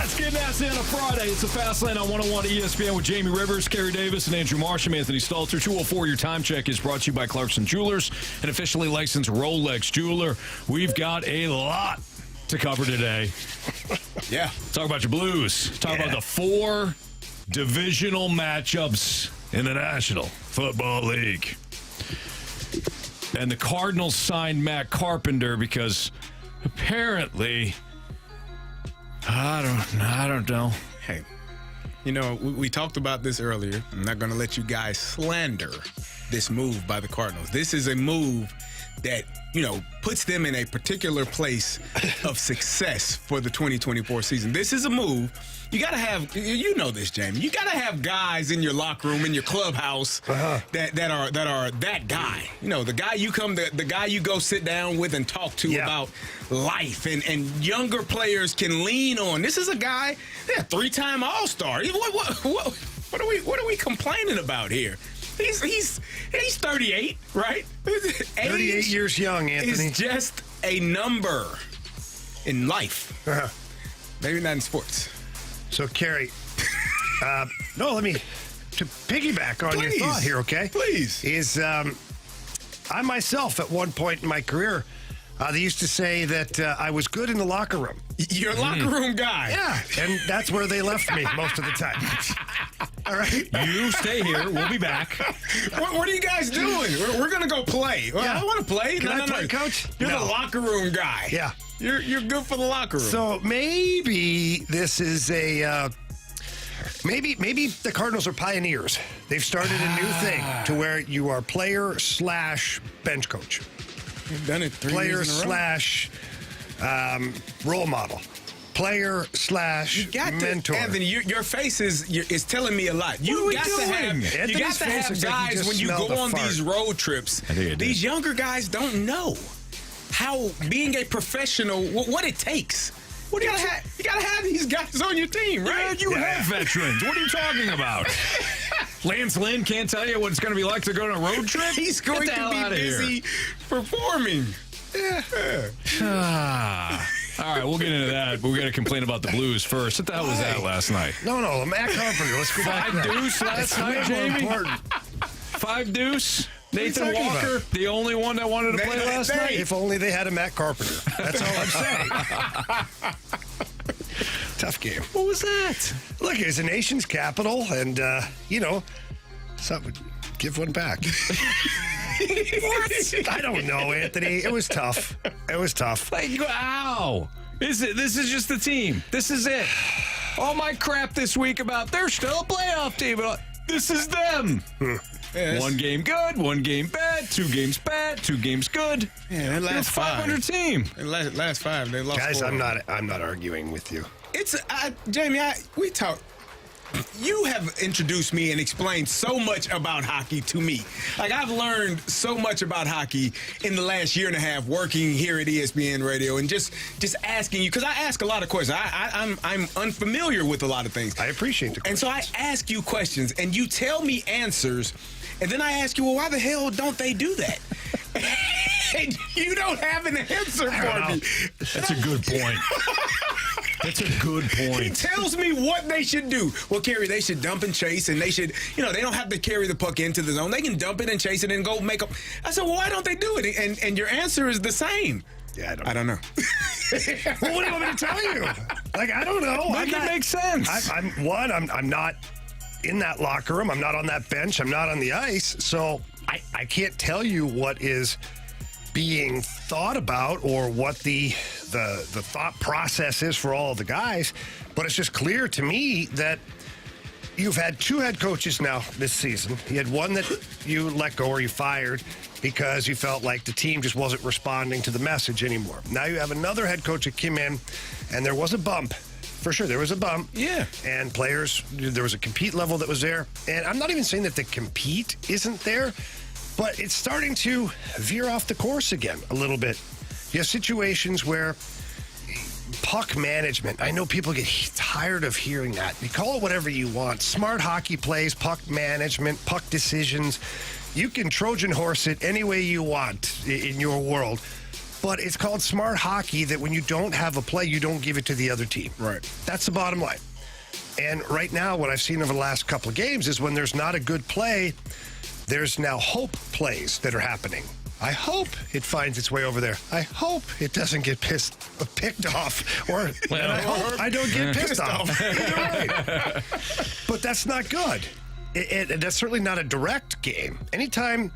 Let's get nasty on a Friday. It's a Fast Lane on 101 ESPN with Jamie Rivers, Carey Davis, and Andrew Marsh. I'm Anthony Stalter. 204, your time check is brought to you by Clarkson Jewelers, an officially licensed Rolex jeweler. We've got a lot to cover today. Yeah. Talk about your Blues. Talk about the 4 divisional matchups in the National Football League. And the Cardinals signed Matt Carpenter because apparently, I don't know. Hey, you know, we talked about this earlier. I'm not going to let you guys slander this move by the Cardinals. This is a move that, you know, puts them in a particular place of success for the 2024 season. This is a move. You got to have, you know this, Jamie. You got to have guys in your locker room, in your clubhouse that are that guy. You know, the guy you the guy you go sit down with and talk to about life, and younger players can lean on. This is a guy, 3-time All-Star. What are we complaining about here? He's 38, right? 38 years young, Anthony. It's just a number in life. Maybe not in sports. So, Carey, to piggyback on your thought here, okay? Please. Is I myself, at one point in my career, they used to say that I was good in the locker room. You're a locker room guy. Yeah, and that's where they left me most of the time. All right. You stay here. We'll be back. What are you guys doing? We're going to go play. Well, I want to play. Can I play, Coach? You're the locker room guy. Yeah. You're good for the locker room. So maybe this is a maybe the Cardinals are pioneers. They've started a new thing to where you are player/bench coach. You've done it 3 player years in a row. / role model. Player / mentor. Anthony, your face is telling me a lot. You got to have guys when you go on these road trips. These younger guys don't know how being a professional, what it takes. You gotta have these guys on your team, right? Yeah, you have veterans. What are you talking about? Lance Lynn can't tell you what it's going to be like to go on a road trip? He's going to be busy performing. All right, we'll get into that, but we got to complain about the Blues first. What the hell was that last night? No, Matt Carpenter. Let's go back to that. 5 deuce last night, Jamie? 5 deuce? Nathan Walker, the only one that wanted to play last night? If only they had a Matt Carpenter. That's all I'm saying. Tough game. What was that? Look, it's a nation's capital, and, something. Give one back. What? I don't know, Anthony. It was tough. Like, ow. This is just the team. This is it. All my crap this week about they're still a playoff team. But this is them. Yes. 1 game good, 1 game bad, 2 games bad, 2 games good. Yeah, that last 500 team. Last 5, they lost. Guys, 4. I'm not arguing with you. Jamie, we talk. You have introduced me and explained so much about hockey to me. Like, I've learned so much about hockey in the last year and a half working here at ESPN Radio and just asking you, because I ask a lot of questions. I'm unfamiliar with a lot of things. I appreciate the questions. And so I ask you questions, and you tell me answers, and then I ask you, well, why the hell don't they do that? And you don't have an answer for me. That's a good point. That's a good point. He tells me what they should do. Well, Carey, they should dump and chase, and they should, they don't have to carry the puck into the zone. They can dump it and chase it and go make up. I said, well, why don't they do it? And your answer is the same. Yeah, I don't know. Well, what do you want me to tell you? Like, I don't know. Make it make sense. I'm not in that locker room. I'm not on that bench. I'm not on the ice. So I can't tell you what is being thought about or what the thought process is for all of the guys, but it's just clear to me that you've had 2 head coaches now this season. You had one that you let go or you fired because you felt like the team just wasn't responding to the message anymore. Now you have another head coach that came in, and there was a bump. For sure, there was a bump. Yeah. And players, there was a compete level that was there. And I'm not even saying that the compete isn't there, but it's starting to veer off the course again a little bit. You have situations where puck management, I know people get tired of hearing that. You call it whatever you want. Smart hockey plays, puck management, puck decisions. You can Trojan horse it any way you want in your world. But it's called smart hockey that when you don't have a play, you don't give it to the other team. Right. That's the bottom line. And right now, what I've seen over the last couple of games is when there's not a good play, there's now hope plays that are happening. I hope it finds its way over there. I hope it doesn't get picked off. Or and I hope I don't get pissed off. Either way. But that's not good. That's certainly not a direct game. Anytime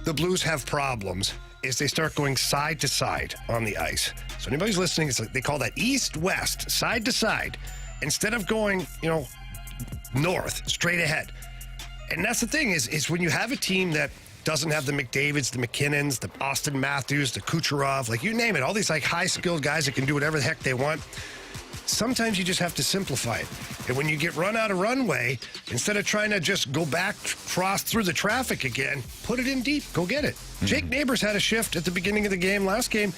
the Blues have problems is they start going side to side on the ice. So anybody's listening, they call that east-west, side to side, instead of going, north, straight ahead. And that's the thing is when you have a team that doesn't have the McDavids, the McKinnons, the Austin Matthews, the Kucherov, like you name it, all these like high-skilled guys that can do whatever the heck they want, sometimes you just have to simplify it. And when you get run out of runway, instead of trying to just go back, cross through the traffic again, put it in deep, go get it. Mm-hmm. Jake Neighbors had a shift at the beginning of the game, last game,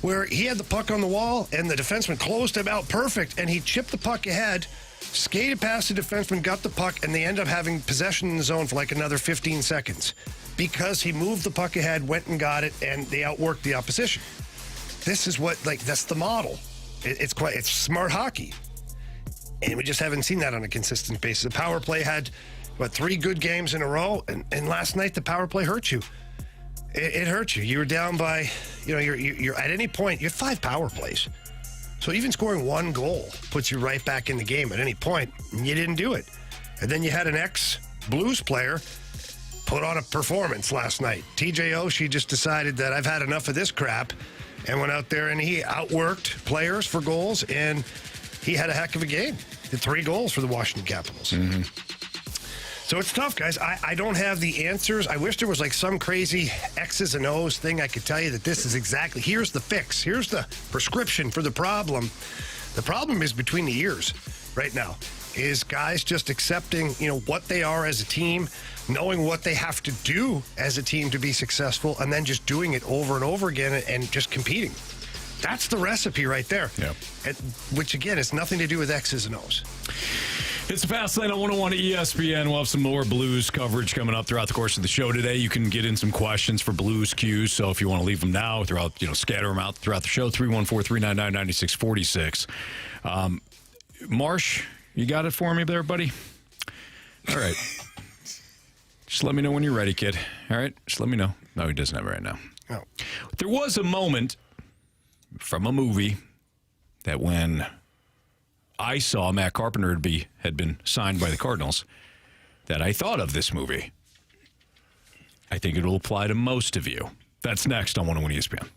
where he had the puck on the wall and the defenseman closed him out perfect, and he chipped the puck ahead, skated past the defenseman, got the puck, and they end up having possession in the zone for like another 15 seconds because he moved the puck ahead, went and got it, and they outworked the opposition. This is what, that's the model. It's smart hockey. And we just haven't seen that on a consistent basis. The power play had, 3 good games in a row, and last night the power play hurt you. It hurt you. You were down by, you're at any point, you have 5 power plays. So even scoring 1 goal puts you right back in the game at any point, and you didn't do it. And then you had an ex-Blues player put on a performance last night. TJ Oshie just decided that I've had enough of this crap and went out there and he outworked players for goals, and he had a heck of a game. Did 3 goals for the Washington Capitals. Mm-hmm. So it's tough, guys. I don't have the answers. I wish there was like some crazy X's and O's thing I could tell you that this is exactly, here's the fix. Here's the prescription for the problem. The problem is between the ears right now. Is guys just accepting, what they are as a team, knowing what they have to do as a team to be successful, and then just doing it over and over again and just competing. That's the recipe right there. Yeah. Which, again, has nothing to do with X's and O's. It's the Fast Lane on 101 ESPN. We'll have some more Blues coverage coming up throughout the course of the show today. You can get in some questions for Blues cues, so if you want to leave them now, scatter them out throughout the show, 314-399-9646. Marsh, you got it for me there, buddy? All right. Just let me know when you're ready, kid. All right? Just let me know. No, he doesn't have it right now. Oh. There was a moment from a movie that when I saw Matt Carpenter had been signed by the Cardinals that I thought of this movie. I think it'll apply to most of you. That's next on 101 ESPN.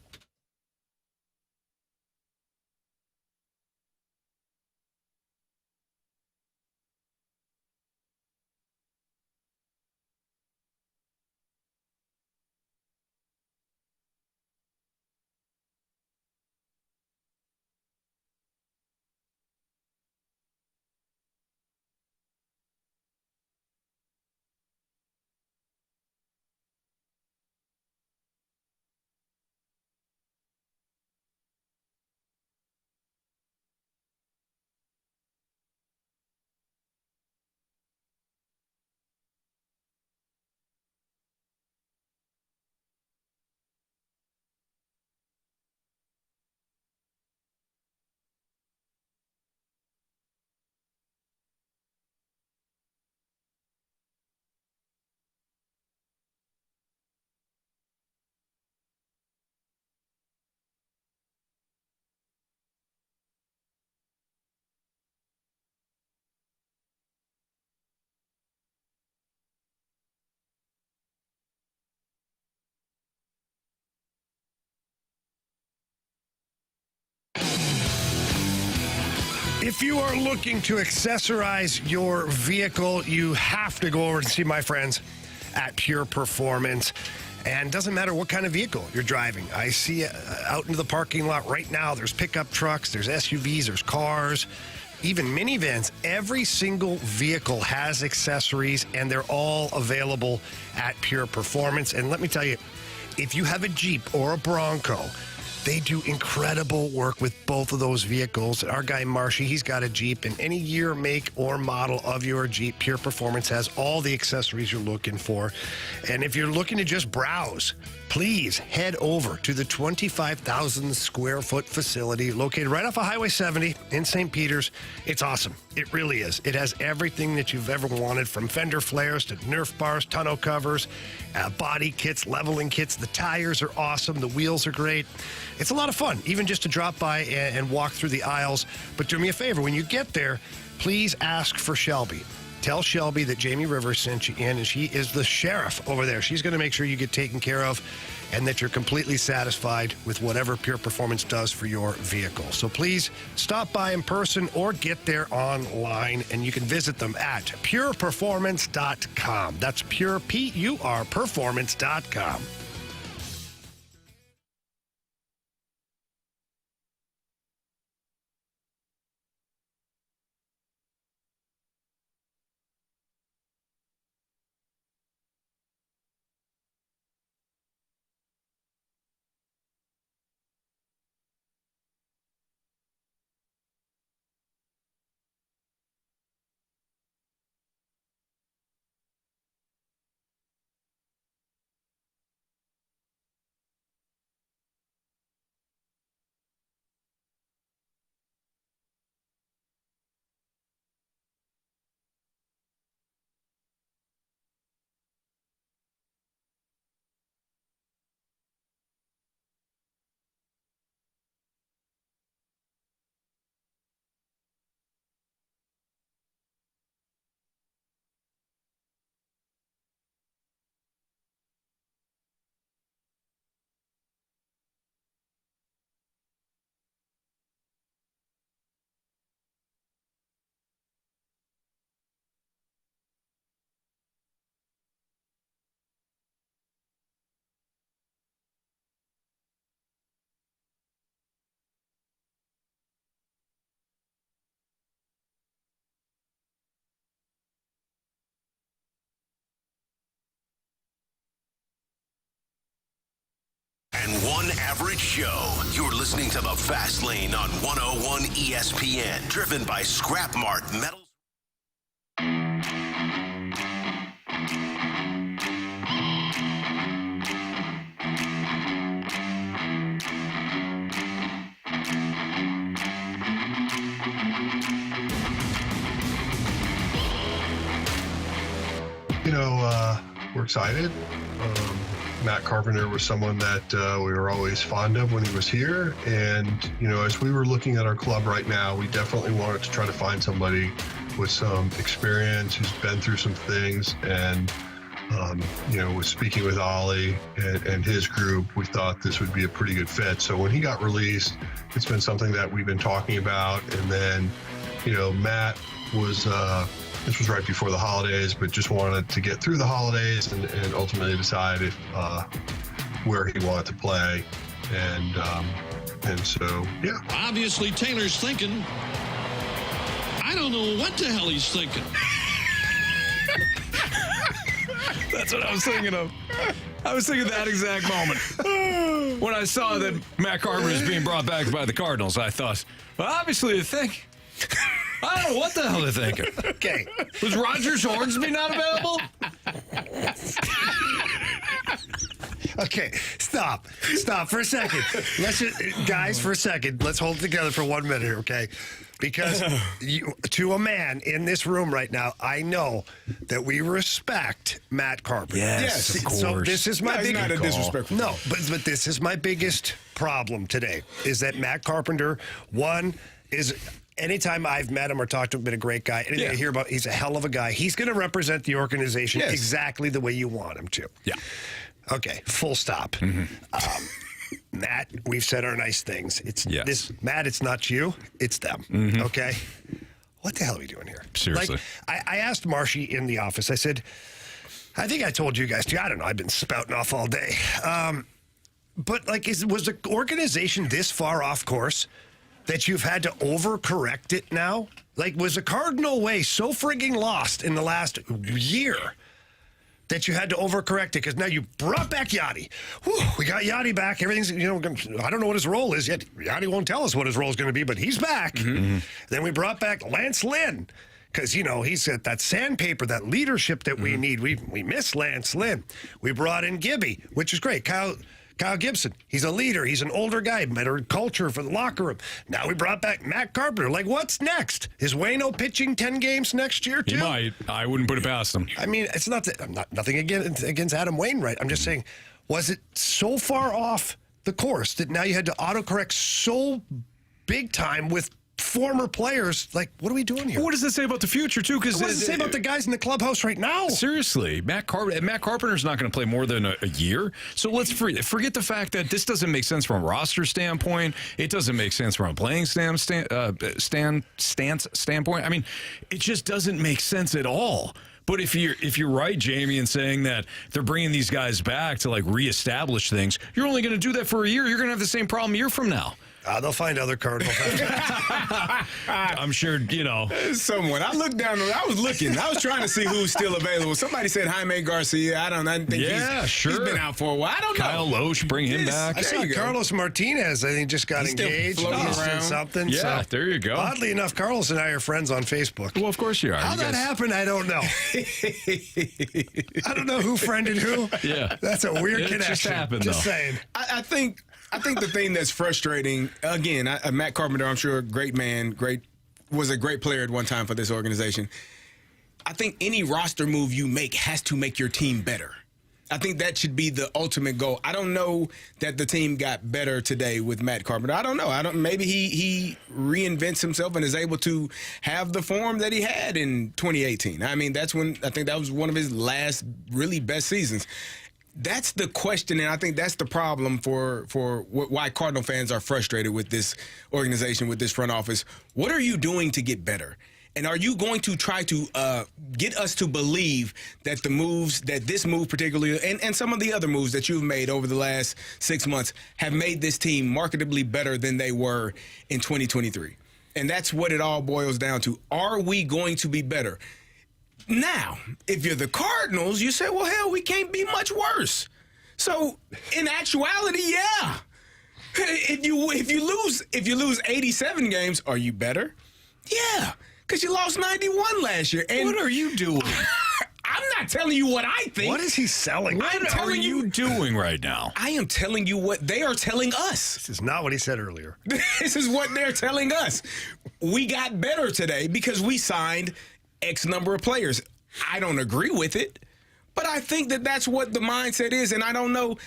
If you are looking to accessorize your vehicle, you have to go over and see my friends at Pure Performance. And doesn't matter what kind of vehicle you're driving. I see out into the parking lot right now, there's pickup trucks, there's SUVs, there's cars, even minivans. Every single vehicle has accessories, and they're all available at Pure Performance. And let me tell you, if you have a Jeep or a Bronco They do incredible work with both of those vehicles. Our guy Marshy, he's got a Jeep, and any year, make, or model of your Jeep, Pure Performance has all the accessories you're looking for. And if you're looking to just browse, please head over to the 25,000 square foot facility located right off of Highway 70 in St. Peters. It's awesome. It really is. It has everything that you've ever wanted, from fender flares to Nerf bars, tonneau covers, body kits, leveling kits. The tires are awesome. The wheels are great. It's a lot of fun, even just to drop by and walk through the aisles. But do me a favor, when you get there, please ask for Shelby. Tell Shelby that Jamie Rivers sent you in, and she is the sheriff over there. She's going to make sure you get taken care of and that you're completely satisfied with whatever Pure Performance does for your vehicle. So please stop by in person or get there online, and you can visit them at pureperformance.com. That's pure, P-U-R, performance.com. And one average show. You're listening to The Fast Lane on 101 ESPN, driven by Scrap Mart Metals. We're excited. Matt Carpenter was someone that we were always fond of when he was here. And, as we were looking at our club right now, we definitely wanted to try to find somebody with some experience who's been through some things. And, was speaking with Ollie and his group, we thought this would be a pretty good fit. So when he got released, it's been something that we've been talking about. And then, Matt was... this was right before the holidays, but just wanted to get through the holidays and ultimately decide if where he wanted to play. And so, yeah. Obviously, Taylor's thinking, I don't know what the hell he's thinking. That's what I was thinking of. I was thinking that exact moment. When I saw that Matt Carpenter is being brought back by the Cardinals, I thought, well, obviously, I think... I don't know what the hell they're thinking. Okay. Was Rogers Hornsby not available? Okay, stop for a second. Guys, for a second, let's hold it together for 1 minute, okay? Because to a man in this room right now, I know that we respect Matt Carpenter. Yes, of course. So this is my He's biggest not a disrespectful. No, but this is my biggest problem today, is that Matt Carpenter, one, is... Anytime I've met him or talked to him, been a great guy. Anything I hear about, he's a hell of a guy. He's going to represent the organization exactly the way you want him to. Yeah. Okay, full stop. Mm-hmm. Matt, we've said our nice things. Matt, it's not you, it's them. Mm-hmm. Okay? What the hell are we doing here? Seriously. I asked Marshy in the office, I said, I think I told you guys too, I don't know, I've been spouting off all day. But was the organization this far off course that you've had to overcorrect it now? Was the Cardinal Way so frigging lost in the last year that you had to overcorrect it because now you brought back Yachty. Whew, we got Yachty back. Everything's, I don't know what his role is yet. Yachty won't tell us what his role is going to be, but he's back. Mm-hmm. Then we brought back Lance Lynn because, he's got that sandpaper, that leadership that we need. We miss Lance Lynn. We brought in Gibby, which is great. Kyle Gibson, he's a leader. He's an older guy, better culture for the locker room. Now we brought back Matt Carpenter. Like, what's next? Is Waino pitching 10 games next year, too? He might. I wouldn't put it past him. I mean, it's not that nothing against Adam Wainwright. I'm just saying, was it so far off the course that now you had to autocorrect so big time with former players? Like, what are we doing here? What does it say about the future, too? Because what does it say about the guys in the clubhouse right now? Seriously, Matt Carpenter's not going to play more than a year. So let's forget the fact that this doesn't make sense from a roster standpoint. It doesn't make sense from a playing stance standpoint. I mean, it just doesn't make sense at all. But if you're right, Jamie, in saying that they're bringing these guys back to reestablish things, you're only going to do that for a year. You're going to have the same problem a year from now. They'll find other Cardinals. I'm sure, Someone. I looked down. I was looking. I was trying to see who's still available. Somebody said Jaime Garcia. I think he's been out for a while. I don't know. Kyle Loesch, bring him back. I saw Carlos Martinez, I think, just got engaged. Floating around. Something. Yeah, so, there you go. Oddly enough, Carlos and I are friends on Facebook. Well, of course you are. How that happened, I don't know. I don't know who friended who. Yeah. That's a weird connection. Just happened, just though. saying. I think the thing that's frustrating, again, Matt Carpenter, I'm sure, great man, was a great player at one time for this organization. I think any roster move you make has to make your team better. I think that should be the ultimate goal. I don't know that the team got better today with Matt Carpenter. I don't know. Maybe he reinvents himself and is able to have the form that he had in 2018. I mean, that's when I think that was one of his last really best seasons. That's the question, and I think that's the problem for why Cardinal fans are frustrated with this organization, with this front office. What are you doing to get better? And are you going to try to get us to believe that this move particularly, and some of the other moves that you've made over the last 6 months have made this team marketably better than they were in 2023? And that's what it all boils down to. Are we going to be better? Now, if you're the Cardinals, you say, well, hell, we can't be much worse. So, in actuality, yeah. If you lose 87 games, are you better? Yeah, because you lost 91 last year. And what are you doing? I'm not telling you what I think. What is he selling? What are you doing right now? I am telling you what they are telling us. This is not what he said earlier. This is what they're telling us. We got better today because we signed X number of players. I don't agree with it, but I think that that's what the mindset is, and I don't know.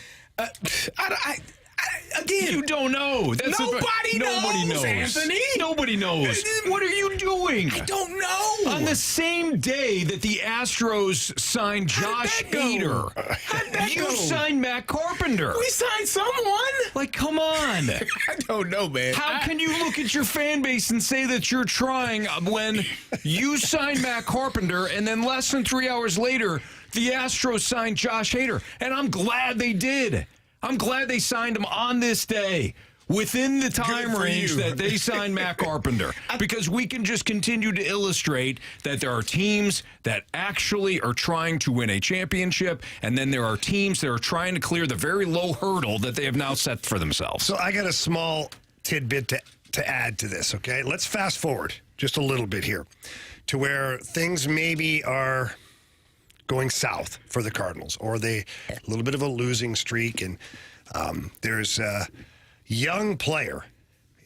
Again, you don't know. Nobody knows, Anthony. Nobody knows. What are you doing? I don't know. On the same day that the Astros signed Josh Hader, you signed Matt Carpenter. We signed someone. Come on. I don't know, man. How can you look at your fan base and say that you're trying when you signed Matt Carpenter and then less than 3 hours later, the Astros signed Josh Hader? And I'm glad they did. I'm glad they signed him on this day, within the time range that they signed Matt Carpenter, because we can just continue to illustrate that there are teams that actually are trying to win a championship, and then there are teams that are trying to clear the very low hurdle that they have now set for themselves. So I got a small tidbit to add to this, okay? Let's fast forward just a little bit here to where things maybe are going south for the Cardinals, or a little bit of a losing streak, and there's a young player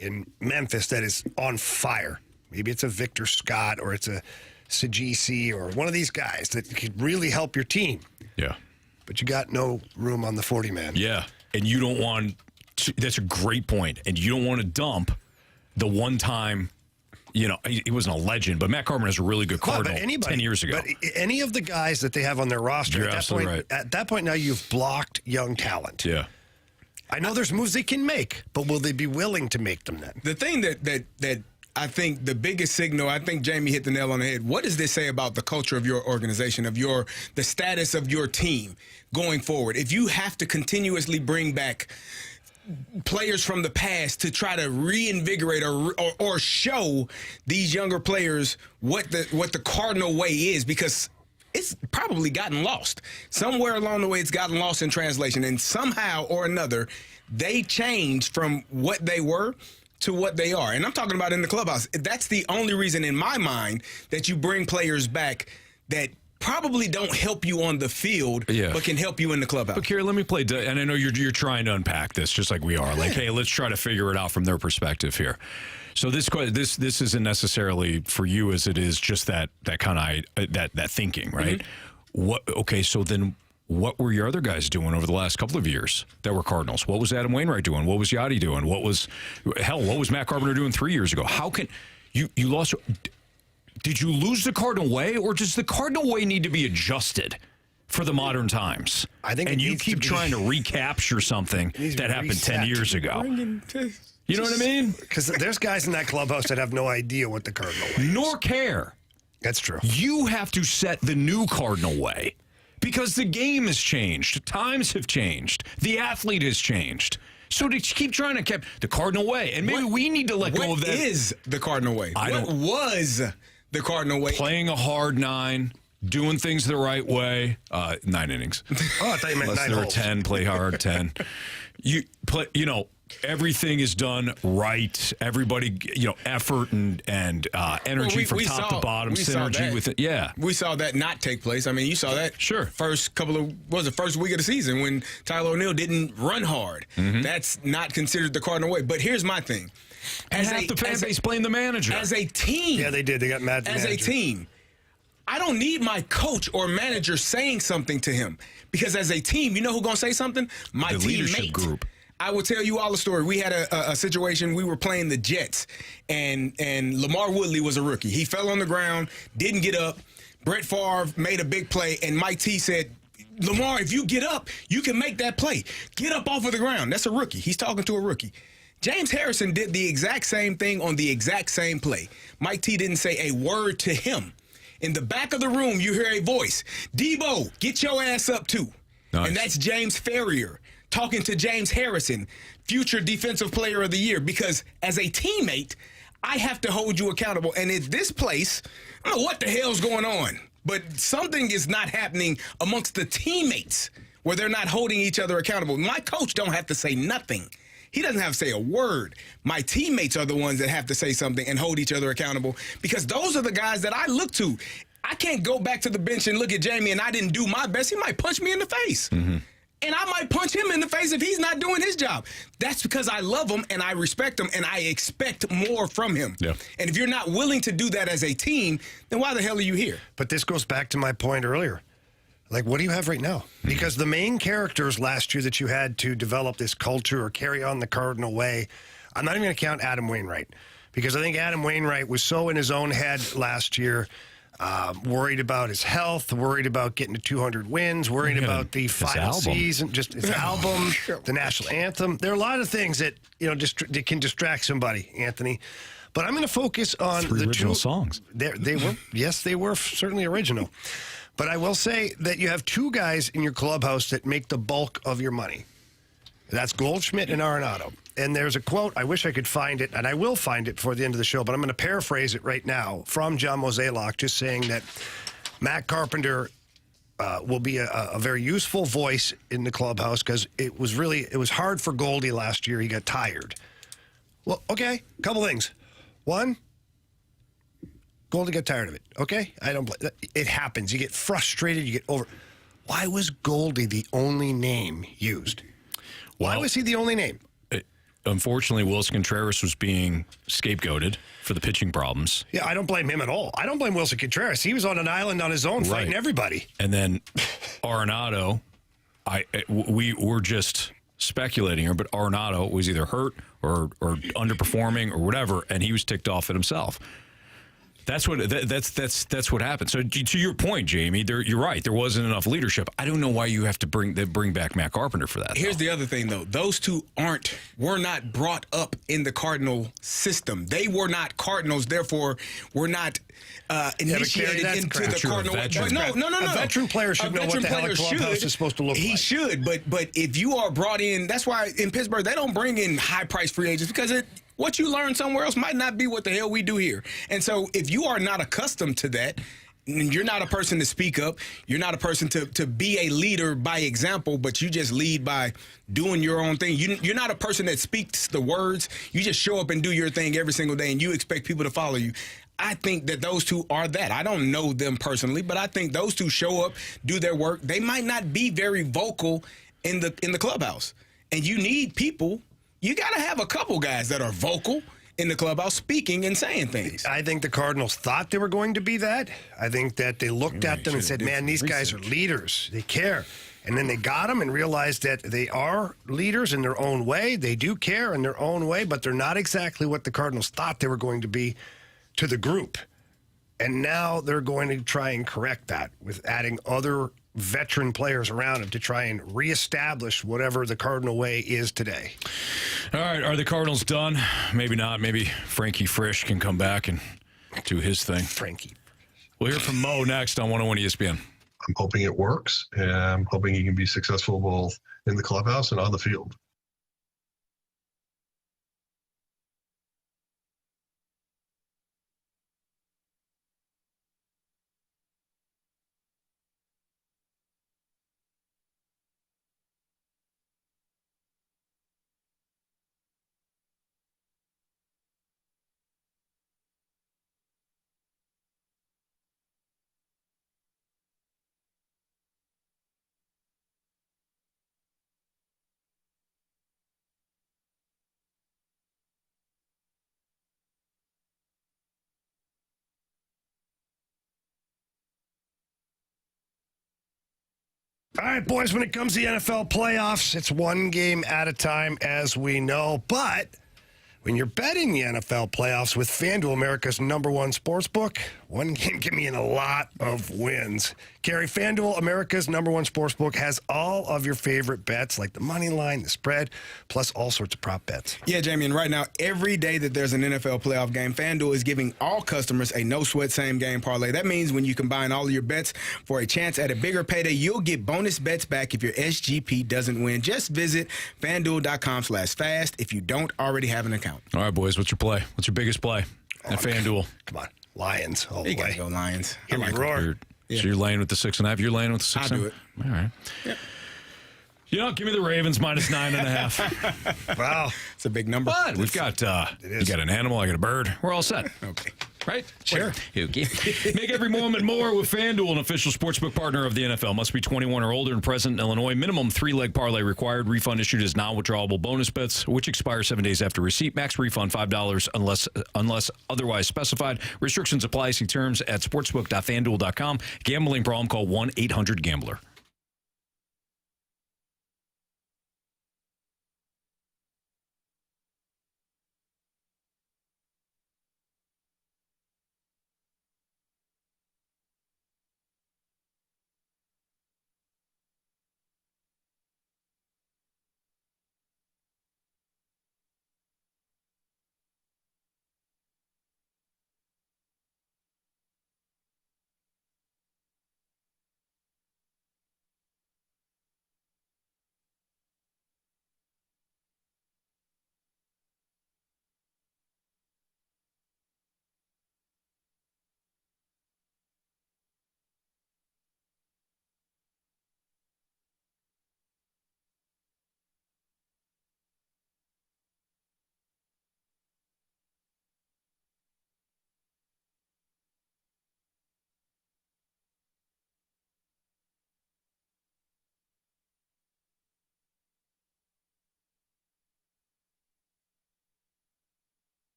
in Memphis that is on fire. Maybe it's a Victor Scott, or it's a Sajisi, or one of these guys that could really help your team. Yeah. But you got no room on the 40-man. Yeah, and you don't want to, that's a great point, and you don't want to dump the one-time, he wasn't a legend, but Matt Carpenter is a really good Cardinal 10 years ago. But any of the guys that they have on their roster, You're absolutely right. At that point now, you've blocked young talent. Yeah. I know there's moves they can make, but will they be willing to make them then? The thing that I think the biggest signal, I think Jamie hit the nail on the head. What does this say about the culture of your organization, the status of your team going forward? If you have to continuously bring back players from the past to try to reinvigorate or show these younger players what the Cardinal way is, because it's probably gotten lost. Somewhere along the way, it's gotten lost in translation. And somehow or another, they changed from what they were to what they are. And I'm talking about in the clubhouse. That's the only reason in my mind that you bring players back that probably don't help you on the field, but can help you in the clubhouse. But Carey, let me play, and I know you're trying to unpack this just like we are. Like, hey, let's try to figure it out from their perspective here. So this isn't necessarily for you as it is just that kind of that thinking, right? Mm-hmm. So then what were your other guys doing over the last couple of years that were Cardinals? What was Adam Wainwright doing? What was Yachty doing? What was Matt Carpenter doing 3 years ago? How can you lost? Did you lose the Cardinal Way, or does the Cardinal Way need to be adjusted for the modern times? I think, and you keep trying to recapture something that happened 10 years ago. You know what I mean? Because there's guys in that clubhouse that have no idea what the Cardinal Way is. Nor care. That's true. You have to set the new Cardinal Way because the game has changed. Times have changed. The athlete has changed. So to keep trying to keep the Cardinal Way, and maybe we need to let go of that. What is the Cardinal Way? What was the Cardinal Way? Playing a hard 9. Doing things the right way. 9 innings. Oh, I thought you meant 9 holes. 10, play hard 10. Everything is done right. Everybody, effort and energy from top to bottom, synergy with it. Yeah. We saw that not take place. I mean, you saw that first week of the season when Tyler O'Neill didn't run hard. Mm-hmm. That's not considered the Cardinal Way. But here's my thing. Half the fan base blamed the manager. As a team. Yeah, they did. They got mad at the manager. As a team. I don't need my coach or manager saying something to him because as a team, you know who's going to say something? My teammate. Leadership group. I will tell you all a story. We had a situation. We were playing the Jets, and Lamar Woodley was a rookie. He fell on the ground, didn't get up. Brett Favre made a big play, and Mike T said, Lamar, if you get up, you can make that play. Get up off of the ground. That's a rookie. He's talking to a rookie. James Harrison did the exact same thing on the exact same play. Mike T didn't say a word to him. In the back of the room, you hear a voice, Debo, get your ass up too. Nice. And that's James Ferrier talking to James Harrison, future Defensive Player of the Year, because as a teammate, I have to hold you accountable. And at this place, I don't know what the hell's going on, but something is not happening amongst the teammates where they're not holding each other accountable. My coach don't have to say nothing. He doesn't have to say a word. My teammates are the ones that have to say something and hold each other accountable because those are the guys that I look to. I can't go back to the bench and look at Jamie and I didn't do my best. He might punch me in the face. Mm-hmm. And I might punch him in the face if he's not doing his job. That's because I love him and I respect him and I expect more from him. Yeah. And if you're not willing to do that as a team, then why the hell are you here? But this goes back to my point earlier. Like, what do you have right now? Because the main characters last year that you had to develop this culture or carry on the Cardinal Way, I'm not even going to count Adam Wainwright. Because I think Adam Wainwright was so in his own head last year, worried about his health, worried about getting to 200 wins, worried about the final season, just his album, the national anthem. There are a lot of things that, that can distract somebody, Anthony. But I'm going to focus on the original songs. They were, yes, they were certainly original. But I will say that you have two guys in your clubhouse that make the bulk of your money. That's Goldschmidt and Arenado. And there's a quote, I wish I could find it, and I will find it before the end of the show, but I'm going to paraphrase it right now from John Mozeliak, just saying that Matt Carpenter will be a very useful voice in the clubhouse because it was hard for Goldie last year. He got tired. Well, okay, a couple things. One, Goldie got tired of it, okay? It happens. You get frustrated. You get over. Why was Goldie the only name used? Why was he the only name? Unfortunately, Wilson Contreras was being scapegoated for the pitching problems. Yeah, I don't blame him at all. I don't blame Wilson Contreras. He was on an island on his own fighting everybody. And then Arenado, we were just speculating here, but Arenado was either hurt or underperforming or whatever, and he was ticked off at himself. That's what happened. So to your point, Jamie, you're right. There wasn't enough leadership. I don't know why you have to bring back Matt Carpenter for that. Here's the other thing, though. Those two were not brought up in the Cardinal system. They were not Cardinals, therefore were not initiated into the Cardinal. No. A veteran player should know what the hell a clubhouse is supposed to look like. He should, but if you are brought in, that's why in Pittsburgh they don't bring in high-priced free agents because what you learn somewhere else might not be what the hell we do here. And so if you are not accustomed to that, you're not a person to speak up. You're not a person to be a leader by example, but you just lead by doing your own thing. You're not a person that speaks the words. You just show up and do your thing every single day, and you expect people to follow you. I think that those two are that. I don't know them personally, but I think those two show up, do their work. They might not be very vocal in the clubhouse, and you need people. You got to have a couple guys that are vocal in the clubhouse speaking and saying things. I think the Cardinals thought they were going to be that. I think that they looked at them and said, man, these guys are leaders. They care. And then they got them and realized that they are leaders in their own way. They do care in their own way, but they're not exactly what the Cardinals thought they were going to be to the group. And now they're going to try and correct that with adding other veteran players around him to try and reestablish whatever the Cardinal Way is today. All right, are the Cardinals done? Maybe not. Maybe Frankie Frisch can come back and do his thing. Frankie. We'll hear from Mo next on 101 ESPN. I'm hoping it works, and I'm hoping he can be successful both in the clubhouse and on the field. All right, boys, when it comes to the NFL playoffs, it's one game at a time, as we know. But when you're betting the NFL playoffs with FanDuel, America's #1 sportsbook, one game can mean a lot of wins. Carey, FanDuel, America's #1 sportsbook, has all of your favorite bets, like the money line, the spread, plus all sorts of prop bets. Yeah, Jamie, and right now, every day that there's an NFL playoff game, FanDuel is giving all customers a no-sweat same-game parlay. That means when you combine all of your bets for a chance at a bigger payday, you'll get bonus bets back if your SGP doesn't win. Just visit FanDuel.com/fast if you don't already have an account. All right, boys, what's your play? What's your biggest play at FanDuel? Come on, Lions all the You gotta way. go Lions. Hear me roar. So you're laying with the 6.5. You're laying with the 6.5. I'll do it. All right. Yep. You know, give me the Ravens -9.5. Wow. It's a big number. But we've got you got an animal, I got a bird. We're all set. Okay. Right? Sure. Okay. Make every moment more with FanDuel, an official sportsbook partner of the NFL. Must be 21 or older and present in Illinois. Minimum 3-leg parlay required. Refund issued as non-withdrawable bonus bets, which expire 7 days after receipt. Max refund $5 unless otherwise specified. Restrictions apply. See terms at sportsbook.fanduel.com. Gambling problem? Call 1-800-GAMBLER.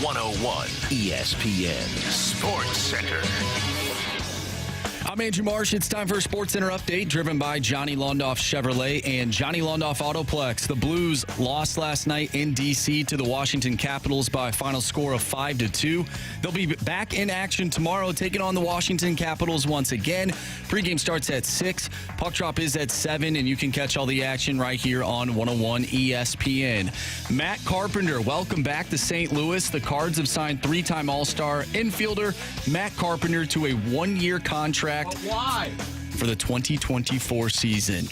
101 ESPN Sports Center. I'm Andrew Marsh. It's time for a Sports Center update driven by Johnny Londoff Chevrolet and Johnny Londoff Autoplex. The Blues lost last night in D.C. to the Washington Capitals by a final score of 5-2. They'll be back in action tomorrow, taking on the Washington Capitals once again. Pregame starts at 6. Puck drop is at 7, and you can catch all the action right here on 101 ESPN. Matt Carpenter, welcome back to St. Louis. The Cards have signed 3-time All-Star infielder Matt Carpenter to a 1-year contract. But why? For the 2024 season.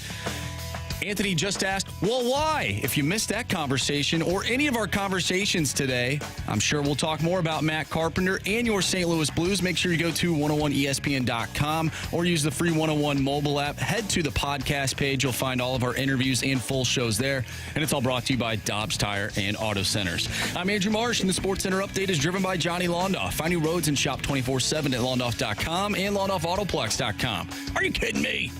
Anthony just asked, well, why? If you missed that conversation or any of our conversations today, I'm sure we'll talk more about Matt Carpenter and your St. Louis Blues. Make sure you go to 101ESPN.com or use the free 101 mobile app. Head to the podcast page. You'll find all of our interviews and full shows there. And it's all brought to you by Dobbs Tire and Auto Centers. I'm Andrew Marsh, and the Sports Center update is driven by Johnny Londoff. Find new roads and shop 24/7 at Londoff.com and LondoffAutoplex.com. Are you kidding me?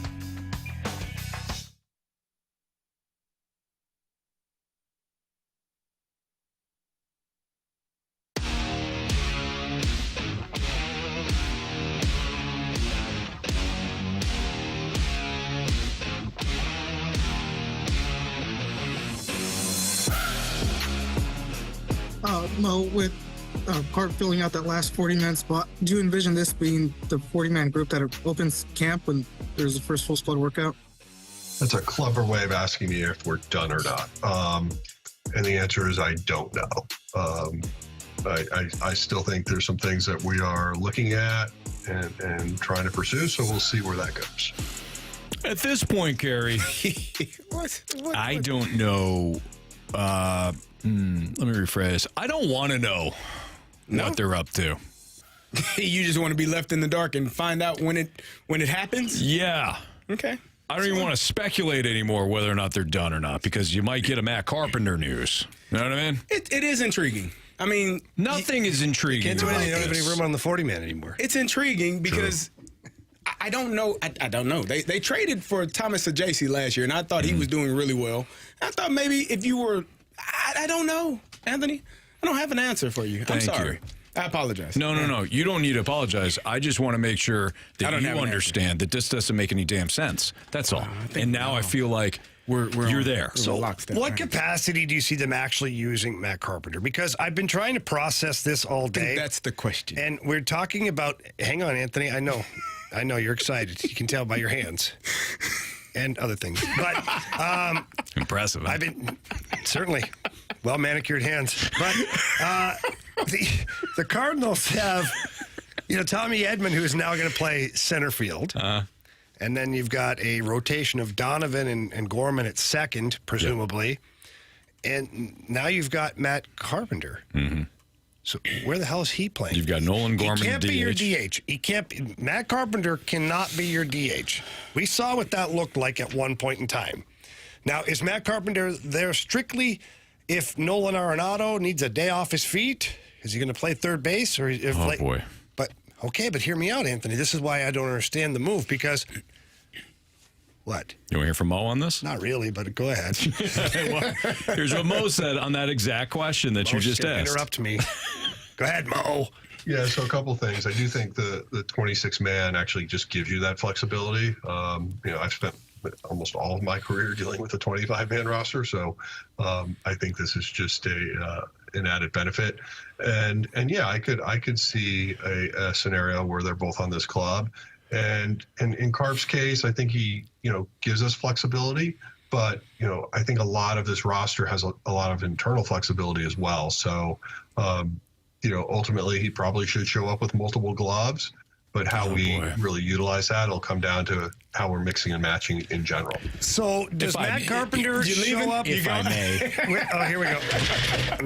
Mo, with Carp filling out that last 40-man spot, do you envision this being the 40-man group that opens camp when there's the first full squad workout? That's a clever way of asking me if we're done or not. And the answer is I don't know. I still think there's some things that we are looking at and trying to pursue, so we'll see where that goes. At this point, Carey, I don't know. Let me rephrase. I don't want to know what they're up to. You just want to be left in the dark and find out when it happens? Yeah. Okay. I don't even want to speculate anymore whether or not they're done or not, because you might get a Matt Carpenter news. You know what I mean? It is intriguing. I mean, nothing is intriguing. Can't do anything. You don't have this. any room on the 40-man anymore. It's intriguing because I don't know. I don't know. They traded for Thomas Ajacey last year, and I thought he was doing really well. I thought maybe if you were, I don't know, Anthony. I don't have an answer for you. I'm sorry. You. I apologize. No. You don't need to apologize. I just want to make sure that you understand that this doesn't make any damn sense. That's all. And now I feel like you're there. So what capacity do you see them actually using Matt Carpenter? Because I've been trying to process this all day. That's the question. And we're talking about, hang on, Anthony. I know you're excited. You can tell by your hands and other things. But impressive. Huh? I've been certainly well manicured hands. But the Cardinals have, Tommy Edman, who is now going to play center field. And then you've got a rotation of Donovan and Gorman at second, presumably. Yep. And now you've got Matt Carpenter. Mm-hmm. So where the hell is he playing? You've got Nolan Gorman. He can't be your DH. He can't. Matt Carpenter cannot be your DH. We saw what that looked like at one point in time. Now, is Matt Carpenter there strictly if Nolan Arenado needs a day off his feet? Is he going to play third base? Boy. But hear me out, Anthony. This is why I don't understand the move, because what? You want to hear from Mo on this? Not really, but go ahead. Well, here's what Mo said on that exact question that you just asked. Interrupt me. Go ahead, Mo. Yeah, so a couple things. I do think the 26-man actually just gives you that flexibility. I've spent almost all of my career dealing with a 25-man roster, so I think this is just an added benefit. And yeah, I could see a scenario where they're both on this club. And in Carp's case, I think he gives us flexibility, but I think a lot of this roster has a lot of internal flexibility as well. So ultimately he probably should show up with multiple gloves, but how we really utilize that will come down to how we're mixing and matching in general. So does Matt Carpenter show up? If I may. Oh, here we go.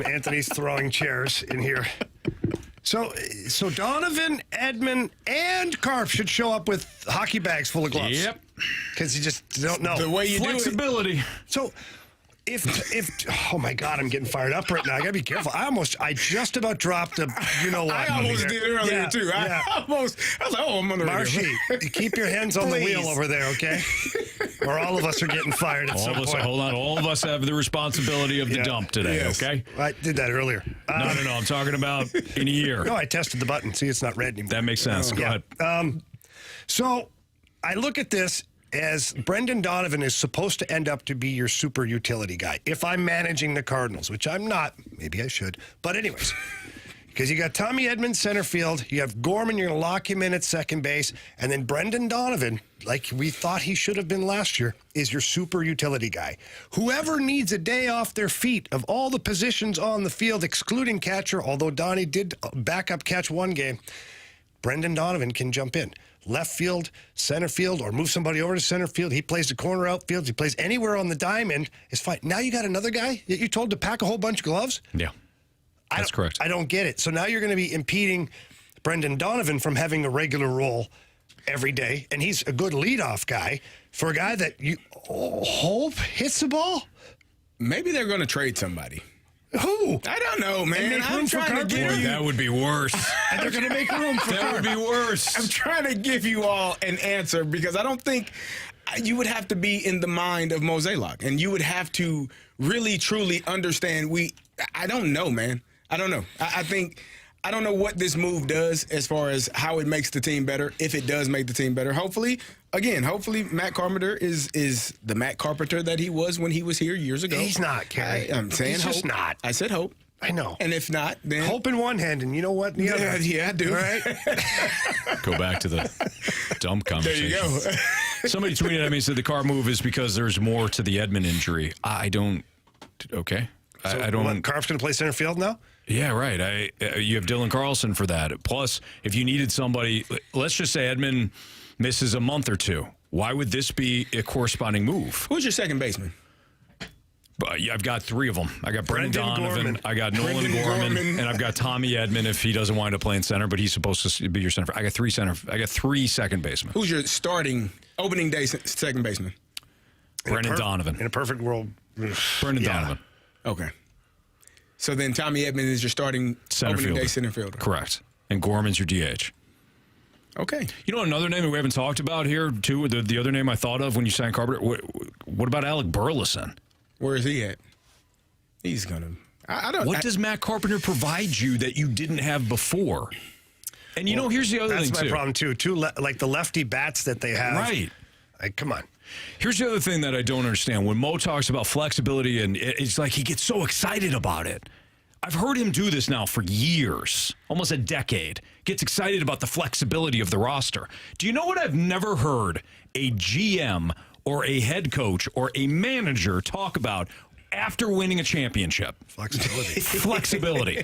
Anthony's throwing chairs in here. So Donovan, Edman, and Carp should show up with hockey bags full of gloves. Yep. Because you just don't know. The way you flexibility. So oh my God, I'm getting fired up right now. I gotta be careful. I just about dropped a, you know what? I almost did earlier too. Yeah. I was like, oh, I'm on the radio. Marshy, keep your hands on the Please. wheel over there, okay? Or all of us are getting fired at some point. Hold on. All of us have the responsibility of the dump today, Yes. okay? I did that earlier. No. I'm talking about in a year. No, I tested the button. See, it's not red anymore. That makes sense. Go ahead. So I look at this as Brendan Donovan is supposed to end up to be your super utility guy. If I'm managing the Cardinals, which I'm not, maybe I should. But anyways, because you got Tommy Edmonds center field, you have Gorman, you're going to lock him in at second base, and then Brendan Donovan, like we thought he should have been last year, is your super utility guy. Whoever needs a day off their feet of all the positions on the field, excluding catcher, although Donnie did back up catch one game, Brendan Donovan can jump in. Left field, center field, or move somebody over to center field. He plays the corner outfield. He plays anywhere on the diamond. It's fine. Now you got another guy that you told to pack a whole bunch of gloves? Yeah, that's correct. I don't get it. So now you're going to be impeding Brendan Donovan from having a regular role every day, and he's a good leadoff guy for a guy that you hope hits the ball? Maybe they're going to trade somebody. Who? I don't know, man. I'm trying to give you. That would be worse. And they're going to make room for That would be worse. I'm trying to give you all an answer because I don't think you would have to be in the mind of Mozeliak, and you would have to really, truly understand. I don't know, man. I don't know. I think I don't know what this move does as far as how it makes the team better, if it does make the team better. Hopefully Matt Carpenter is the Matt Carpenter that he was when he was here years ago. He's not, Carey. I'm saying He's hope. just not. I said hope. I know. And if not, then Hope in one hand, and you know what? In the other. yeah, I do. Right? Go back to the dump There conversation. you go. Somebody tweeted at me and said the car move is because there's more to the Edmund injury. I don't. Okay. I don't. Carp's going to play center field now? Yeah, right. You have Dylan Carlson for that. Plus, if you needed somebody, let's just say Edmund misses a month or two. Why would this be a corresponding move? Who's your second baseman? I've got three of them. I got Brendan Donovan, Gorman. I got Nolan Gorman, and I've got Tommy Edmond if he doesn't wind up playing center, but he's supposed to be your center. I got three second basemen. Who's your starting opening day second baseman? Brendan Donovan. In a perfect world. Brendan Donovan. Okay. So then Tommy Edmond is your starting Center opening fielder. day center fielder. Correct. And Gorman's your DH. Okay. You know another name that we haven't talked about here, too? The other name I thought of when you signed Carpenter? What about Alec Burleson? Where is he at? He's going to... I don't... What does Matt Carpenter provide you that you didn't have before? And, here's the other thing, too. That's my problem, too. Like the lefty bats that they have. Right. Like, come on. Here's the other thing that I don't understand. When Mo talks about flexibility, and it's like he gets so excited about it. I've heard him do this now for years, almost a decade. Gets excited about the flexibility of the roster. Do you know what I've never heard a GM or a head coach or a manager talk about after winning a championship? Flexibility. Flexibility.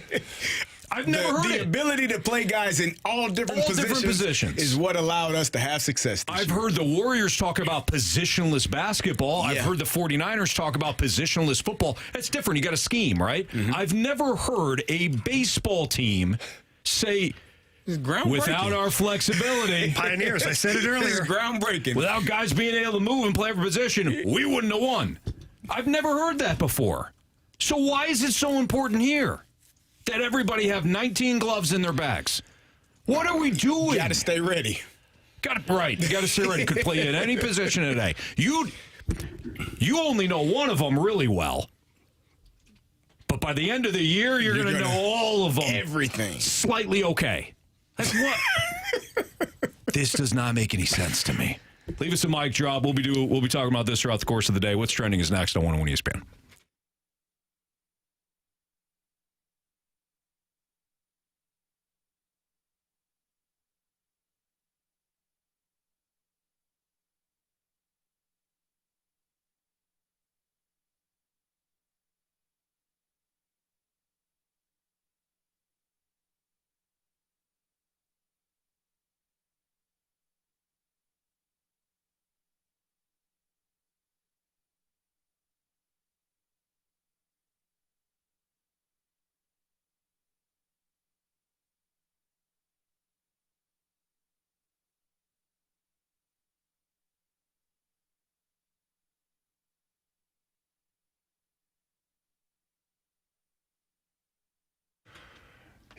I've never heard the it. ability to play guys in all different positions is what allowed us to have success this I've year. heard the Warriors talk about positionless basketball. Yeah. I've heard the 49ers talk about positionless football. That's different. You got a scheme, right? Mm-hmm. I've never heard a baseball team say, without our flexibility, Pioneers. I said it This is earlier. groundbreaking. without guys being able to move and play every position, we wouldn't have won. I've never heard that before. So why is it so important here that everybody have 19 gloves in their bags? What are we doing? You got to stay ready. Got it right. You got to stay ready. Could play at any position today. You only know one of them really well. But by the end of the year, you're going to know all of them. Everything. Slightly okay. That's what. This does not make any sense to me. Leave us a mic drop. We'll be talking about this throughout the course of the day. What's trending is next on 101 ESPN.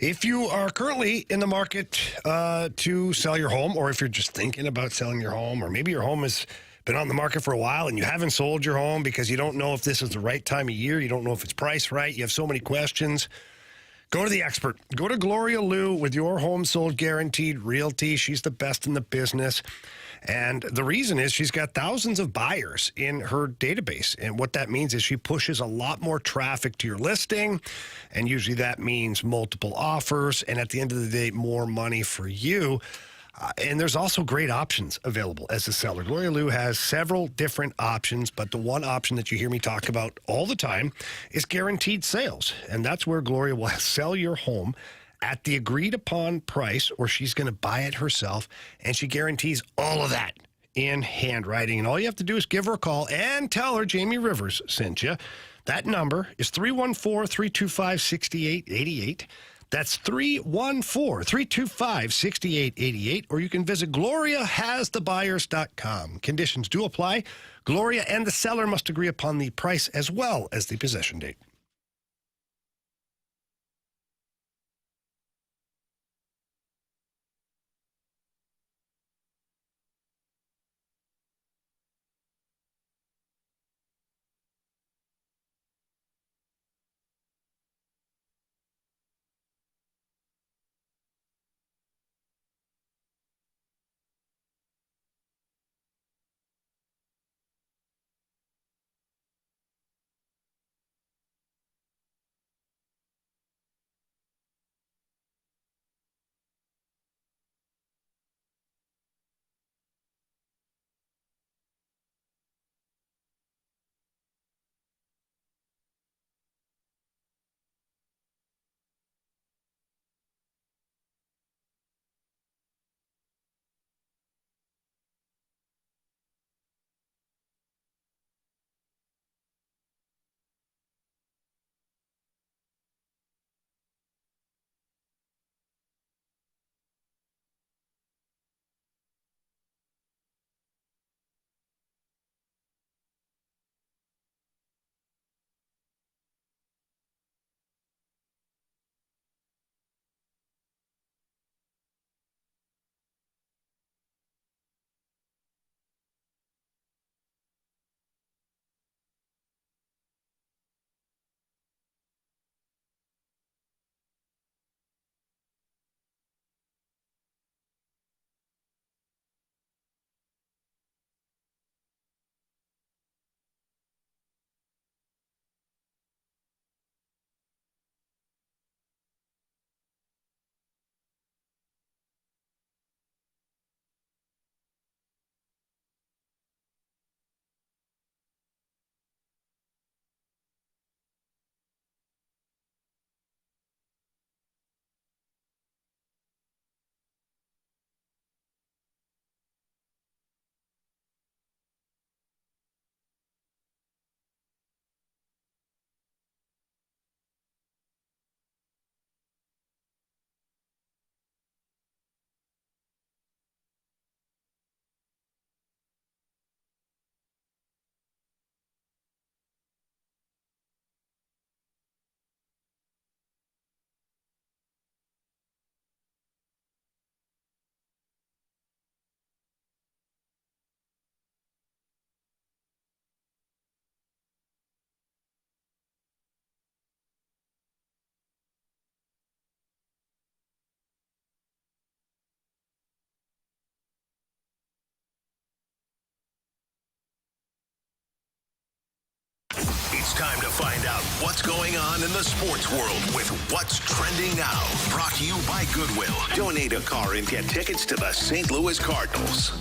If you are currently in the market to sell your home, or if you're just thinking about selling your home, or maybe your home has been on the market for a while and you haven't sold your home because you don't know if this is the right time of year, you don't know if it's priced right, you have so many questions, go to the expert. Go to Gloria Liu with your home sold guaranteed realty. She's the best in the business. And the reason is she's got thousands of buyers in her database. And what that means is she pushes a lot more traffic to your listing. And usually that means multiple offers. And at the end of the day, more money for you. And there's also great options available as a seller. Gloria Liu has several different options, but the one option that you hear me talk about all the time is guaranteed sales. And that's where Gloria will sell your home at the agreed upon price, or she's going to buy it herself, and she guarantees all of that in handwriting. And all you have to do is give her a call and tell her Jamie Rivers sent you. That number is 314-325-6888. That's 314-325-6888, or you can visit GloriaHasTheBuyers.com. Conditions do apply. Gloria and the seller must agree upon the price as well as the possession date. It's time to find out what's going on in the sports world with What's Trending Now. Brought to you by Goodwill. Donate a car and get tickets to the St. Louis Cardinals.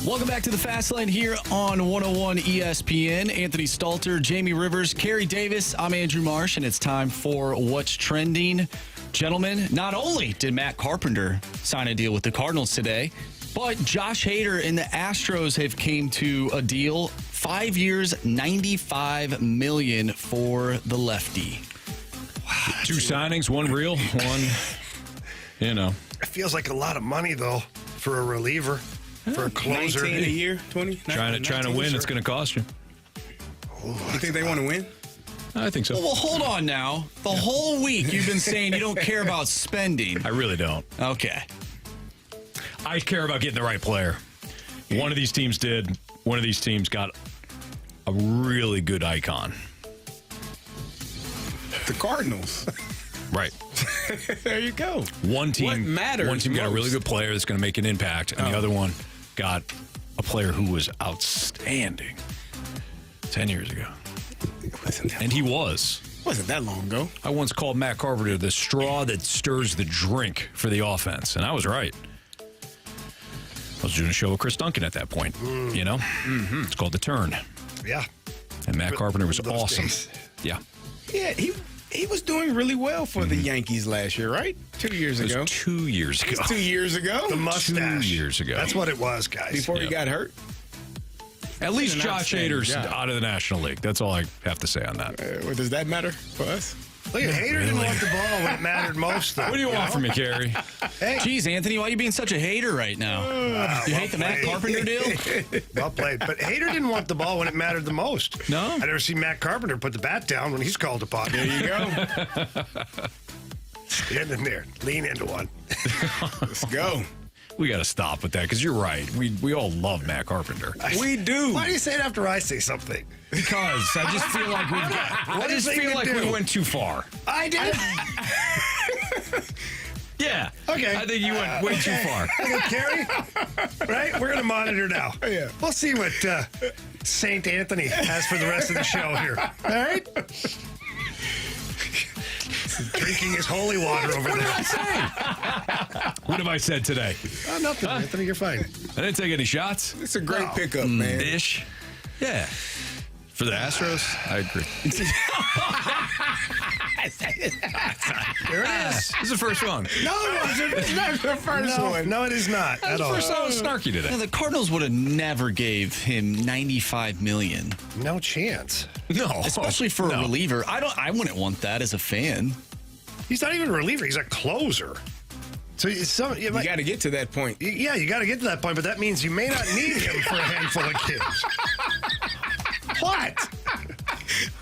Welcome back to the Fast Lane here on 101 ESPN. Anthony Stalter, Jamie Rivers, Carey Davis. I'm Andrew Marsh, and it's time for What's Trending. Gentlemen, not only did Matt Carpenter sign a deal with the Cardinals today, but Josh Hader and the Astros have came to a deal. 5 years, $95 million for the lefty. Wow, two signings, one real, one, It feels like a lot of money, though, for a reliever, for a closer. 19 a year, 20? Trying to win, it's going to cost you. You think they want to win? I think so. Well, hold on now. The whole week you've been saying you don't care about spending. I really don't. Okay. I care about getting the right player. One of these teams did. One of these teams got a really good icon. The Cardinals. Right. There you go. One team What matters One team got a really most? good player that's going to make an impact, and the other one got a player who was outstanding 10 years ago. And he was. Wasn't that long ago. I once called Matt Carpenter the straw that stirs the drink for the offense, and I was right. I was doing a show with Chris Duncan at that point, you know? Mm-hmm. It's called The Turn. Yeah. And Matt Carpenter was Those awesome. days. Yeah. Yeah, he was doing really well for the Yankees last year, right? 2 years It was ago. 2 years ago. 2 years ago. The mustache. 2 years ago. That's what it was, guys. Before he got hurt. At least an Josh outstanding Hader's job. out of the National League. That's all I have to say on that. Well, does that matter for us? Look, Hader didn't want the ball when it mattered most, though. What do you want from me, Carey? Hey, Jeez, Anthony, why are you being such a hater right now? You hate the Matt Carpenter deal? well played. But Hader didn't want the ball when it mattered the most. No? I never seen Matt Carpenter put the bat down when he's called upon. There you go. Get in there. Lean into one. Let's go. We got to stop with that because you're right. We all love Matt Carpenter. We do. Why do you say it after I say something? Because I just feel like we've got. I What is just it feel you like do? we went too far. I did. Yeah. Okay. I think you went way too far. Okay, Carey. Right? We're going to monitor now. Yeah. We'll see what St. Anthony has for the rest of the show here. All right? Drinking his holy water over What did there. I say? What have I said today? Oh, nothing, Anthony. You're fine. I didn't take any shots. It's a great No. pickup, man. Ish. Yeah. For the Astros, I agree. There it is. This is the first one. No, it wasn't. It's not the first one. No, it is not at all. First time I was snarky Now, today. the Cardinals would have never gave him $95 million, No chance. No. especially for a reliever. I wouldn't want that as a fan. He's not even a reliever. He's a closer. So You got to get to that point. yeah, you got to get to that point, but that means you may not need him for a handful of kids. What?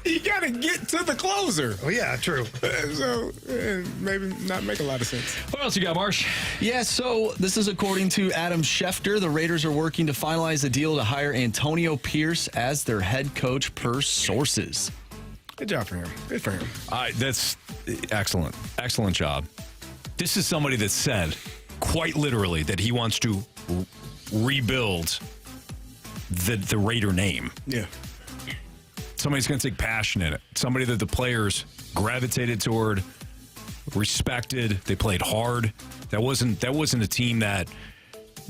You got to get to the closer. Oh, yeah, true. So maybe not make a lot of sense. What else you got, Marsh? Yeah, so this is according to Adam Schefter. The Raiders are working to finalize a deal to hire Antonio Pierce as their head coach per sources. Good job for him. Good for him. That's excellent. Excellent job. This is somebody that said, quite literally, that he wants to rebuild the Raider name. Yeah. Somebody's going to take passion in it. Somebody that the players gravitated toward, respected. They played hard. That wasn't a team that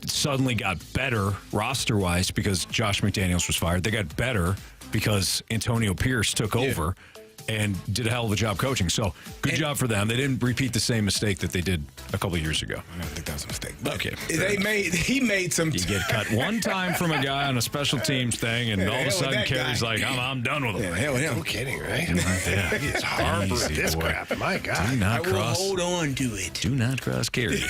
suddenly got better roster-wise because Josh McDaniels was fired. They got better because Antonio Pierce took over and did a hell of a job coaching. So good job for them. They didn't repeat the same mistake that they did a couple of years ago. I don't think that was a mistake. But Okay. he made some. You get cut one time from a guy on a special teams thing, and Yeah, all of a hell with sudden that Carey's guy. like, I'm done with him. Yeah, hell with him. No kidding, right? Yeah. It's hard Easy, for this boy. crap. My God. Do not cross. on to it. Do not cross Carey.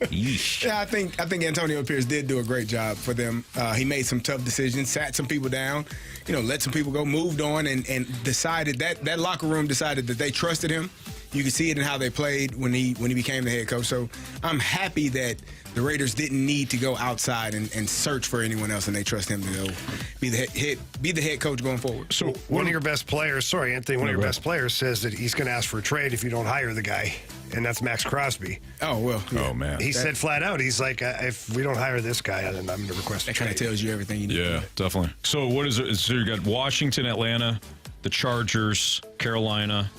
Yeesh. Yeah, I think Antonio Pierce did do a great job for them. He made some tough decisions, sat some people down, let some people go, moved on, and decided that locker room decided that they trusted him. You can see it in how they played when he became the head coach. So I'm happy that the Raiders didn't need to go outside and search for anyone else, and they trust him to go be the head coach going forward. So one of your best players, sorry, Anthony, one of your best players says that he's going to ask for a trade if you don't hire the guy, and that's Max Crosby. Oh, well. Yeah. Oh, man. He said flat out, he's like, if we don't hire this guy, then I'm going to request a That kind trade. of tells you everything you need to Yeah, know. definitely. So what is it? So you got Washington, Atlanta, the Chargers, Carolina.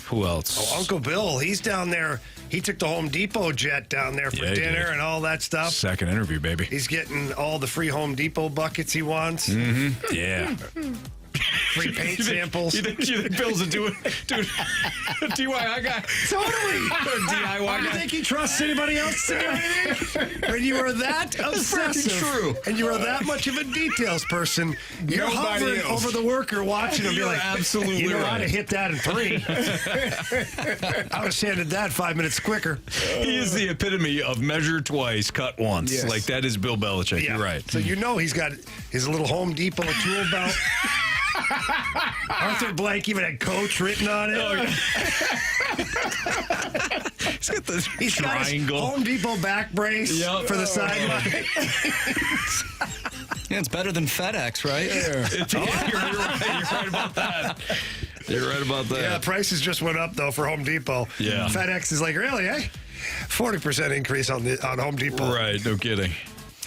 Who else? Oh, Uncle Bill, he's down there. He took the Home Depot jet down there for Yeah, he dinner did. and all that stuff. Second interview, baby. He's getting all the free Home Depot buckets he wants. Yeah. Free paint samples. You think Bill's a DIY guy? Totally. DIY Why do you think he trusts anybody else to do anything? When you are that obsessive true. and you are that much of a details person, you're Nobody hovering else. over the worker watching him be You're like, absolutely you know how right. to hit that in 3. I was handed that 5 minutes quicker. He is the epitome of measure twice, cut once. Yes. Like that is Bill Belichick. Yeah. You're right. So he's got his little Home Depot tool belt. Arthur Blank even had coach written on it. He's got the He's got his triangle. Home Depot back brace for the sideline. Yeah, it's better than FedEx, right? You're right about that. You're right about that. Yeah, prices just went up, though, for Home Depot. Yeah. FedEx is like, really, eh? 40% increase on Home Depot. Right, no kidding.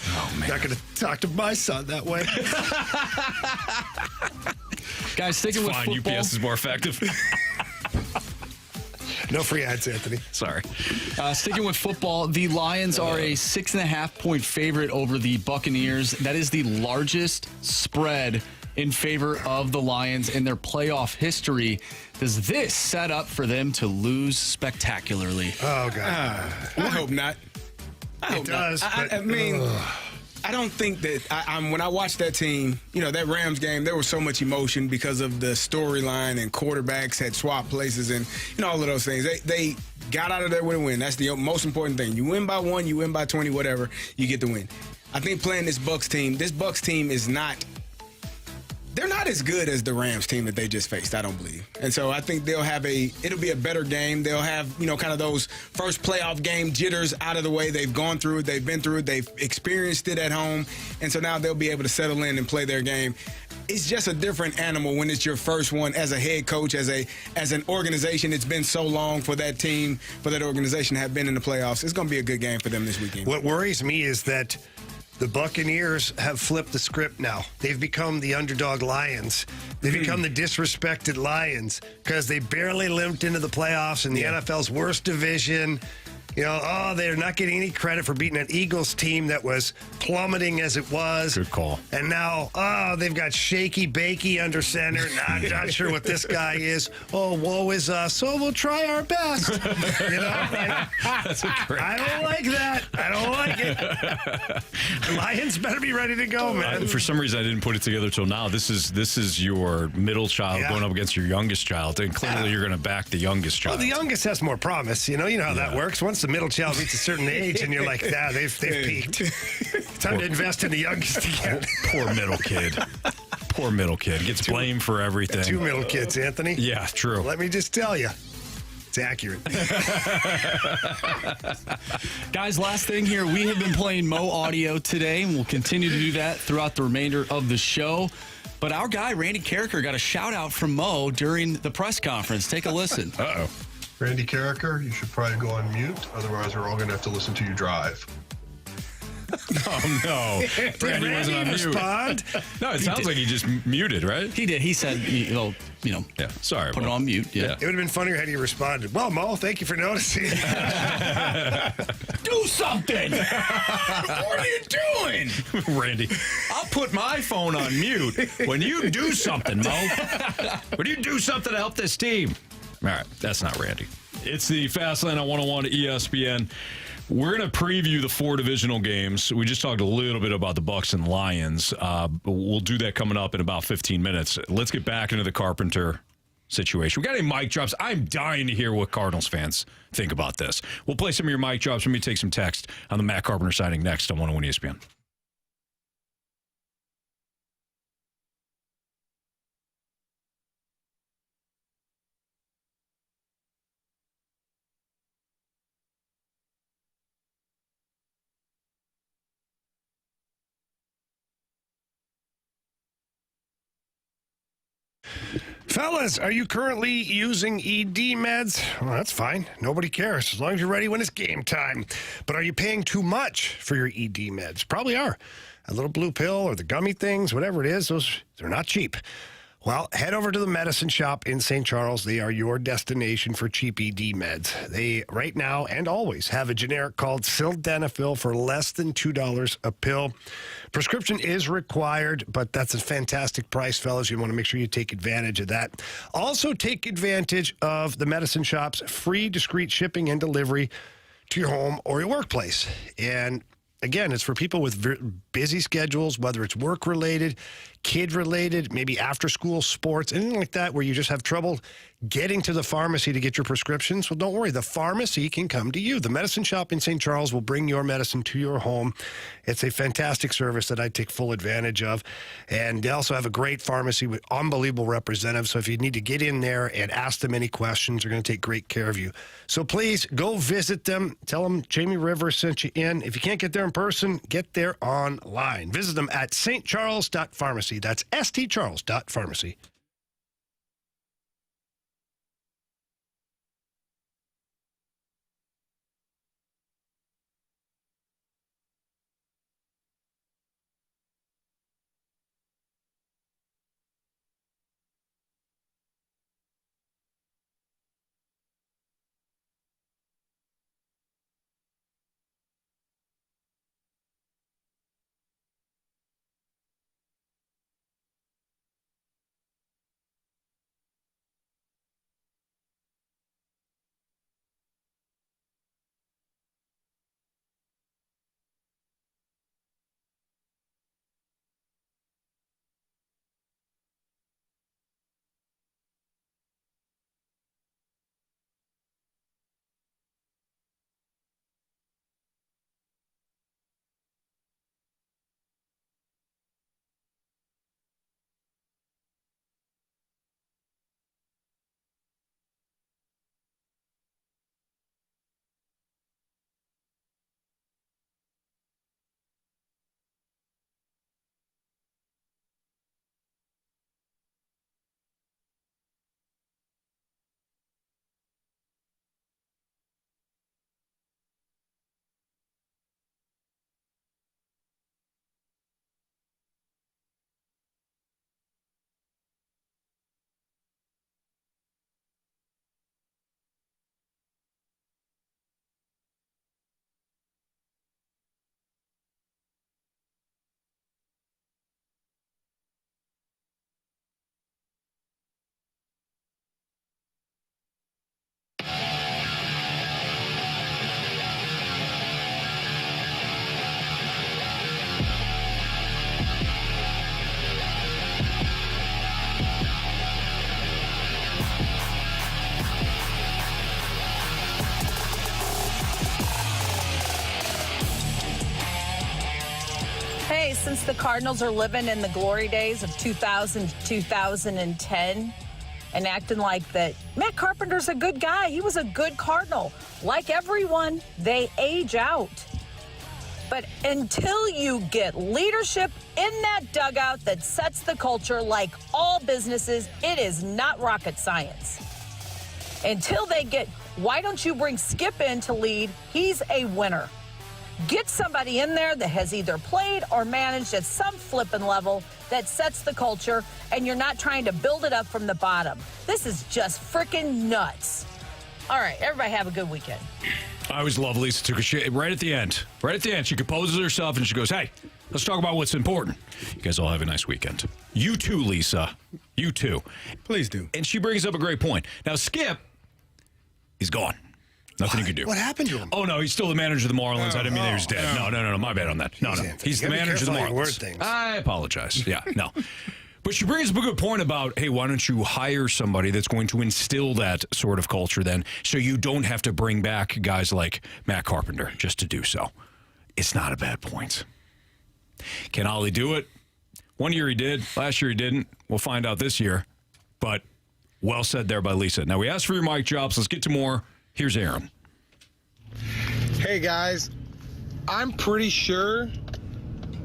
Oh, man. Not going to talk to my son that way. Guys, sticking with Fine, football. UPS is more effective. No free ads, Anthony. Sorry. Sticking with football, the Lions are a 6.5-point favorite over the Buccaneers. That is the largest spread in favor of the Lions in their playoff history. Does this set up for them to lose spectacularly? Oh, God. I hope not. It does. I mean, I don't think that when I watched that team, that Rams game, there was so much emotion because of the storyline and quarterbacks had swapped places and all of those things. They got out of there with a win. That's the most important thing. You win by 1, you win by 20, whatever, you get the win. I think playing this Bucs team is not. They're not as good as the Rams team that they just faced, I don't believe. And so I think it'll be a better game. They'll have, kind of those first playoff game jitters out of the way. They've gone through it. They've been through it. They've experienced it at home. And so now they'll be able to settle in and play their game. It's just a different animal when it's your first one as a head coach, as an organization. It's been so long for that team, for that organization to have been in the playoffs. It's going to be a good game for them this weekend. What worries me is that the Buccaneers have flipped the script now. They've become the underdog Lions. They've become the disrespected Lions because they barely limped into the playoffs in the NFL's worst division. They're not getting any credit for beating an Eagles team that was plummeting as it was. Good call. And now, they've got Shaky Bakey under center. Not sure what this guy is. Oh, woe is us. So we'll try our best. That's a great. I don't like that. I don't like it. The Lions better be ready to go, man. For some reason, I didn't put it together till now. This is your middle child going up against your youngest child, and clearly you're going to back the youngest child. Well, the youngest has more promise. You know how that works. Once the middle child reaches a certain age, and you're like, they've peaked. Time to invest in the youngest again. Poor middle kid. Poor middle kid. Gets blamed for everything. 2 middle kids, Anthony. Yeah, true. Let me just tell you. It's accurate. Guys, last thing here. We have been playing Mo audio today, and we'll continue to do that throughout the remainder of the show. But our guy, Randy Carricker, got a shout-out from Mo during the press conference. Take a listen. Uh-oh. Randy Carricker, you should probably go on mute. Otherwise, we're all going to have to listen to you drive. Oh, no. Randy wasn't on mute. Respond? No, it sounds like he just muted, right? He did. He said, Yeah, sorry. put it on mute. Yeah. It would have been funnier had he responded. Well, Mo, thank you for noticing. Do something! What are you doing? Randy, I'll put my phone on mute when you do something, Mo. When you do something to help this team. All right, that's not Randy. It's the Fast Lane on 101 ESPN. We're going to preview the 4 divisional games. We just talked a little bit about the Bucs and Lions. We'll do that coming up in about 15 minutes. Let's get back into the Carpenter situation. We got any mic drops? I'm dying to hear what Cardinals fans think about this. We'll play some of your mic drops. Let me take some text on the Matt Carpenter signing next on 101 ESPN. Fellas, are you currently using ED meds? Well, that's fine. Nobody cares as long as you're ready when it's game time. But are you paying too much for your ED meds? Probably are. A little blue pill or the gummy things, whatever it is, they're not cheap. Well, head over to the medicine shop in St. Charles. They are your destination for cheap ED meds. They, right now and always, have a generic called sildenafil for less than $2 a pill. Prescription is required, but that's a fantastic price, fellas. You want to make sure you take advantage of that. Also, take advantage of the medicine shop's free discreet shipping and delivery to your home or your workplace. And again, it's for people with busy schedules, whether it's work-related, kid-related, maybe after-school sports, anything like that where you just have trouble getting to the pharmacy to get your prescriptions, well, don't worry. The pharmacy can come to you. The Medicine Shop in St. Charles will bring your medicine to your home. It's a fantastic service that I take full advantage of. And they also have a great pharmacy with unbelievable representatives. So if you need to get in there and ask them any questions, they're going to take great care of you. So please go visit them. Tell them Jamie Rivers sent you in. If you can't get there in person, get there online. Visit them at stcharles.pharmacy. That's stcharles.pharmacy. Hey, since the Cardinals are living in the glory days of 2000 to 2010 and acting like that Matt Carpenter's a good guy, he was a good Cardinal. Like everyone, they age out. But until you get leadership in that dugout that sets the culture, like all businesses, it is not rocket science. Until they get, why don't you bring Skip in to lead? He's a winner. Get somebody in there that has either played or managed at some flippin' level that sets the culture, and you're not trying to build it up from the bottom. This is just freaking nuts. All right, everybody have a good weekend. I always love Lisa took a shit right at the end. Right at the end, she composes herself and she goes, hey, let's talk about what's important. You guys all have a nice weekend. You too, Lisa. You too. Please do. And she brings up a great point. Now, Skip is gone. Nothing you can do. What happened to him? Oh, no, he's still the manager of the Marlins. I didn't mean he was dead. No, my bad on that. No. He's the manager of the Marlins. I apologize. Yeah, no. But she brings up a good point about, hey, why don't you hire somebody that's going to instill that sort of culture then so you don't have to bring back guys like Matt Carpenter just to do so. It's not a bad point. Can Ollie do it? One year he did. Last year he didn't. We'll find out this year. But well said there by Lisa. Now, we asked for your mic drops. Let's get to more. Here's Aaron. Hey, guys. I'm pretty sure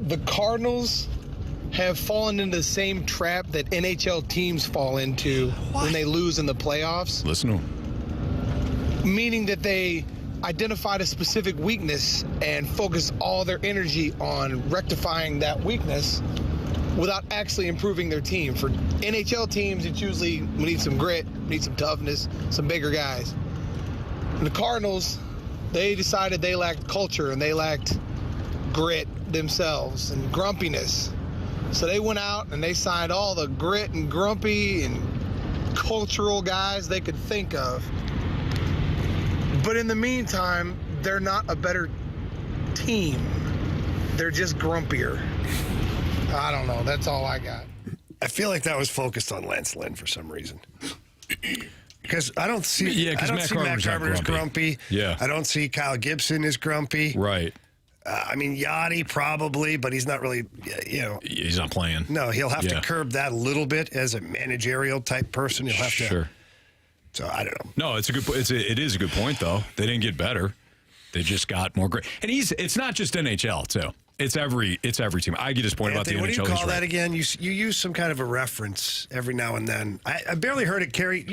the Cardinals have fallen into the same trap that NHL teams fall into when they lose in the playoffs. Listen to him. Meaning that they identified a specific weakness and focus all their energy on rectifying that weakness without actually improving their team. For NHL teams, it's usually we need some grit, we need some toughness, some bigger guys. And the Cardinals, they decided they lacked culture and they lacked grit themselves and grumpiness. So they went out and they signed all the grit and grumpy and cultural guys they could think of. But in the meantime, they're not a better team. They're just grumpier. I don't know. That's all I got. I feel like that was focused on Lance Lynn for some reason. Because I don't see, Matt Carpenter's grumpy. Yeah. I don't see Kyle Gibson is grumpy. Right. I mean, Yachty probably, but he's not really, He's not playing. No, he'll have to curb that a little bit as a managerial type person. He'll have to. Sure. So I don't know. No, it is a good point though. They didn't get better. They just got more great. And it's not just NHL too. It's every team. I get his point about the NHL. What do you call that again? You use some kind of a reference every now and then. I barely heard it, Carey.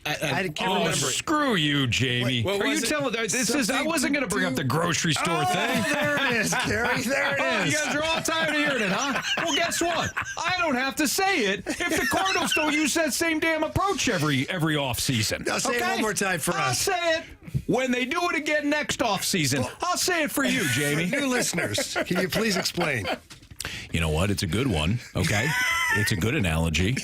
I can't remember. Screw you, Jamie. What Are you telling I wasn't going to bring up the grocery store thing. There it is, Carey. There it is. You guys are all tired of hearing it, huh? Well, guess what? I don't have to say it if the Cardinals don't use that same damn approach every offseason. I'll say it one more time for us. I'll say it when they do it again next offseason. I'll say it for you, Jamie. New listeners, can you please explain? You know what? It's a good one, okay? It's a good analogy.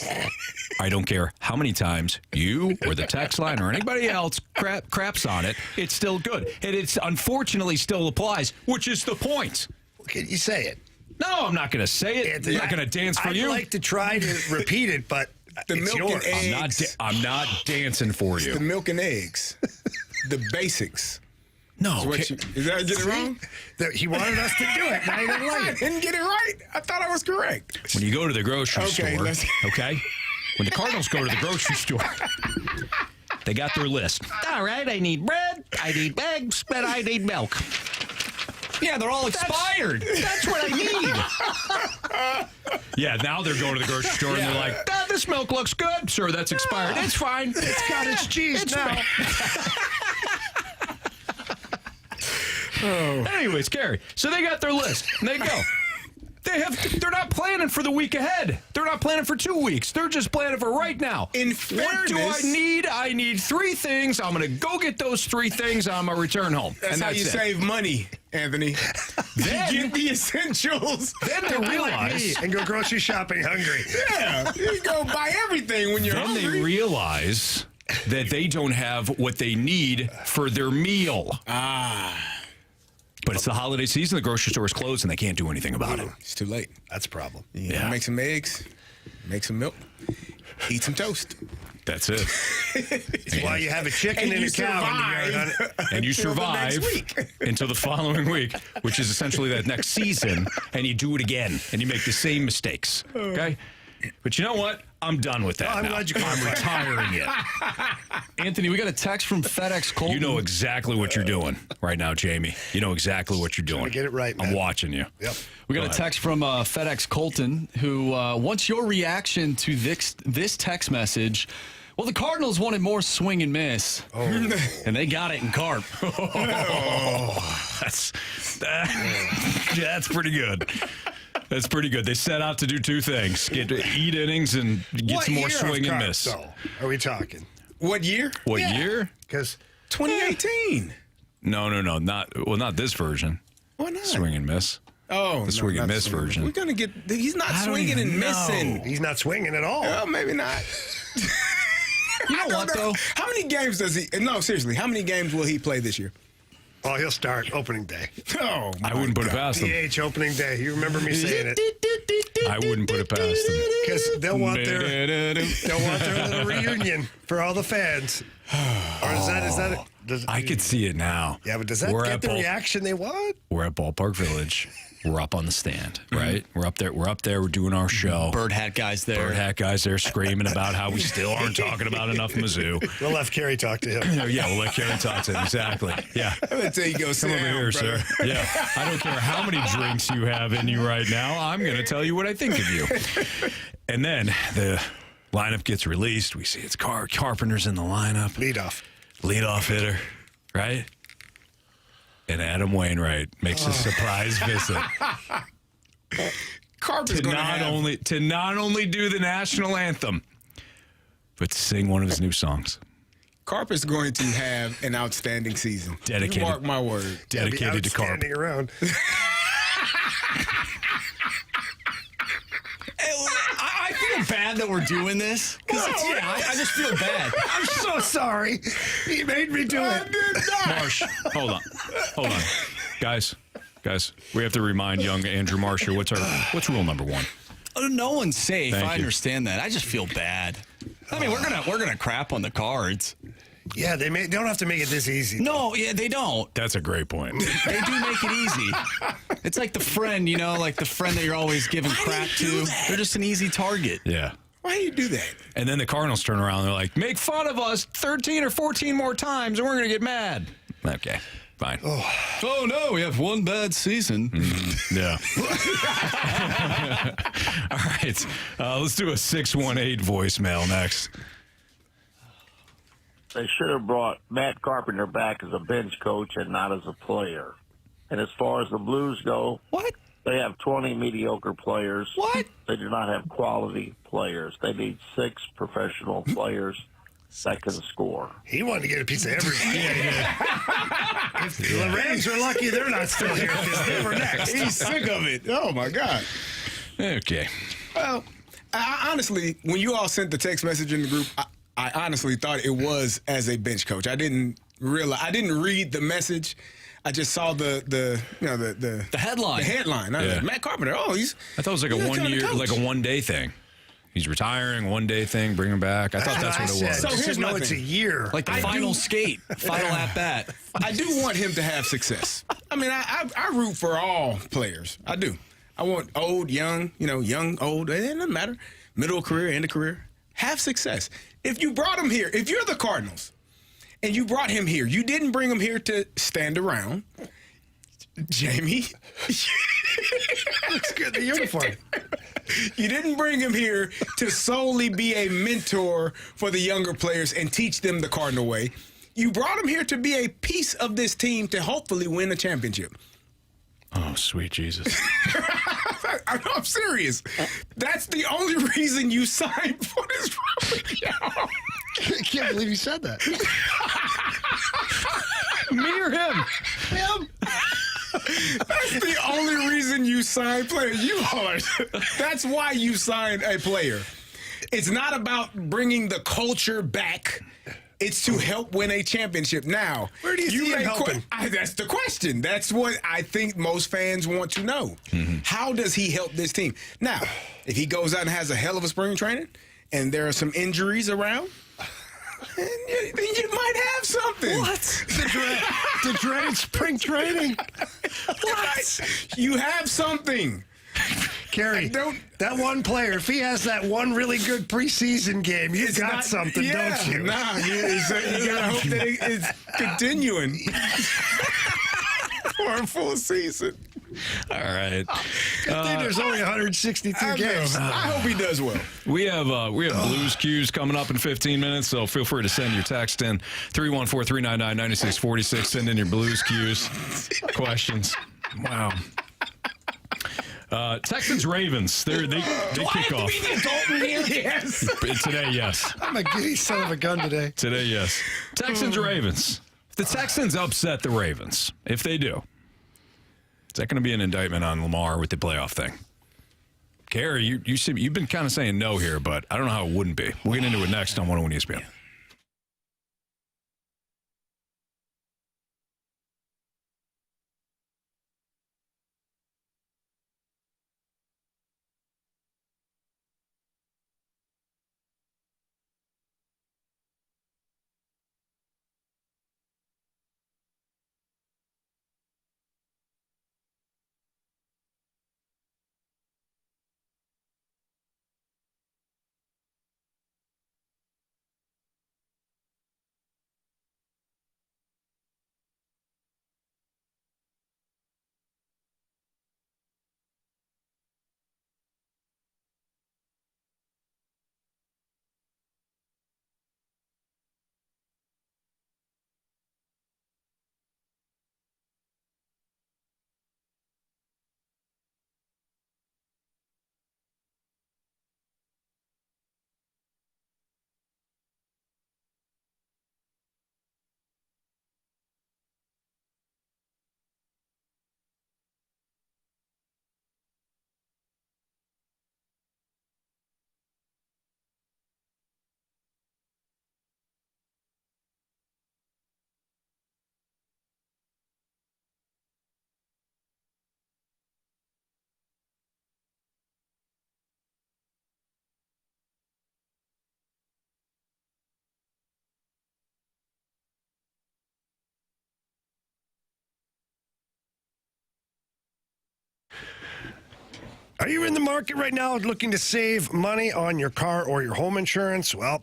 I don't care how many times you or the text line or anybody else craps on it. It's still good. And it's unfortunately still applies, which is the point. Can you say it? No, I'm not going to say it. Anthony, I'm not going to dance for you. I'd like to try to repeat it, but The it's milk yours. and eggs. I'm not dancing for you. The milk and eggs. The basics. No. Did I get it wrong? He wanted us to do it. Now he didn't like I it. didn't get it right. I thought I was correct. When you go to the grocery store, let's- okay? When the Cardinals go to the grocery store, they got their list. All right, I need bread, I need eggs, and I need milk. Yeah, they're all expired. That's what I need. Yeah, now they're going to the grocery store and they're like, this milk looks good. Sir, that's expired. It's fine. It's got its cheese now. Anyways, Carey, so they got their list and they go. They're not planning for the week ahead. They're not planning for 2 weeks. They're just planning for right now. In What do I fairness- need? I need 3 things. I'm going to go get those 3 things on my return home. That's how you save money, Anthony. Then- You get the essentials. Then they realize. And go grocery shopping hungry. Yeah, you go buy everything when you're Then hungry. they realize that they don't have what they need for their meal. But it's the holiday season. The grocery store is closed, and they can't do anything about it. It's too late. That's a problem. Yeah. Make some eggs, make some milk, eat some toast. That's it. That's why you have a chicken and a cow in the yard, honey. And you Until the survive next week. until the following week, which is essentially that next season, and you do it again, and you make the same mistakes. Okay? But you know what? I'm done with that. I'm now. glad you I'm retiring it. Anthony, we got a text from FedEx Colton. You know exactly what you're doing right now, Jamie. You know exactly what you're doing. Trying to get it right, I'm man. watching you. Yep. We got Go a ahead. text from FedEx Colton who wants your reaction to this text message. Well, the Cardinals wanted more swing and miss, and they got it in Carp. That's pretty good. That's pretty good. They set out to do 2 things: eat innings and get What some more year swing of and Carp, miss. though, are we talking? What year? What year? Because 2018. No, not this version. Why not? Swing and miss. Oh, The swing and not miss swing. version. We're gonna get. He's not I don't swinging even and missing. he's not swinging at all. Oh, maybe not. You know what, though? How many games does he? No, seriously. How many games will he play this year? Oh, he'll start opening day. Oh, I wouldn't put it past them. DH opening day. You remember me saying it? I wouldn't put it past them. Because they'll want their little reunion for all the fans. Or is that I could see it now. Yeah, but does that get the reaction they want? We're at Ballpark Village. We're up on the stand, right? We're up there. We're doing our show. Bird hat guys there. Bird hat guys there screaming about how we still aren't talking about enough Mizzou. We'll let Carey talk to him. Yeah, we'll let Carey talk to him. Exactly. Yeah. Let's say you go Come over here, sir. Yeah. I don't care how many drinks you have in you right now. I'm going to tell you what I think of you. And then the lineup gets released. We see it's Carpenter's in the lineup. Leadoff hitter, right? And Adam Wainwright makes a surprise visit Carp is to going not only do the national anthem, but to sing one of his new songs. Carp is going to have an outstanding season. Dedicated. You mark my word. Dedicated to Carp. Standing around. I feel bad that we're doing this. I just feel bad. I'm so sorry. He made me do it. Marsh, hold on. Guys, Guys, we have to remind young Andrew Marshall, what's rule number 1? No one's safe. Thank I you. understand that. I just feel bad. I mean, we're gonna crap on the Cards. Yeah, they don't have to make it this easy. No, yeah, they don't. That's a great point. They do make it easy. It's like the friend, like the friend that you're always giving crap to. They're just an easy target. Yeah. Why do you do that? And then the Cardinals turn around and they're like, make fun of us 13 or 14 more times and we're going to get mad. Okay, fine. Oh, no, we have one bad season. Yeah. All right. Let's do a 618 voicemail next. They should have brought Matt Carpenter back as a bench coach and not as a player. And as far as the Blues go, What? they have 20 mediocre players. What? They do not have quality players. They need 6 professional players that can score. He wanted to get a piece of everything. If the Rams are lucky, they're not still here because they were next. He's sick of it. Oh, my God. Okay. Well, I honestly, when you all sent the text message in the group, I honestly thought it was as a bench coach. I didn't read the message. I just saw the headline. The headline. I was like, Matt Carpenter. Oh, I thought it was like a 1 year, like a 1 day thing. He's retiring, 1 day thing, bring him back. I thought that's what it was. So here's my it's a thing. year. Like the final skate, final at bat. I do want him to have success. I mean, I root for all players. I do. I want old, young, young, old. It doesn't matter. Middle of career, end of career. Have success. If you brought him here, if you're the Cardinals, and you brought him here, you didn't bring him here to stand around. Jamie. Looks good in the uniform. You didn't bring him here to solely be a mentor for the younger players and teach them the Cardinal way. You brought him here to be a piece of this team to hopefully win a championship. Oh, sweet Jesus. I'm serious. That's the only reason you signed for this rookie. I can't believe you said that. Me or him? Him. That's the only reason you sign players. You are. That's why you signed a player. It's not about bringing the culture back. It's to help win a championship. Now, where do you see him helping? That's the question. That's what I think most fans want to know. Mm-hmm. How does he help this team? Now, if he goes out and has a hell of a spring training and there are some injuries around, then you might have something. What? The dreaded spring training. What? You have something. Carey, that one player, if he has that one really good preseason game, you got something, don't you? Nah, you got to hope that it's continuing for a full season. All right. Good thing there's only 162 games. I hope he does well. We have Blues Cues coming up in 15 minutes, so feel free to send your text in 314-399-9646. Send in your Blues Cues questions. Wow. Texans Ravens. They kick off. Yes. Today, yes. I'm a giddy son of a gun today. Today, yes. Texans Ravens. If the Texans upset the Ravens, if they do, is that going to be an indictment on Lamar with the playoff thing? Carey, you've been kind of saying no here, but I don't know how it wouldn't be. We'll get into it next on 101 ESPN. Are you in the market right now looking to save money on your car or your home insurance? Well,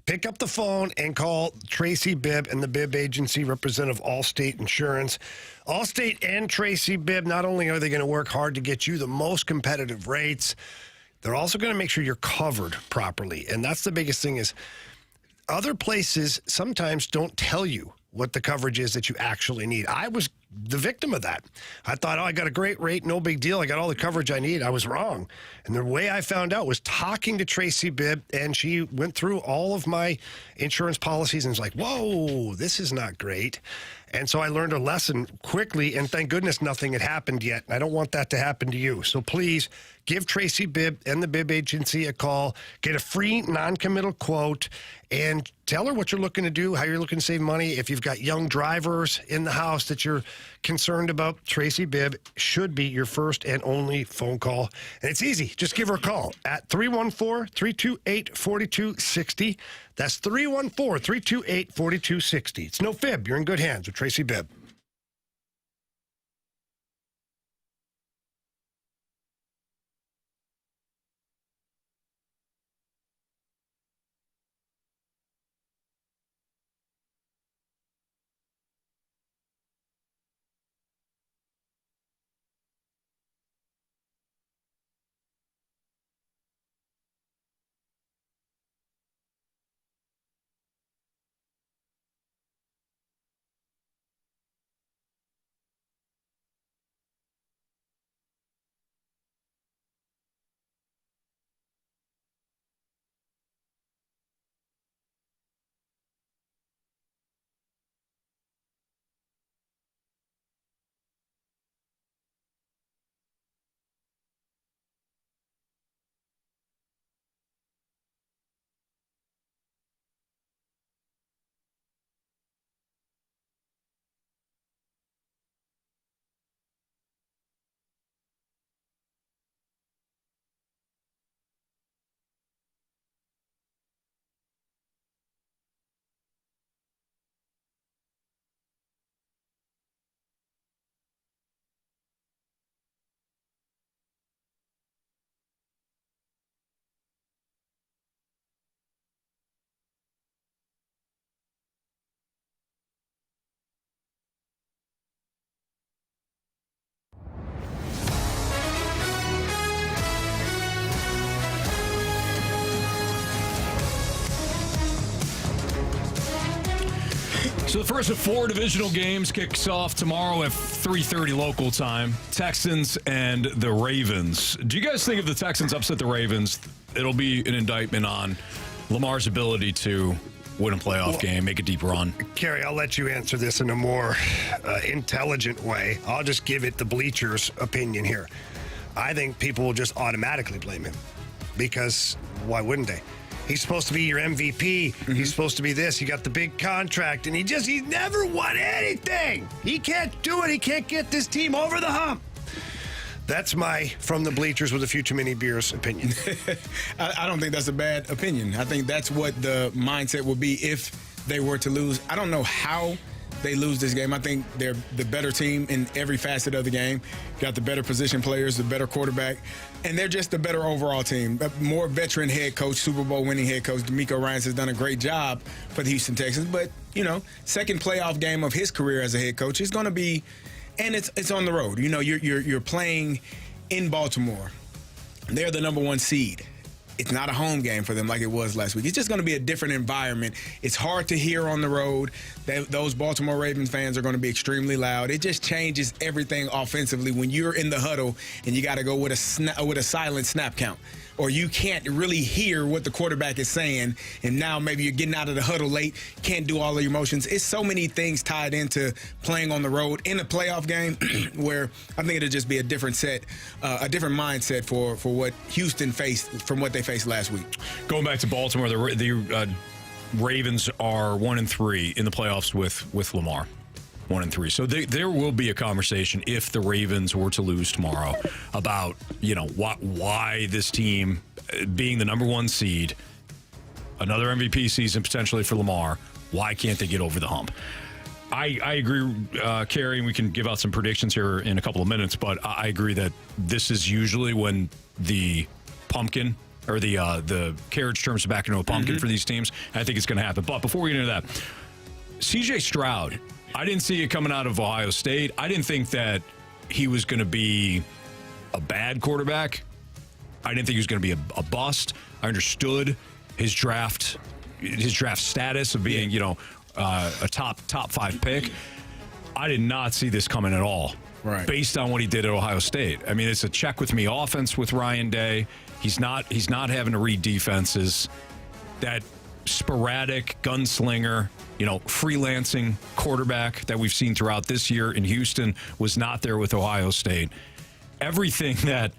pick up the phone and call Tracy Bibb and the Bibb Agency, representative of Allstate Insurance. Allstate and Tracy Bibb, not only are they going to work hard to get you the most competitive rates, they're also going to make sure you're covered properly. And that's the biggest thing is other places sometimes don't tell you what the coverage is that you actually need. I was the victim of that. I thought, I got a great rate, no big deal. I got all the coverage I need. I was wrong. And the way I found out was talking to Tracy Bibb, and she went through all of my insurance policies and was like, whoa, this is not great. And so I learned a lesson quickly, and thank goodness nothing had happened yet. I don't want that to happen to you. So please give Tracy Bibb and the Bibb Agency a call. Get a free non-committal quote and tell her what you're looking to do, how you're looking to save money. If you've got young drivers in the house that you're concerned about, Tracy Bibb should be your first and only phone call. And it's easy. Just give her a call at 314-328-4260. That's 314-328-4260. It's no fib. You're in good hands with Tracy Bibb. So the first of 4 divisional games kicks off tomorrow at 3:30 local time. Texans and the Ravens. Do you guys think if the Texans upset the Ravens, it'll be an indictment on Lamar's ability to win a playoff game, make a deep run? Carey, I'll let you answer this in a more intelligent way. I'll just give it the bleachers' opinion here. I think people will just automatically blame him because why wouldn't they? He's supposed to be your MVP. Mm-hmm. He's supposed to be this. He got the big contract, and he's never won anything. He can't do it. He can't get this team over the hump. That's my from the bleachers with a few too many beers opinion. I don't think that's a bad opinion. I think that's what the mindset would be if they were to lose. I don't know how they lose this game. I think they're the better team in every facet of the game. Got the better position players, the better quarterback, and they're just a better overall team. A more veteran head coach, Super Bowl winning head coach, DeMeco Ryans has done a great job for the Houston Texans. But, second playoff game of his career as a head coach is going to be, and it's on the road. You're playing in Baltimore. They're the number 1 seed. It's not a home game for them like it was last week. It's just going to be a different environment. It's hard to hear on the road. Those Baltimore Ravens fans are going to be extremely loud. It just changes everything offensively when you're in the huddle and you got to go with a silent snap count, or you can't really hear what the quarterback is saying, and now maybe you're getting out of the huddle late, can't do all of your motions. It's so many things tied into playing on the road in a playoff game where I think it'll just be a different mindset for what Houston faced from what they faced last week. Going back to Baltimore, the Ravens are 1-3 in the playoffs with Lamar. 1-3. So there will be a conversation if the Ravens were to lose tomorrow about, why this team being the number 1 seed, another MVP season potentially for Lamar, why can't they get over the hump? I agree, Carey, and we can give out some predictions here in a couple of minutes, but I agree that this is usually when the pumpkin or the carriage turns back into a pumpkin for these teams. I think it's going to happen. But before we get into that, C.J. Stroud, I didn't see it coming out of Ohio State. I didn't think that he was going to be a bad quarterback. I didn't think he was going to be a bust. I understood his draft status of being, a top 5 pick. I did not see this coming at all. Right. Based on what he did at Ohio State. I mean, it's a check with me offense with Ryan Day. He's not having to read defenses. That sporadic gunslinger, freelancing quarterback that we've seen throughout this year in Houston was not there with Ohio State. Everything that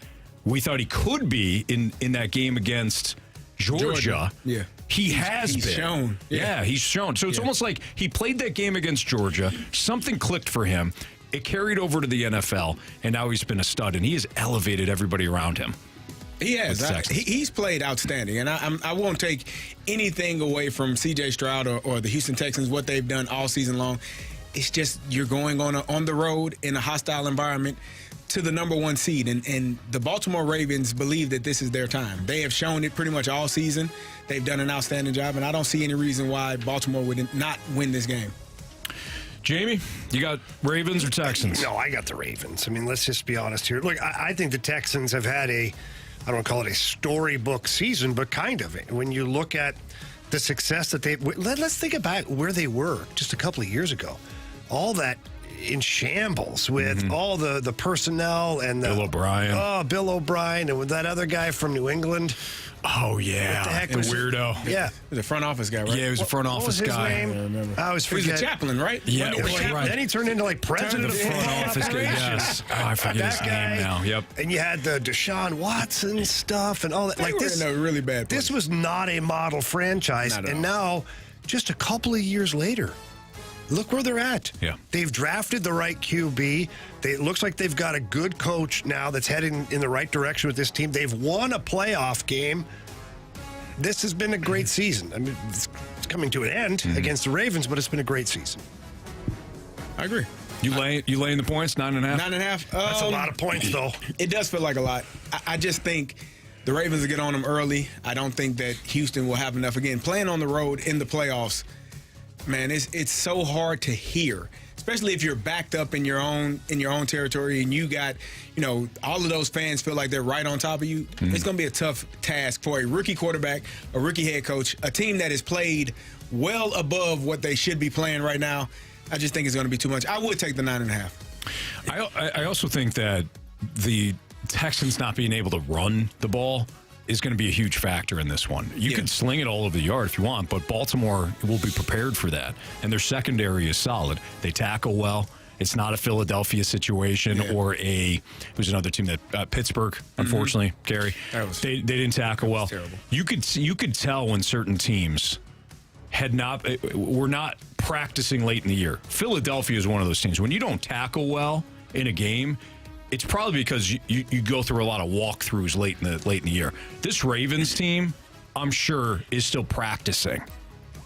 we thought he could be in that game against Georgia. Yeah. He's been shown. Yeah, he's shown. So it's almost like he played that game against Georgia. Something clicked for him. It carried over to the NFL, and now he's been a stud, and he has elevated everybody around him. He has. He's played outstanding, and I won't take anything away from C.J. Stroud or the Houston Texans, what they've done all season long. It's just you're going on the road in a hostile environment to the number 1 seed, and the Baltimore Ravens believe that this is their time. They have shown it pretty much all season. They've done an outstanding job, and I don't see any reason why Baltimore would not win this game. Jamie, you got Ravens or Texans? No, I got the Ravens. I mean, let's just be honest here. Look, I think the Texans have had I don't want to call it a storybook season, but kind of. When you look at the success that let's think about where they were just a couple of years ago. All that in shambles with all the personnel and Bill O'Brien. Oh, Bill O'Brien and with that other guy from New England. Oh, yeah. What the heck was weirdo. Yeah. The front office guy, right? Yeah, he was a front office guy. Name? I remember. I always forget. He was the chaplain, right? Yeah, right. Then he turned into president of the front office guy. Yes. Oh, I forget his name now. Yep. And you had the Deshaun Watson stuff and all that. They were in a really bad place. This was not a model franchise. And now, just a couple of years later, look where they're at. Yeah. They've drafted the right QB. It looks like they've got a good coach now that's heading in the right direction with this team. They've won a playoff game. This has been a great season. I mean, it's coming to an end against the Ravens, but it's been a great season. I agree. You laying the points, 9.5? 9.5. That's a lot of points, though. It does feel like a lot. I just think the Ravens will get on them early. I don't think that Houston will have enough. Again, playing on the road in the playoffs, man, it's so hard to hear, especially if you're backed up in your own territory and you got, all of those fans feel like they're right on top of you. It's going to be a tough task for a rookie quarterback, a rookie head coach, a team that has played well above what they should be playing right now. I just think it's going to be too much. I would take the 9.5. I also think that the Texans not being able to run the ball is going to be a huge factor in this one. You can sling it all over the yard if you want, but Baltimore will be prepared for that. And their secondary is solid. They tackle well. It's not a Philadelphia situation or who's another team that Pittsburgh, unfortunately, Carey. They didn't tackle well. Terrible. You could tell when certain teams were not practicing late in the year. Philadelphia is one of those teams. When you don't tackle well in a game, it's probably because you go through a lot of walkthroughs late in the year. This Ravens team, I'm sure, is still practicing.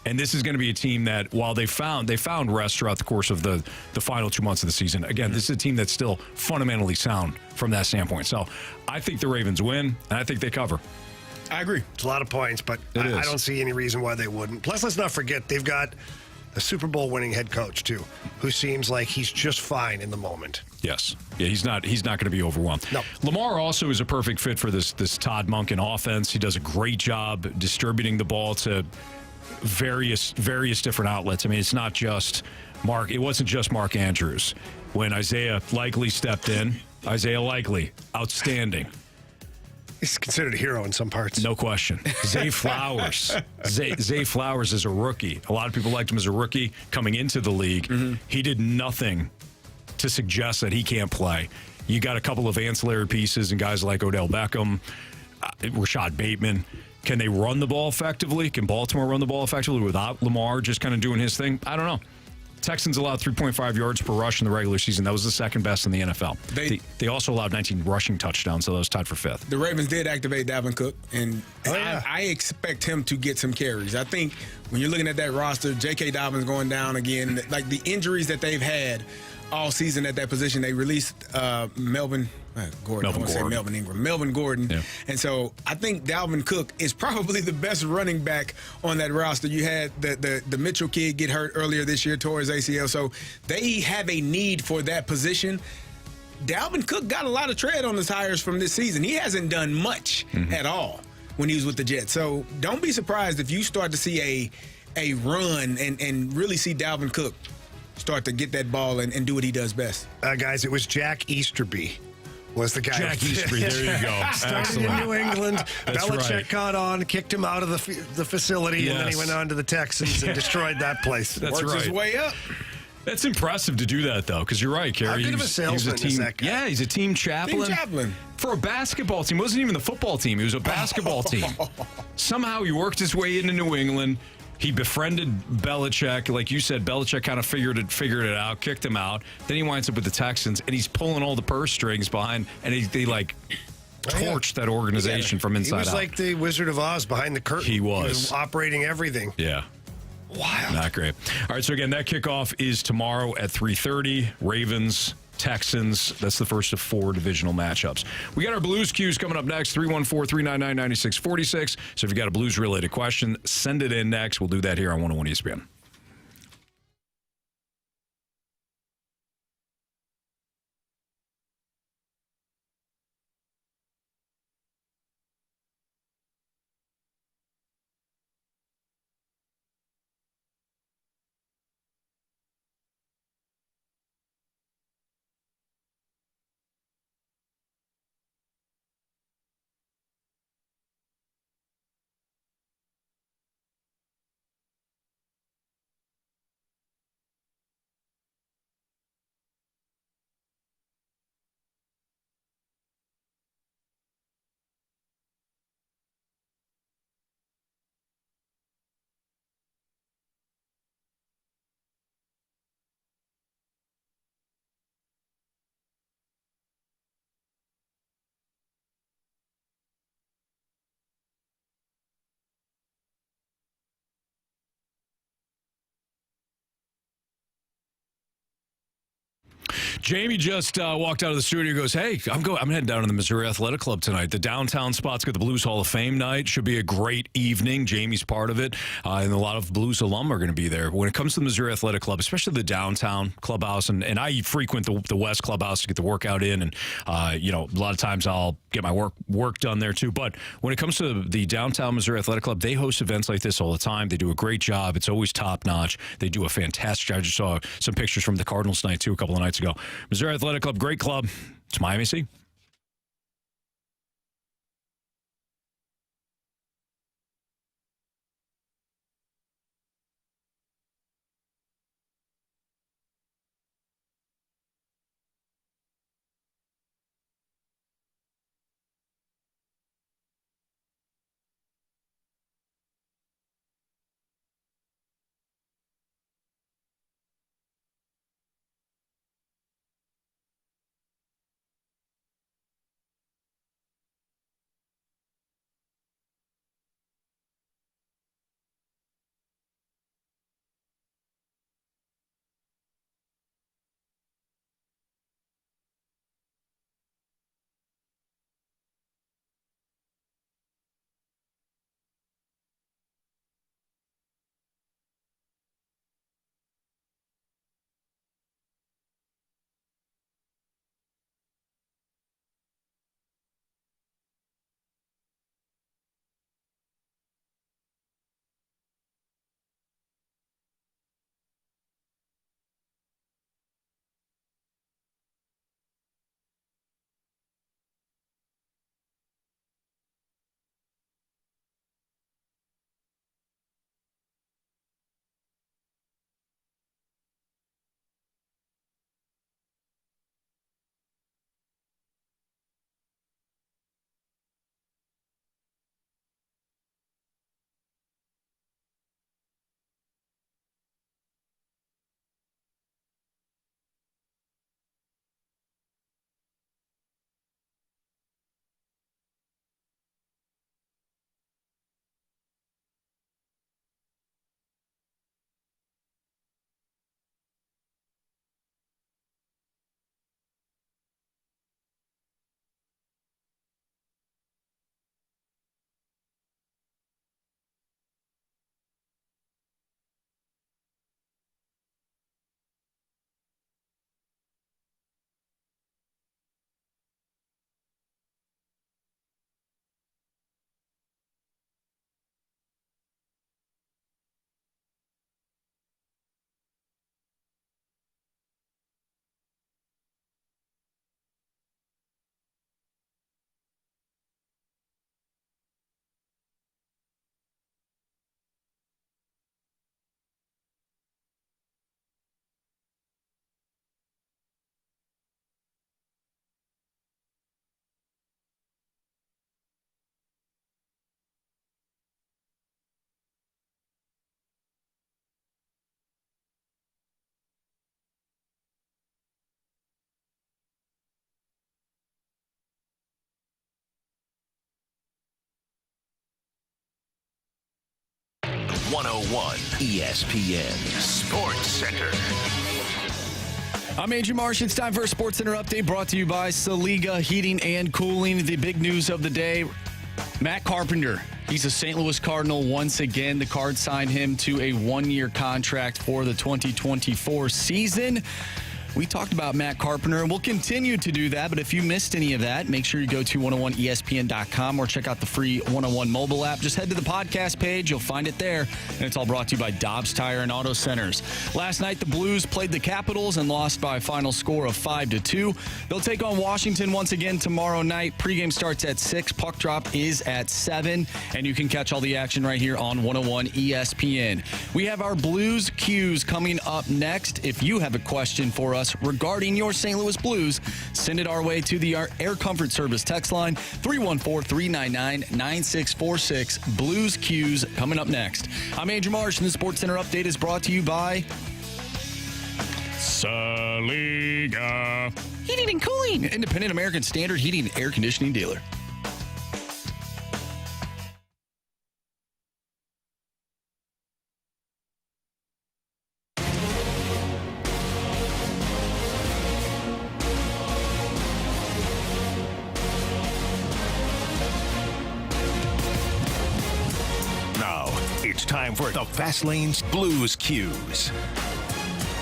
And this is going to be a team that, while they found rest throughout the course of the final 2 months of the season, again, this is a team that's still fundamentally sound from that standpoint. So I think the Ravens win, and I think they cover. I agree. It's a lot of points, but I don't see any reason why they wouldn't. Plus, let's not forget, they've got a Super Bowl winning head coach, too, who seems like he's just fine in the moment. Yes. Yeah, he's not going to be overwhelmed. No. Lamar also is a perfect fit for this Todd Monken offense. He does a great job distributing the ball to various different outlets. I mean, it's not just Mark. It wasn't just Mark Andrews. When Isaiah Likely stepped in, Isaiah Likely, outstanding. He's considered a hero in some parts. No question. Zay Flowers. Zay Flowers is a rookie. A lot of people liked him as a rookie coming into the league. He did nothing to suggest that he can't play. You got a couple of ancillary pieces and guys like Odell Beckham, Rashad Bateman. Can they run the ball effectively? Can Baltimore run the ball effectively without Lamar just kind of doing his thing? I don't know. Texans allowed 3.5 yards per rush in the regular season. That was the second best in the NFL. They also allowed 19 rushing touchdowns, so that was tied for fifth. The Ravens did activate Dalvin Cook, and yeah. I expect him to get some carries. I think when you're looking at that roster, J.K. Dobbins going down again, like the injuries that they've had all season at that position. They released Melvin Gordon. I want to say Melvin Ingram. Melvin Gordon. Yeah. And so I think Dalvin Cook is probably the best running back on that roster. You had the Mitchell kid get hurt earlier this year, tore his ACL. So they have a need for that position. Dalvin Cook got a lot of tread on the tires from this season. He hasn't done much at all when he was with the Jets. So don't be surprised if you start to see a run and really see Dalvin Cook start to get that ball and do what he does best. Guys, it was Jack Easterby was the guy. Jack Easterby, there you go. Started in New England. That's Belichick right. caught on, kicked him out of the facility, and then he went on to the Texans and destroyed that place. That's Works right. his way up. That's impressive to do that, though, because you're right, Carey. How good of a salesman is that guy? Yeah, he's a team chaplain. Team chaplain. For a basketball team. It wasn't even the football team. He was a basketball team. Somehow he worked his way into New England. He befriended Belichick. Like you said, Belichick kind of figured it out, kicked him out. Then he winds up with the Texans, and he's pulling all the purse strings behind, and they torched that organization from inside out. He was like the Wizard of Oz behind the curtain. He was operating everything. Yeah. Wild. Not great. All right, so again, that kickoff is tomorrow at 3:30. Ravens, Texans. That's the first of 4 divisional matchups. We got our Blues Q's coming up next, 314-399-9646. So if you got a Blues-related question, send it in next. We'll do that here on 101 ESPN. Jamie just walked out of the studio and goes, hey, I'm heading down to the Missouri Athletic Club tonight. The downtown spot's got the Blues Hall of Fame night. Should be a great evening. Jamie's part of it, and a lot of Blues alum are going to be there. When it comes to the Missouri Athletic Club, especially the downtown clubhouse, and I frequent the West clubhouse to get the workout in, and a lot of times I'll get my work done there too. But when it comes to the downtown Missouri Athletic Club, they host events like this all the time. They do a great job. It's always top notch. They do a fantastic job. I just saw some pictures from the Cardinals night too a couple of nights ago. Missouri Athletic Club, great club. It's Miami C. 101 ESPN Sports Center. I'm Andrew Marsh. It's time for a Sports Center update brought to you by Saliga Heating and Cooling. The big news of the day, Matt Carpenter. He's a St. Louis Cardinal once again. The Cards signed him to a one-year contract for the 2024 season. We talked about Matt Carpenter, and we'll continue to do that. But if you missed any of that, make sure you go to 101ESPN.com or check out the free 101 mobile app. Just head to the podcast page. You'll find it there. And it's all brought to you by Dobbs Tire and Auto Centers. Last night, the Blues played the Capitals and lost by a final score of 5-2. They'll take on Washington once again tomorrow night. Pregame starts at 6. Puck drop is at 7. And you can catch all the action right here on 101 ESPN. We have our Blues Q's coming up next. If you have a question for us regarding your St. Louis Blues, send it our way to the Air Comfort Service text line 314-399-9646. Blues Q's coming up next. I'm Andrew Marsh, and the Sports Center update is brought to you by Saliga Heating and Cooling, independent American Standard heating and air conditioning dealer. It's time for the Fast Lane's Blues Q's.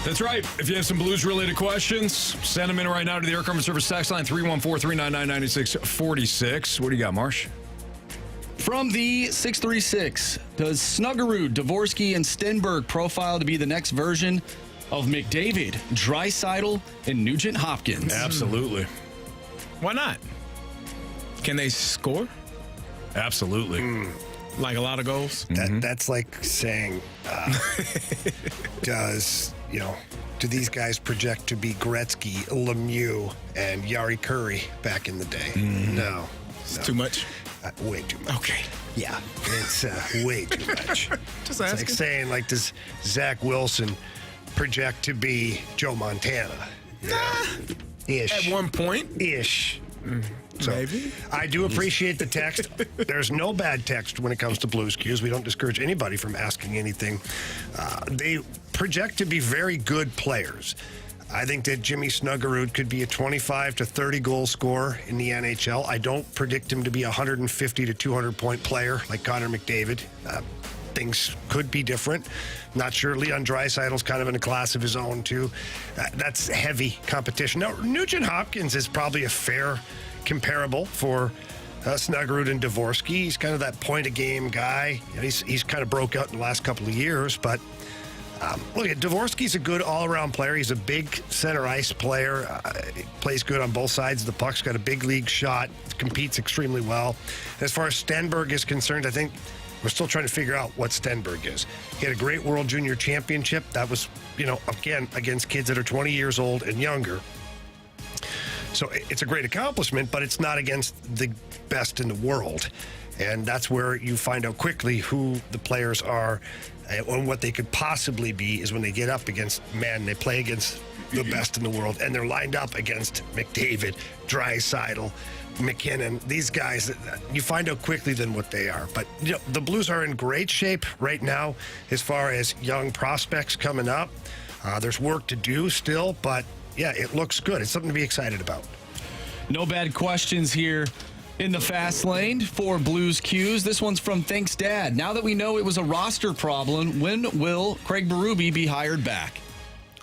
That's right. If you have some Blues-related questions, send them in right now to the Air Comfort Service text line 314-399-9646. What do you got, Marsh? From the 636, does Snuggerud, Dvorsky, and Stenberg profile to be the next version of McDavid, Draisaitl, and Nugent Hopkins? Absolutely. Why not? Can they score? Absolutely. Like a lot of goals? That's like saying, do these guys project to be Gretzky, Lemieux, and Yari Curry back in the day? No. It's too much? Way too much. Okay. Yeah, it's way too much. Just It's asking. like saying, does Zach Wilson project to be Joe Montana? Ish. At one point. Ish. So, Maybe. I do appreciate the text. There's no bad text when it comes to Blues Q's. We don't discourage anybody from asking anything. They project to be very good players. I think that Jimmy Snuggerud could be a 25 to 30 goal scorer in the NHL. I don't predict him to be a 150 to 200 point player like Connor McDavid. Things could be different. Not sure. Leon Draisaitl's kind of in a class of his own, too. That's heavy competition. Now, Nugent Hopkins is probably a fair comparable for Snuggerud and Dvorsky. He's kind of that point-a-game guy. He's kind of broke out in the last couple of years, but look, Dvorsky's a good all-around player. He's a big center ice player. He plays good on both sides of the puck. He's got a big league shot. Competes extremely well. As far as Stenberg is concerned, I think we're still trying to figure out what Stenberg is. He had a great World Junior Championship. That was, again, against kids that are 20 years old and younger. So it's a great accomplishment, but it's not against the best in the world. And that's where you find out quickly who the players are and what they could possibly be is when they get up against men. They play against the best in the world, and they're lined up against McDavid, Draisaitl, McKinnon. These guys, you find out quickly then what they are. But the Blues are in great shape right now as far as young prospects coming up. There's work to do still, but yeah, it looks good. It's something to be excited about. No bad questions here in the fast lane for Blues Q's. This one's from Thanks Dad. Now that we know it was a roster problem, when will Craig Berube be hired back?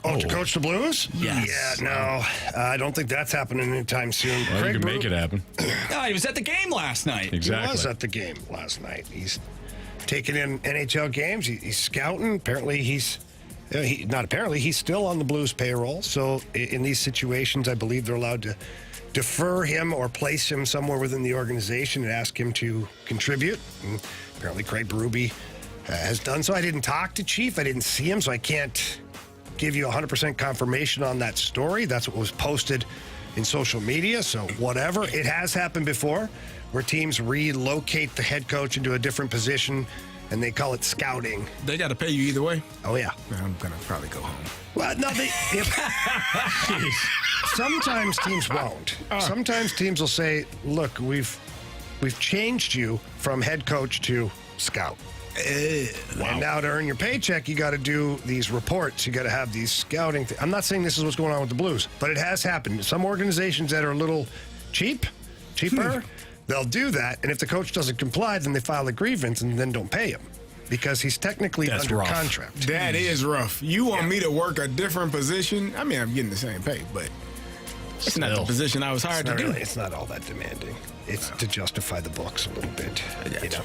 To coach the Blues? Yes. Yeah, no. I don't think that's happening anytime soon. Well, you can make it happen. He was at the game last night. Exactly. He was at the game last night. He's taking in NHL games. He's scouting. Apparently he's still on the Blues payroll. So in these situations, I believe they're allowed to defer him or place him somewhere within the organization and ask him to contribute. And apparently Craig Berube has done so. I didn't talk to Chief. I didn't see him, so I can't give you 100% confirmation on that story. That's what was posted in social media, so whatever. It has happened before where teams relocate the head coach into a different position, and they call it scouting. They got to pay you either way? Oh, yeah. I'm going to probably go home. Well, no, sometimes teams won't. Sometimes teams will say, look, we've changed you from head coach to scout. And now to earn your paycheck, you got to do these reports. You got to have these scouting. I'm not saying this is what's going on with the Blues, but it has happened. Some organizations that are a little cheaper, they'll do that. And if the coach doesn't comply, then they file a grievance and then don't pay him because he's technically under contract. That is rough. You want me to work a different position? I mean, I'm getting the same pay, but it's not the position I was hired to do. It's not all that demanding. It's to justify the books a little bit. You know.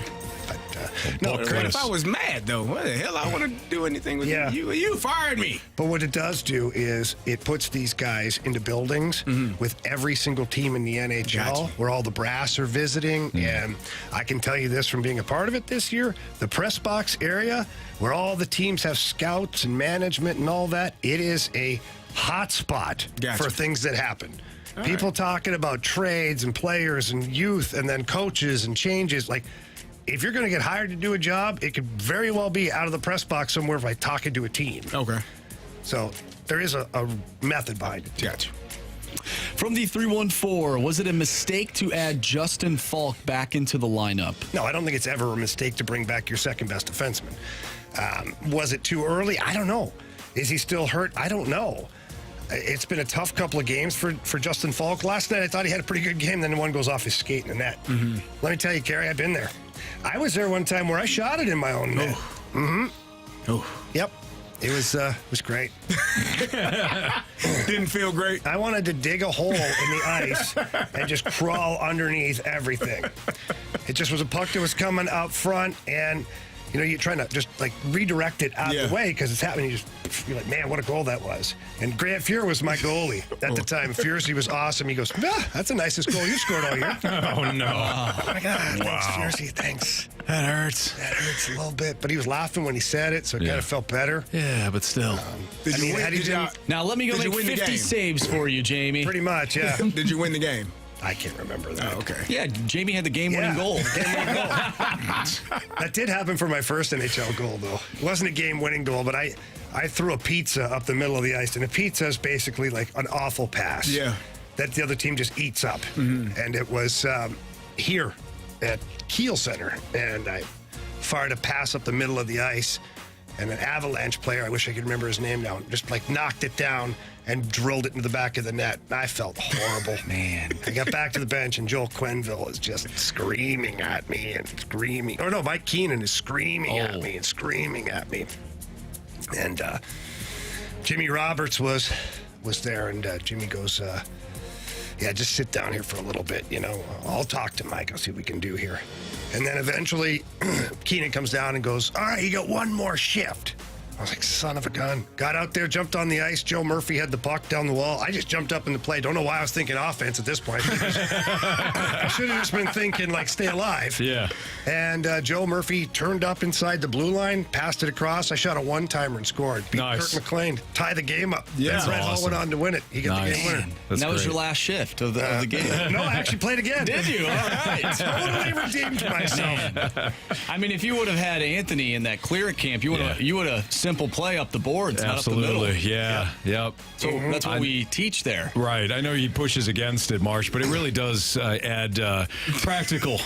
But, what if I was mad, though? What the hell? I want to do anything with you. You fired me. But what it does do is it puts these guys into buildings with every single team in the NHL where all the brass are visiting. And I can tell you this from being a part of it this year, the press box area where all the teams have scouts and management and all that, it is a hot spot for things that happen. People talking about trades and players and youth and then coaches and changes. Like, if you're going to get hired to do a job, it could very well be out of the press box somewhere by talking to a team. Okay. So there is a method behind it. Gotcha. From the 314, was it a mistake to add Justin Falk back into the lineup? No, I don't think it's ever a mistake to bring back your second best defenseman. Was it too early? I don't know. Is he still hurt? I don't know. It's been a tough couple of games for Justin Falk. Last night I thought he had a pretty good game, then the one goes off his skate in the net. Let me tell you, Carey, I've been there. I was there one time where I shot it in my own net. Yep. It was great. Didn't feel great. I wanted to dig a hole in the ice and just crawl underneath everything. It just was a puck that was coming out front, and you know, you're trying to just like redirect it out of the way because it's happening. You're like, man, what a goal that was. And Grant Fuhr was my goalie at the time. Fierce, he was awesome. He goes, that's the nicest goal you scored all year. Oh, no. Oh, my God. Thanks, Fierce. Thanks. That hurts. That hurts a little bit. But he was laughing when he said it, so it kind of felt better. Yeah, but still. Now, let me go make 50 saves for you, Jamie. Pretty much, yeah. Did you win the game? I can't remember that. Oh, okay. Yeah, Jamie had the game-winning goal. That did happen for my first NHL goal, though. It wasn't a game-winning goal, but I threw a pizza up the middle of the ice, and a pizza is basically like an awful pass. Yeah. That the other team just eats up. And it was here at Kiel Center, and I fired a pass up the middle of the ice, and an Avalanche player, I wish I could remember his name now, just like knocked it down and drilled it into the back of the net. I felt horrible. Man. I got back to the bench, and Joel Quenneville is just screaming at me and screaming. Or no, Mike Keenan is screaming at me and screaming at me. And Jimmy Roberts was there, and Jimmy goes, just sit down here for a little bit, you know. I'll talk to Mike. I'll see what we can do here. And then eventually, Keenan comes down and goes, all right, you got one more shift. I was like, son of a gun. Got out there, jumped on the ice. Joe Murphy had the puck down the wall. I just jumped up in the play. Don't know why I was thinking offense at this point. I should have just been thinking, like, stay alive. Yeah. And Joe Murphy turned up inside the blue line, passed it across. I shot a one-timer and scored. Beat Nice. Kirk McLean. Tie the game up. Yeah. And Red Hall went on to win it. He got the game winner. And that was your last shift of the game. No, I actually played again. Did you? All right. Totally redeemed myself. I mean, if you would have had Anthony in that clear camp, you would have simple play up the boards, not up the middle. Absolutely, yeah. Yep. So that's what we teach there. Right. I know he pushes against it, Marsh, but it really does add practicality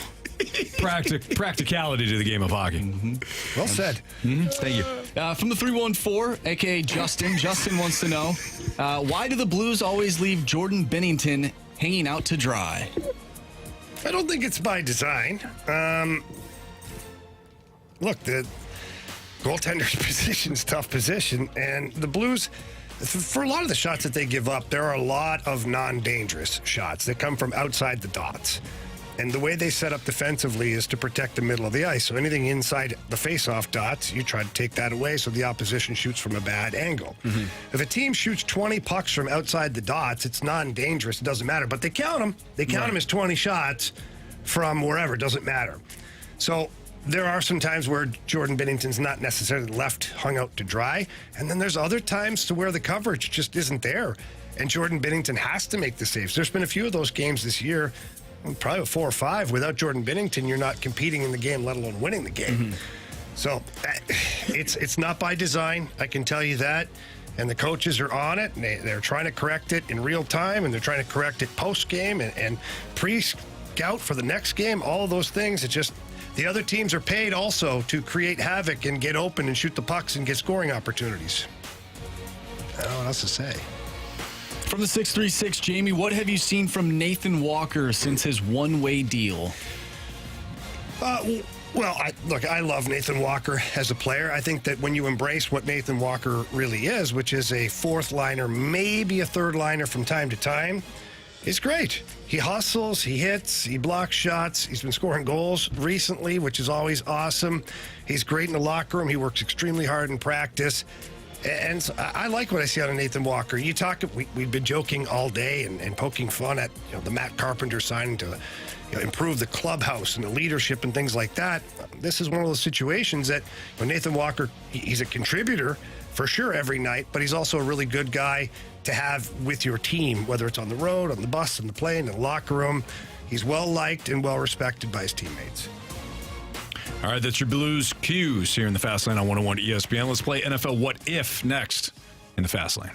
to the game of hockey. Well said. Thank you. From the 314, a.k.a. Justin. Justin wants to know, why do the Blues always leave Jordan Binnington hanging out to dry? I don't think it's by design. Look, the goaltender's position is a tough position, and the Blues, for a lot of the shots that they give up, there are a lot of non-dangerous shots that come from outside the dots. And the way they set up defensively is to protect the middle of the ice. So anything inside the face-off dots, you try to take that away so the opposition shoots from a bad angle. If a team shoots 20 pucks from outside the dots, it's non-dangerous. It doesn't matter. But they count them. They count them as 20 shots from wherever. It doesn't matter. So there are some times where Jordan Binnington's not necessarily left hung out to dry. And then there's other times to where the coverage just isn't there. And Jordan Binnington has to make the saves. There's been a few of those games this year, probably 4 or 5. Without Jordan Binnington, you're not competing in the game, let alone winning the game. So it's not by design, I can tell you that. And the coaches are on it, and they're trying to correct it in real time, and they're trying to correct it post-game and pre-game scout for the next game, all of those things. It's just the other teams are paid also to create havoc and get open and shoot the pucks and get scoring opportunities. I don't know what else to say. From the 636, Jamie, what have you seen from Nathan Walker since his one-way deal? Well, I love Nathan Walker as a player. I think that when you embrace what Nathan Walker really is, which is a fourth liner, maybe a third liner from time to time, it's great. He hustles, he hits, he blocks shots. He's been scoring goals recently, which is always awesome. He's great in the locker room. He works extremely hard in practice. And so I like what I see out of Nathan Walker. We've been joking all day and poking fun at the Matt Carpenter signing to improve the clubhouse and the leadership and things like that. This is one of those situations that Nathan Walker, he's a contributor for sure every night, but he's also a really good guy to have with your team, whether it's on the road, on the bus, in the plane, in the locker room. He's well-liked and well-respected by his teammates. All right, that's your Blues Q's here in the Fast Lane on 101 ESPN. Let's play NFL What If next in the Fast Lane.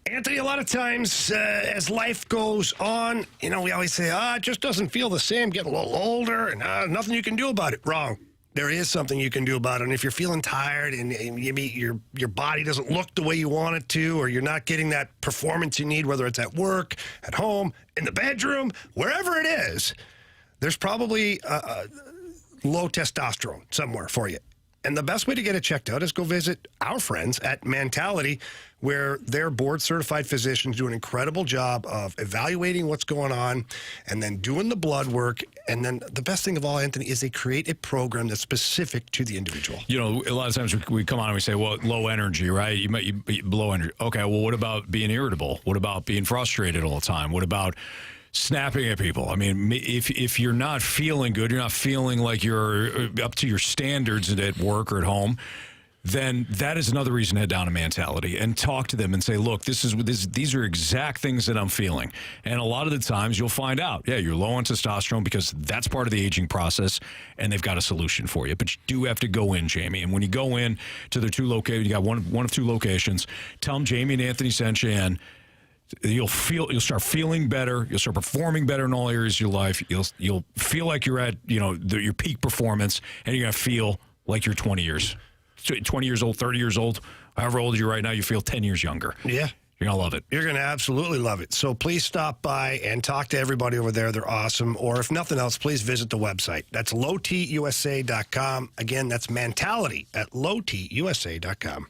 Anthony, a lot of times as life goes on, we always say, it just doesn't feel the same, getting a little older, and nothing you can do about it. Wrong. There is something you can do about it. And if you're feeling tired and maybe your body doesn't look the way you want it to, or you're not getting that performance you need, whether it's at work, at home, in the bedroom, wherever it is, there's probably low testosterone somewhere for you. And the best way to get it checked out is go visit our friends at Mentality, where their board-certified physicians do an incredible job of evaluating what's going on and then doing the blood work. And then the best thing of all, Anthony, is they create a program that's specific to the individual. A lot of times we come on and we say, well, low energy, right? You low energy. Okay, well, what about being irritable? What about being frustrated all the time? What about snapping at people? I mean, if you're not feeling good, you're not feeling like you're up to your standards at work or at home, then that is another reason to head down to Mentality and talk to them and say, look, these are exact things that I'm feeling. And a lot of the times you'll find out, you're low on testosterone because that's part of the aging process, and they've got a solution for you. But you do have to go in, Jamie. And when you go in to their two locations, you got one of two locations, tell them Jamie and Anthony sent you in. You'll start feeling better. You'll start performing better in all areas of your life. You'll feel like you're at your peak performance, and you're gonna feel like you're 20 years old, 30 years old, however old you're right now. You feel 10 years younger. Yeah, you're gonna love it. You're gonna absolutely love it. So please stop by and talk to everybody over there. They're awesome. Or if nothing else, please visit the website. That's lowtusa.com. Again, that's Mentality at lowtusa.com.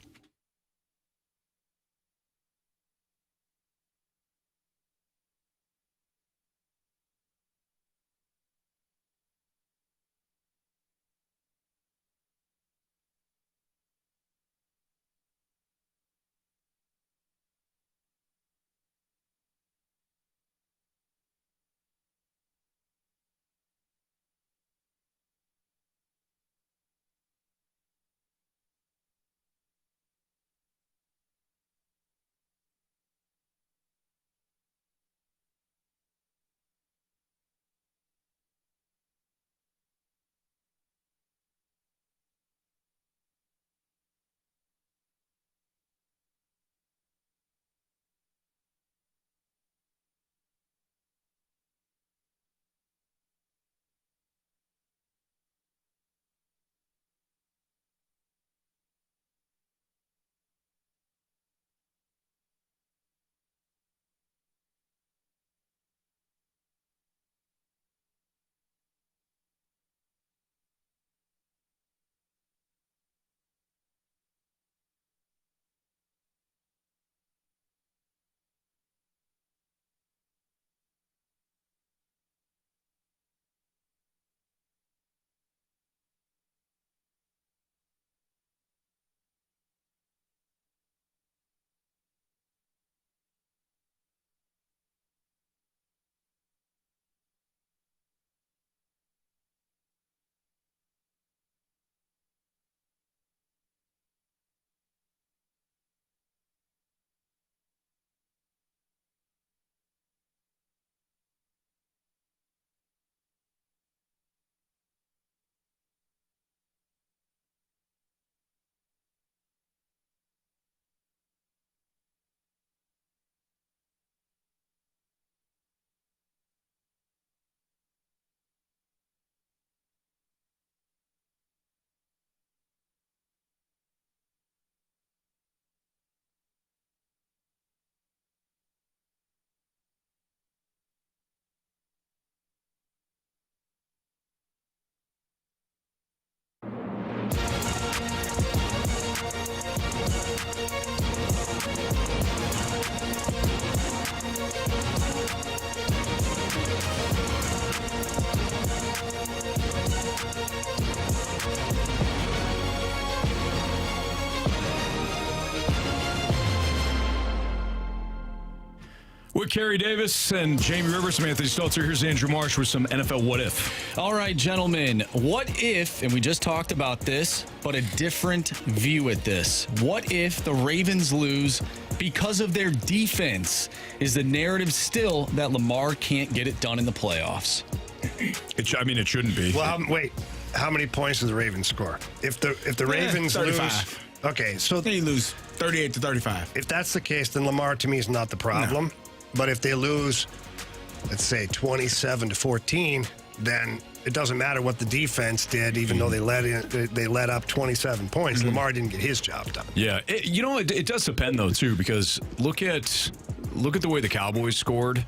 With Carey Davis and Jamie Rivers, I'm Anthony Stalter. Here's Andrew Marsh with some NFL What If. All right, gentlemen. What if, and we just talked about this, but a different view at this. What if the Ravens lose because of their defense? Is the narrative still that Lamar can't get it done in the playoffs? It shouldn't be. Well, wait. How many points does the Ravens score? If the Ravens 35. lose, okay, so They lose 38-35. if that's the case, then Lamar to me is not the problem. No. But if they lose, let's say 27-14, then it doesn't matter what the defense did, even though they let up 27 points. Lamar didn't get his job done. Yeah, it does depend though too, because look at the way the Cowboys scored.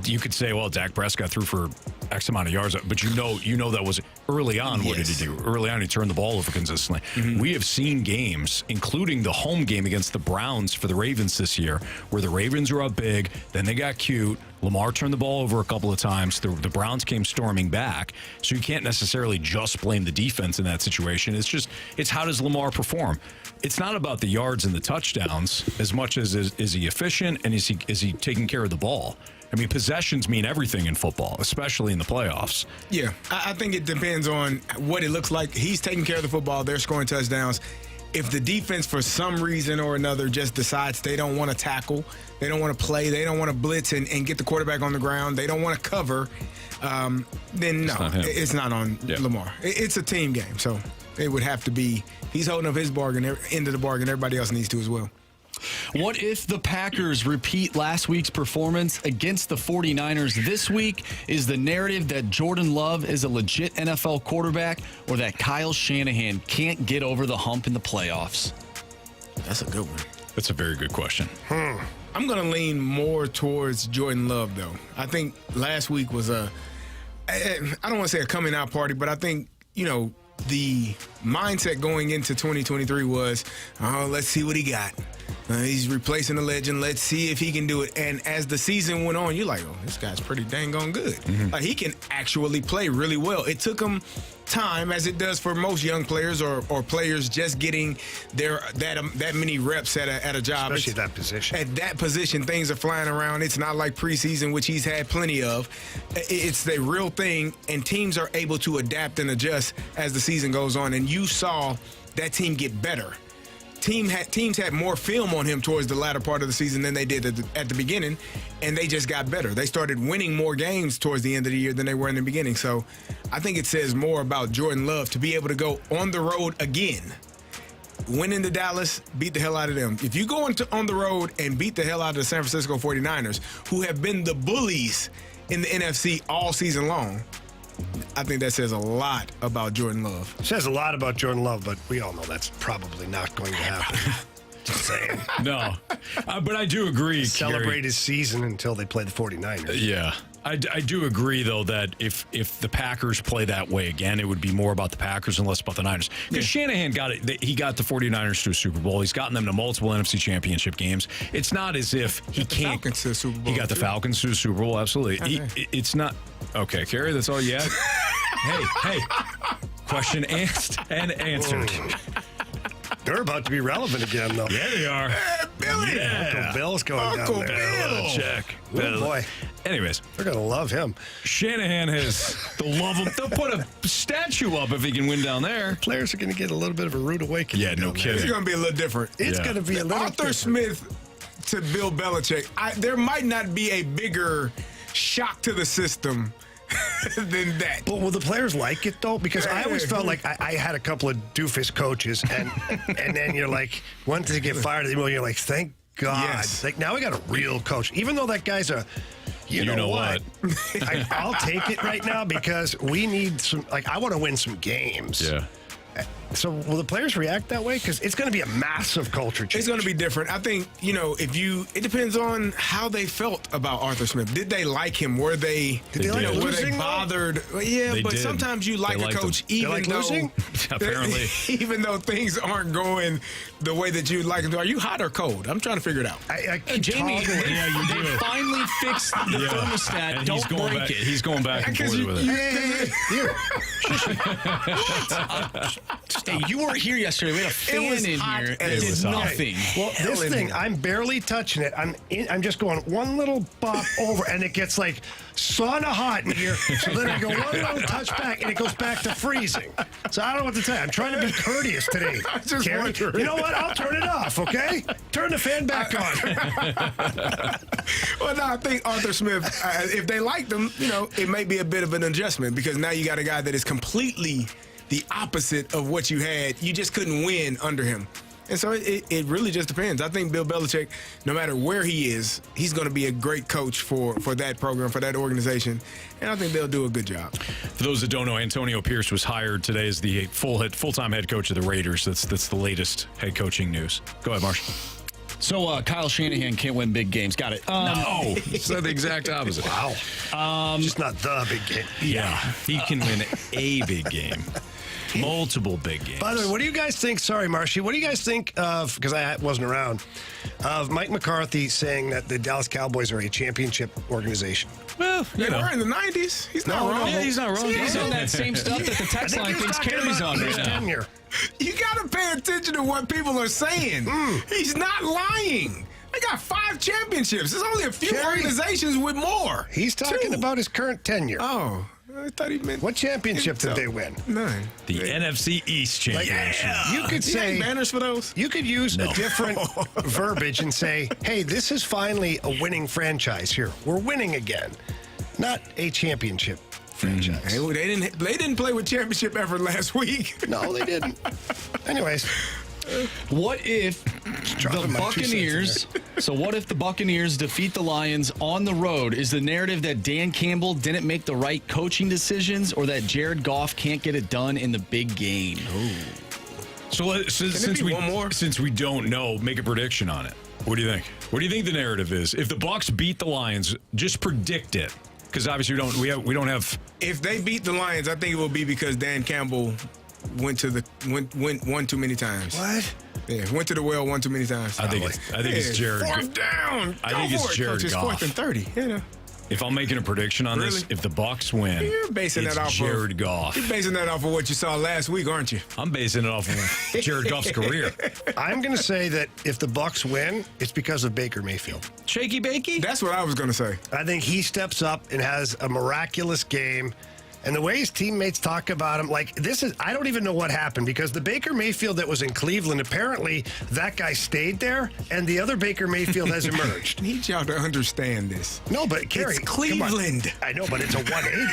You could say, well, Dak Prescott threw for X amount of yards, but you know that was early on. What did he do? Early on, he turned the ball over consistently. We have seen games, including the home game against the Browns for the Ravens this year, where the Ravens were up big, then they got cute. Lamar turned the ball over a couple of times. The Browns came storming back. So you can't necessarily just blame the defense in that situation. It's how does Lamar perform? It's not about the yards and the touchdowns as much as is he efficient and is he taking care of the ball? I mean, possessions mean everything in football, especially in the playoffs. Yeah, I think it depends on what it looks like. He's taking care of the football. They're scoring touchdowns. If the defense, for some reason or another, just decides they don't want to tackle, they don't want to play, they don't want to blitz and get the quarterback on the ground, they don't want to cover, then no, it's not on Lamar. It's a team game, so it would have to be he's holding up his end of the bargain. Everybody else needs to as well. What if the Packers repeat last week's performance against the 49ers this week? Is the narrative that Jordan Love is a legit NFL quarterback or that Kyle Shanahan can't get over the hump in the playoffs? That's a good one. That's a very good question. I'm going to lean more towards Jordan Love, though. I think last week was I don't want to say a coming out party, but I think, the mindset going into 2023 was, let's see what he got. He's replacing a legend. Let's see if he can do it. And as the season went on, you're like, oh, this guy's pretty dang on good. Like, he can actually play really well. It took him time, as it does for most young players or players just getting that many reps at a job. Especially that position. At that position, things are flying around. It's not like preseason, which he's had plenty of. It's the real thing, and teams are able to adapt and adjust as the season goes on. And you saw that team get better. Teams had more film on him towards the latter part of the season than they did at the beginning, and they just got better. They started winning more games towards the end of the year than they were in the beginning. So I think it says more about Jordan Love to be able to go on the road again. Win into Dallas, beat the hell out of them. If you go on the road and beat the hell out of the San Francisco 49ers, who have been the bullies in the NFC all season long, I think that says a lot about Jordan Love. It says a lot about Jordan Love, but we all know that's probably not going to happen. Just saying. No. But I do agree, Celebrate Carey. his season until they play the 49ers. Yeah. I do agree, though, that if the Packers play that way again, it would be more about the Packers and less about the Niners. Because Shanahan got it. He got the 49ers to a Super Bowl. He's gotten them to multiple NFC Championship games. It's not as if he can't. Falcons to the Super Bowl. He got the Falcons to the Super Bowl, absolutely. It's not. Okay, Carey, that's all you had? Hey. Question asked and answered. They're about to be relevant again, though. Yeah, they are. Billy. Yeah. Uncle Bill's going down there. Check. Oh, boy. Anyways, They're going to love him. Shanahan they'll love him. They'll put a statue up if he can win down there. Players are going to get a little bit of a rude awakening. Yeah, no down there. kidding. It's going to be a little different. It's going to be a little Arthur different. Smith to Bill Belichick. There might not be a bigger shock to the system than that. But will the players like it, though? Because I always felt like I had a couple of doofus coaches, and then you're like, once they get fired, you're like, thank God. Yes. Like, now we got a real coach. Even though that guy's you know what? I'll take it right now because we need some, I want to win some games. Yeah. So will the players react that way? Because it's going to be a massive culture change. It's going to be different. I think, it depends on how they felt about Arthur Smith. Did they like him? Were they, were they bothered? Yeah, They but did. sometimes you like a coach even though losing? Apparently. even though things aren't going the way that you'd like them to. Are you hot or cold? I'm trying to figure it out. I keep Jamie, toggling. they finally fixed the thermostat. And Don't he's going break back. it. He's going back and forth with it. Hey, you weren't here yesterday. We had a fan was in hot here. and It it did was hot. nothing. Well, this in thing, here. I'm barely touching it. I'm just going one little bop over, and it gets like sauna hot in here. So then I go one little touch back, and it goes back to freezing. So I don't know what to tell you. I'm trying to be courteous today. I just Carey. wondering. You know what? I'll turn it off, okay? Turn the fan back on. Well, no, I think Arthur Smith, if they liked him, it may be a bit of an adjustment because now you got a guy that is completely the opposite of what you had. You just couldn't win under him. And so it really just depends. I think Bill Belichick, no matter where he is, he's going to be a great coach for that program, for that organization. And I think they'll do a good job. For those that don't know, Antonio Pierce was hired today as the full-time head coach of the Raiders. That's the latest head coaching news. Go ahead, Marshall. So Kyle Shanahan can't win big games. Got it. No, said the exact opposite. Wow. Just not the big game. Yeah, he can win a big game. Multiple big games. By the way, what do you guys think? Sorry, Marshy. What do you guys think of, because I wasn't around, of Mike McCarthy saying that the Dallas Cowboys are a championship organization? Well, They were in the 90s. He's not wrong. Yeah, he's not wrong. He's on that same stuff that the text line thinks Carey's on his right now. tenure. You got to pay attention to what people are saying. He's not lying. They got 5 championships. There's only a few organizations with more. He's talking 2. about his current tenure. Oh, I thought he meant. What championship did they win? None. The NFC East championship. You could say banners for those. You could use a different verbiage and say, "Hey, this is finally a winning franchise here. We're winning again, not a championship franchise." Hey, well, they didn't play with championship effort last week. No, they didn't. Anyways, What if dropping the my 2 cents in Buccaneers? So what if the Buccaneers defeat the Lions on the road? Is the narrative that Dan Campbell didn't make the right coaching decisions, or that Jared Goff can't get it done in the big game? So since we don't know, make a prediction on it. What do you think? What do you think the narrative is? If the Bucs beat the Lions, just predict it, because obviously we don't have. If they beat the Lions, I think it will be because Dan Campbell went one too many times. what? Yeah, went to the well one too many times. I think it's Jared. 4th down. I think it's Jared Coach, it's Goff. 4th and 30. If I'm making a prediction on this, Really? if the Bucs win, You're basing it's that off Jared of Goff. You're basing that off of what you saw last week, aren't you? I'm basing it off of Jared Goff's career. I'm going to say that if the Bucs win, it's because of Baker Mayfield. Shaky bakey? That's what I was going to say. I think he steps up and has a miraculous game. And the way his teammates talk about him, I don't even know what happened, because the Baker Mayfield that was in Cleveland, apparently that guy stayed there, and the other Baker Mayfield has emerged. I need y'all to understand this. No, but Carey, It's Cleveland. I know, but it's a 180.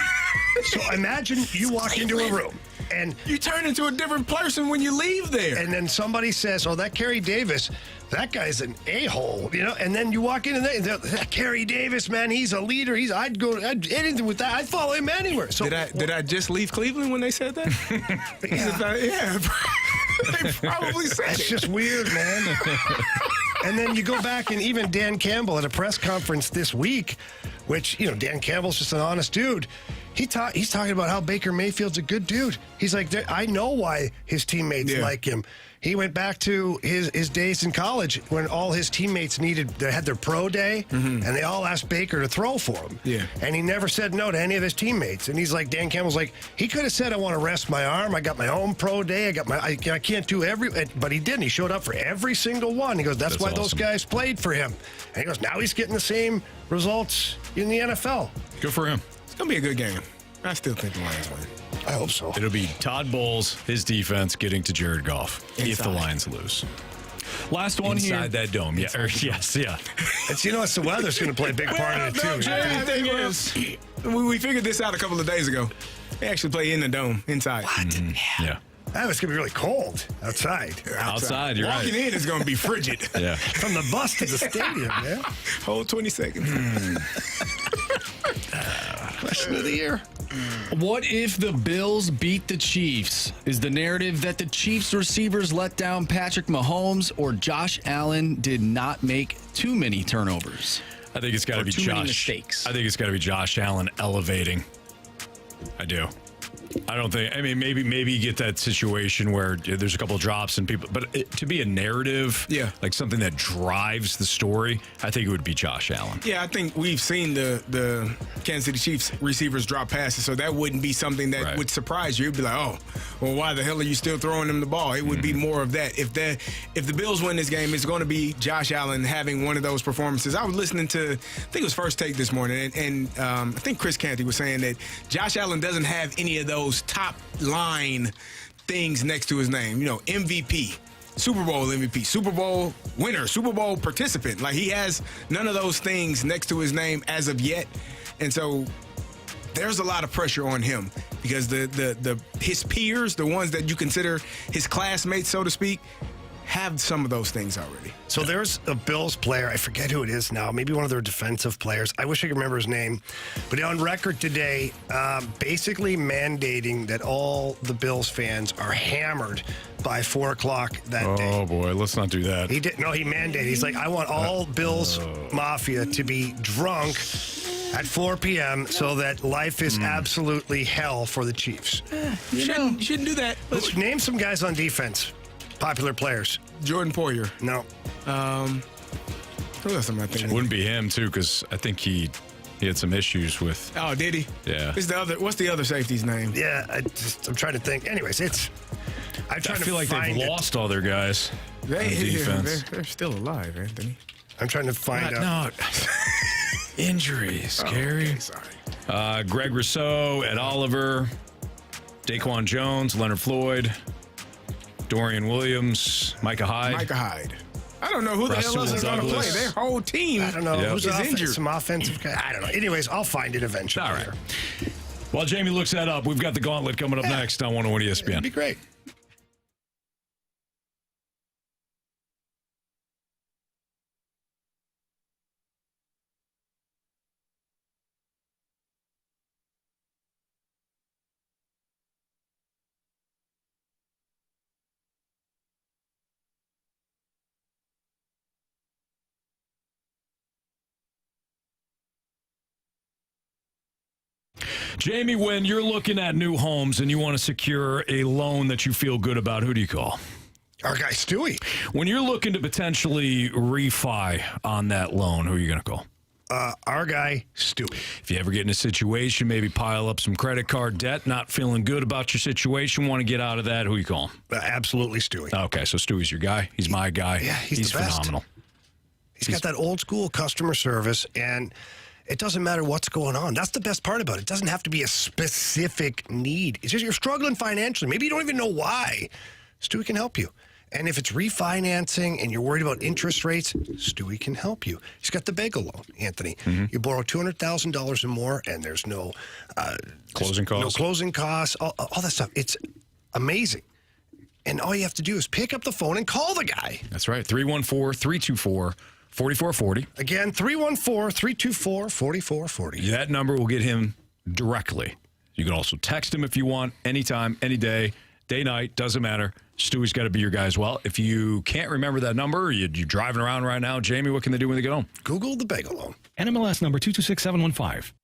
So imagine you walk into a room, and You turn into a different person when you leave there. and then somebody says, "Oh, that Carey Davis, that guy's an a-hole," and then you walk in and that Carey Davis, man, he's a leader. I'd anything with that. I'd follow him anywhere. So Did I just leave Cleveland when they said that? Yeah. They probably said It's it. just weird, man. And then you go back, and even Dan Campbell at a press conference this week, which, Dan Campbell's just an honest dude. He's talking about how Baker Mayfield's a good dude. He's like, I know why his teammates like him. He went back to his days in college when all his teammates they had their pro day, and they all asked Baker to throw for him. Yeah. And he never said no to any of his teammates. And he's like, Dan Campbell's like, he could have said, I want to rest my arm. I got my own pro day. I can't do but he didn't. He showed up for every single one. He goes, that's why those awesome. guys played for him. And he goes, now he's getting the same results in the NFL. Good for him. It's going to be a good game. I still think the Lions win. I hope so. It'll be Todd Bowles, his defense, getting to Jared Goff if the Inside. Lions lose. Last one here. Inside that dome. Yeah. Yes, yeah. It's, it's the weather's going to play a big part in it, too. The thing is, we figured this out a couple of days ago. They actually play in the dome, inside. Yeah. That was going to be really cold outside. Outside, you're Walking right. in is going to be frigid. Yeah. From the bus to the stadium, man. Hold 20 seconds. Question of the year. What if the Bills beat the Chiefs? Is the narrative that the Chiefs receivers let down Patrick Mahomes or Josh Allen did not make too many turnovers? I think it's got to be too many Josh. mistakes. I think it's got to be Josh Allen elevating. I do. I don't think. I mean, maybe you get that situation where there's a couple of drops and people, but to be a narrative, like something that drives the story, I think it would be Josh Allen. Yeah, I think we've seen the Kansas City Chiefs receivers drop passes, so that wouldn't be something that would surprise you. You'd be like, oh, well, why the hell are you still throwing them the ball? It would be more of that. If the Bills win this game, it's going to be Josh Allen having one of those performances. I was listening to, I think it was First Take this morning, and I think Chris Canty was saying that Josh Allen doesn't have any of those top line things next to his name. You know, MVP, Super Bowl MVP, Super Bowl winner, Super Bowl participant. Like, he has none of those things next to his name as of yet. And so there's a lot of pressure on him because his peers, the ones that you consider his classmates, so to speak, have some of those things already. So there's a Bills player, I forget who it is now, maybe one of their defensive players. I wish I could remember his name. But on record today, basically mandating that all the Bills fans are hammered by 4 o'clock that day. Oh, boy, let's not do that. He mandated. He's like, I want all Bills Mafia to be drunk at 4 p.m. so that life is absolutely hell for the Chiefs. You shouldn't do that. Name some guys on defense. Popular players. Jordan Poyer. No. Who else am I thinking? Wouldn't be him, too, because I think he had some issues with. Oh, did he? Yeah. What's the other safety's name? Yeah, I'm trying to think. Anyways, I feel like they've lost all their guys on defense. They're still alive, Anthony. I'm trying to find out. No. Injuries, Carey. Okay, sorry. Greg Rousseau, Ed Oliver, Daquan Jones, Leonard Floyd, Dorian Williams, Micah Hyde. I don't know who the hell else is going to play. Their whole team I don't know. Who's injured. Some offensive guy. I don't know. Anyways, I'll find it eventually. All right. While Jamie looks that up, we've got the Gauntlet coming up next on 101 ESPN. It'd be great. Jamie, when you're looking at new homes and you want to secure a loan that you feel good about, who do you call? Our guy, Stewie. When you're looking to potentially refi on that loan, who are you going to call? Our guy, Stewie. If you ever get in a situation, maybe pile up some credit card debt, not feeling good about your situation, want to get out of that, who you call? Absolutely Stewie. Okay, so Stewie's your guy. He's my guy. Yeah, he's the best. Phenomenal. He's got that old school customer service, and it doesn't matter what's going on. That's the best part about it. It doesn't have to be a specific need. It's just you're struggling financially. Maybe you don't even know why. Stewie can help you. And if it's refinancing and you're worried about interest rates, Stewie can help you. He's got the bagel loan, Anthony. Mm-hmm. You borrow $200,000 or more, and there's no closing costs. No closing costs, all that stuff. It's amazing. And all you have to do is pick up the phone and call the guy. That's right. 314-324-4440. Again, 314-324-4440. That number will get him directly. You can also text him if you want, anytime, any day, day, night, doesn't matter. Stewie's got to be your guy as well. If you can't remember that number, you're driving around right now, Jamie, what can they do when they get home? Google the bagel loan. NMLS number 226715.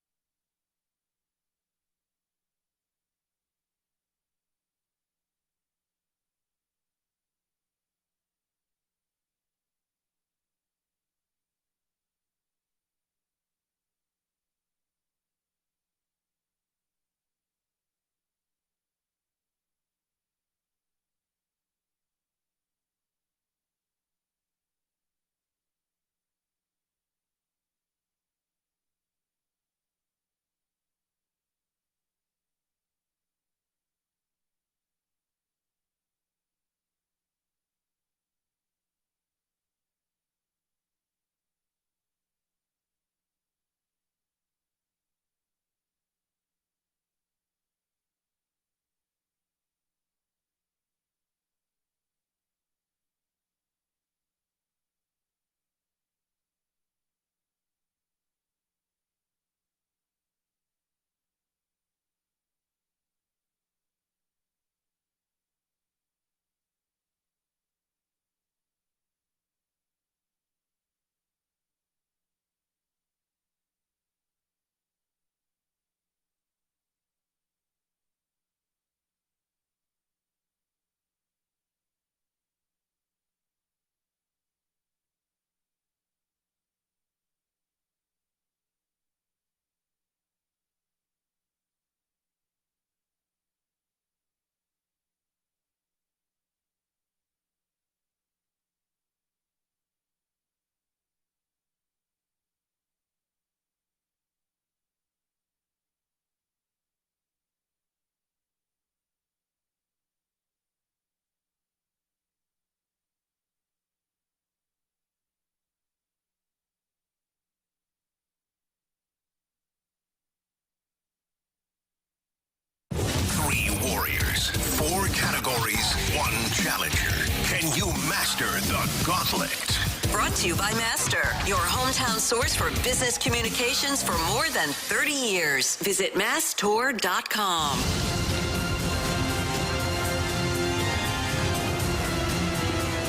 categories, one challenger. Can you master the gauntlet? Brought to you by Master, your hometown source for business communications for more than 30 years. Visit masstour.com.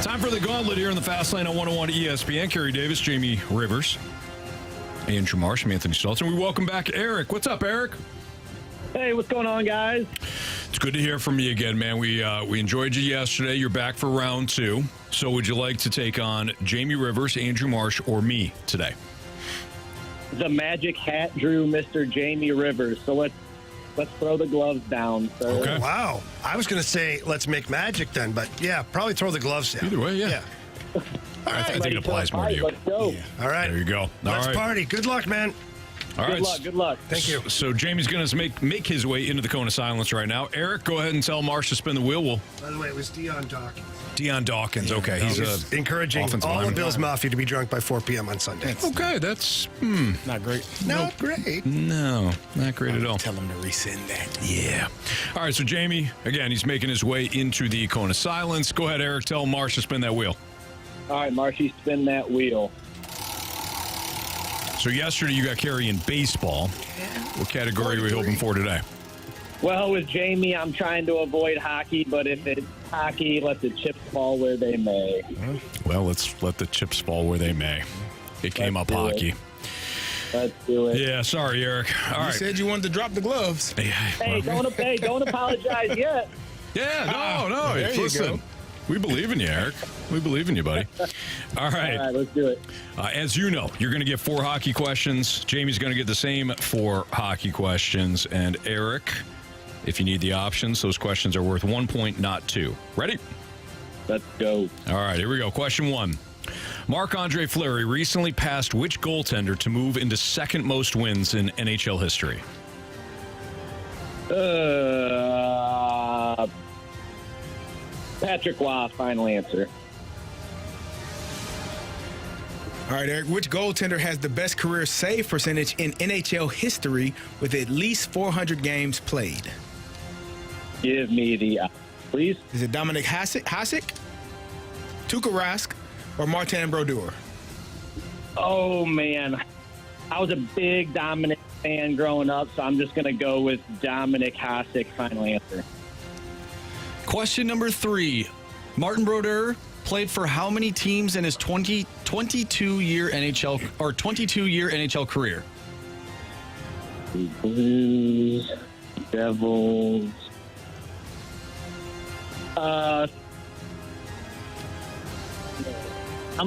Time for the Gauntlet here in the Fast Lane on 101 ESPN. Carey Davis, Jamie Rivers, Andrew Marsh, and Anthony Stalter. We welcome back Eric. What's up, Eric? Hey, what's going on, guys? It's good to hear from you again, man. We enjoyed you yesterday. You're back for round 2. So would you like to take on Jamie Rivers, Andrew Marsh, or me today? The magic hat drew Mr. Jamie Rivers. So let's throw the gloves down, sir. Okay. Wow. I was going to say let's make magic then, but yeah, probably throw the gloves down. Either way, yeah. I think it applies more to you. Let's go. Yeah. All right. There you go. Let's party. Good luck, man. All right. Good luck. Thank you. So Jamie's going to make his way into the cone of silence right now. Eric, go ahead and tell Marsh to spin the wheel. By the way, it was Dion Dawkins. Dion Dawkins. Okay. He's encouraging all of Bills Mafia to be drunk by 4 p.m. on Sunday. Okay. That's Not great. Not great. No, not great at all. Tell him to rescind that. Yeah. All right. So Jamie, again, he's making his way into the cone of silence. Go ahead, Eric. Tell Marsh to spin that wheel. All right, Marshy, spin that wheel. So yesterday you got Carey in baseball. What category are we hoping for today? Well, with Jamie, I'm trying to avoid hockey, but if it's hockey, let the chips fall where they may. Well, let's let the chips fall where they may. It came up do hockey. Let's do it. Yeah, sorry, Eric. All right. You said you wanted to drop the gloves. Hey, don't apologize yet. Yeah, no. There you Listen, go. we believe in you, Eric. We believe in you, buddy. All right. All right, let's do it. As you know, you're going to get 4 hockey questions. Jamie's going to get the same 4 hockey questions. And Eric, if you need the options, those questions are worth 1 point, not 2. Ready? Let's go. All right, here we go. Question 1. Marc-Andre Fleury recently passed which goaltender to move into second most wins in NHL history? Patrick Waugh, final answer. All right, Eric. Which goaltender has the best career save percentage in NHL history with at least 400 games played? Give me the please. Is it Dominic Hasek, Tuukka Rask, or Martin Brodeur? Oh, man. I was a big Dominic fan growing up, so I'm just going to go with Dominic Hasek, final answer. Question number 3. Martin Brodeur played for how many teams in his 22-year NHL career? Blues, Devils. I'm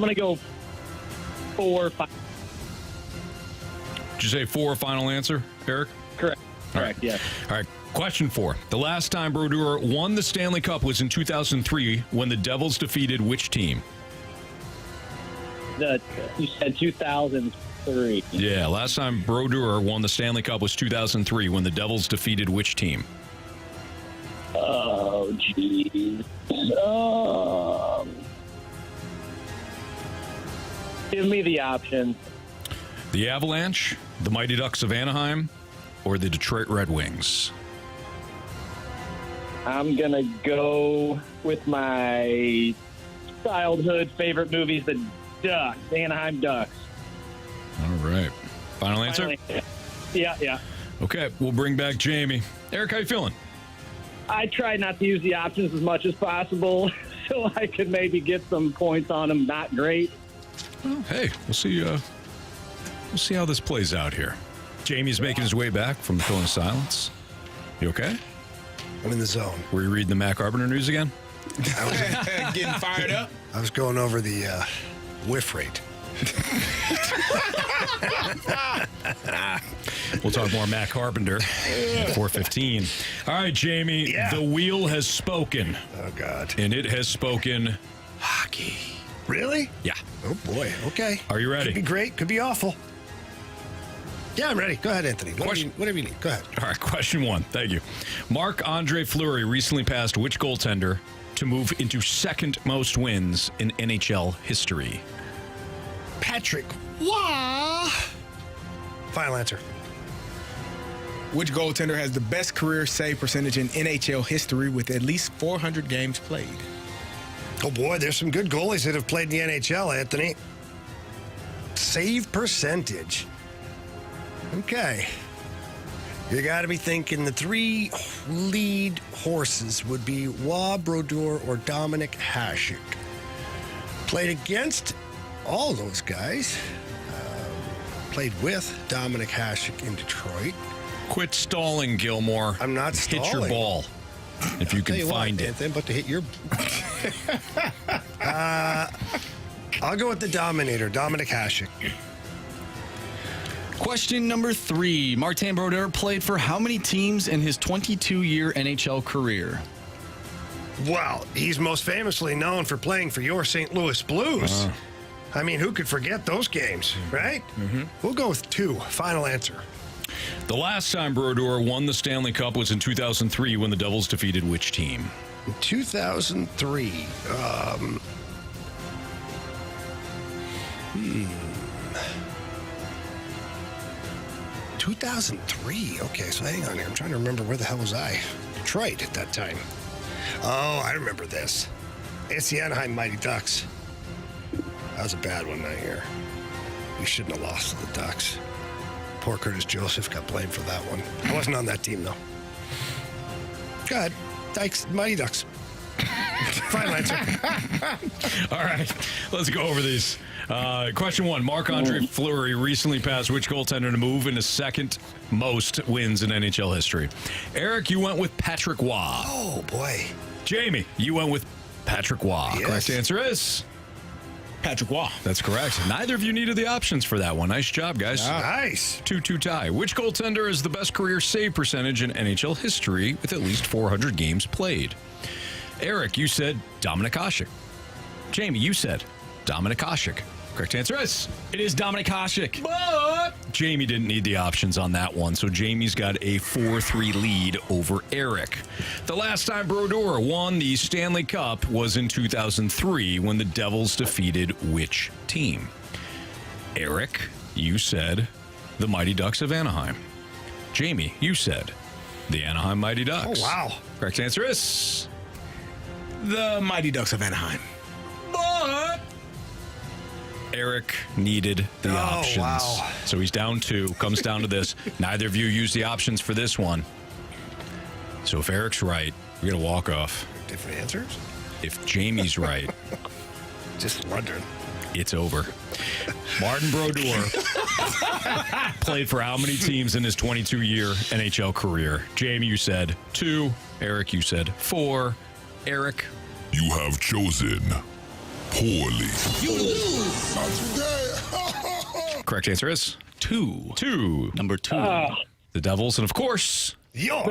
going to go 4 or 5. Did you say 4 final answer, Eric? Correct. Correct, yes. All right. Question 4. The last time Brodeur won the Stanley Cup was in 2003 when the Devils defeated which team? You said 2003. Yeah, last time Brodeur won the Stanley Cup was 2003 when the Devils defeated which team? Oh, geez. Give me the option. The Avalanche, the Mighty Ducks of Anaheim, or the Detroit Red Wings? I'm going to go with my childhood favorite movies, the Ducks, Anaheim Ducks. All right. Final answer? Yeah. Okay, we'll bring back Jamie. Eric, how you feeling? I tried not to use the options as much as possible so I could maybe get some points on them. Not great. Well, hey, we'll see how this plays out here. Jamie's making his way back from the cone of silence. You okay? I'm in the zone. Were you reading the Matt Carpenter news again? I was Getting fired up? I was going over the whiff rate. We'll talk more Matt Carpenter at 4:15. All right, Jamie, the wheel has spoken. Oh, God. And it has spoken hockey. Really? Yeah. Oh, boy. Okay. Are you ready? Could be great. Could be awful. Yeah, I'm ready. Go ahead, Anthony. Whatever you need. Go ahead. All right, question 1. Thank you. Marc-Andre Fleury recently passed which goaltender to move into second most wins in NHL history? Patrick Waugh. Final answer. Which goaltender has the best career save percentage in NHL history with at least 400 games played? Oh, boy, there's some good goalies that have played in the NHL, Anthony. Save percentage. Okay. You got to be thinking the three lead horses would be Roy Brodeur or Dominic Hasek. Played against all those guys. Played with Dominic Hasek in Detroit. Quit stalling, Gilmore. I'm not stalling. Hit your ball if you can find it. Anthony, but to hit your... I'll go with the Dominator, Dominic Hasek. Question number 3. Martin Brodeur played for how many teams in his 22-year NHL career? Well, he's most famously known for playing for your St. Louis Blues. I mean, who could forget those games, right? Mm-hmm. We'll go with 2. Final answer. The last time Brodeur won the Stanley Cup was in 2003 when the Devils defeated which team? In 2003. 2003. Okay, so hang on here. I'm trying to remember where the hell was I? Detroit at that time. Oh, I remember this. It's the Anaheim Mighty Ducks. That was a bad one that year. We shouldn't have lost to the Ducks. Poor Curtis Joseph got blamed for that one. I wasn't on that team, though. Go ahead. Thanks, Mighty Ducks. Final answer. All right, let's go over these. Question 1. Marc-Andre Fleury recently passed which goaltender to move into second most wins in NHL history? Eric, you went with Patrick Roy. Oh, boy. Jamie, you went with Patrick Roy. Yes. Correct answer is... Patrick Roy. That's correct. Neither of you needed the options for that one. Nice job, guys. Nice. 2-2 tie. Which goaltender has the best career save percentage in NHL history with at least 400 games played? Eric, you said Dominic Hasek. Jamie, you said Dominic Hasek. Correct answer is... It is Dominic Hasek. But Jamie didn't need the options on that one, so Jamie's got a 4-3 lead over Eric. The last time Brodeur won the Stanley Cup was in 2003 when the Devils defeated which team? Eric, you said the Mighty Ducks of Anaheim. Jamie, you said the Anaheim Mighty Ducks. Oh, wow. Correct answer is... The Mighty Ducks of Anaheim. But Eric needed the options. Wow. So he's down 2. Comes down to this. Neither of you used the options for this one. So if Eric's right, we're going to walk off. Different answers? If Jamie's right, just wondering. It's over. Martin Brodeur played for how many teams in his 22-year NHL career? Jamie, you said 2. Eric, you said 4. Eric, you have chosen poorly. You lose. Correct answer is 2. Number 2. The Devils, and of course, your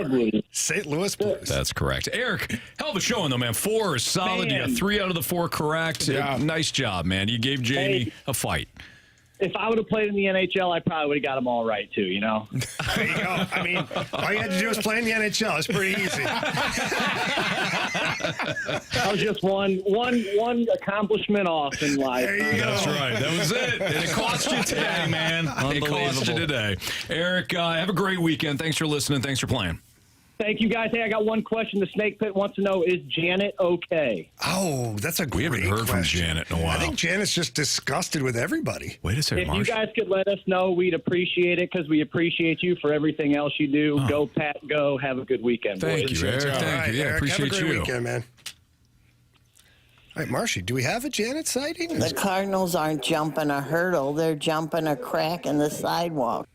St. Louis Blues. That's correct. Eric, hell of a showing, though, man. 4 is solid. Man. You got 3 out of the 4 correct. Nice job, man. You gave Jamie a fight. If I would have played in the NHL, I probably would have got them all right, too, you know? There you go. I mean, all you had to do was play in the NHL. It's pretty easy. That was just one accomplishment off in life. There you go. That's right. That was it. And it cost you today, man. It cost you today. Eric, have a great weekend. Thanks for listening. Thanks for playing. Thank you, guys. Hey, I got one question. The Snake Pit wants to know, is Janet okay? Oh, that's a great question. We haven't heard from Janet in a while. I think Janet's just disgusted with everybody. Wait a second, If Marsh. you guys could let us know, we'd appreciate it because we appreciate you for everything else you do. Go, Pat, go. Have a good weekend, Thank boys. you, Eric. Thank you. Yeah, Eric, appreciate have a great you. weekend, man. All right, Marshy, do we have a Janet sighting? The Cardinals aren't jumping a hurdle. They're jumping a crack in the sidewalk.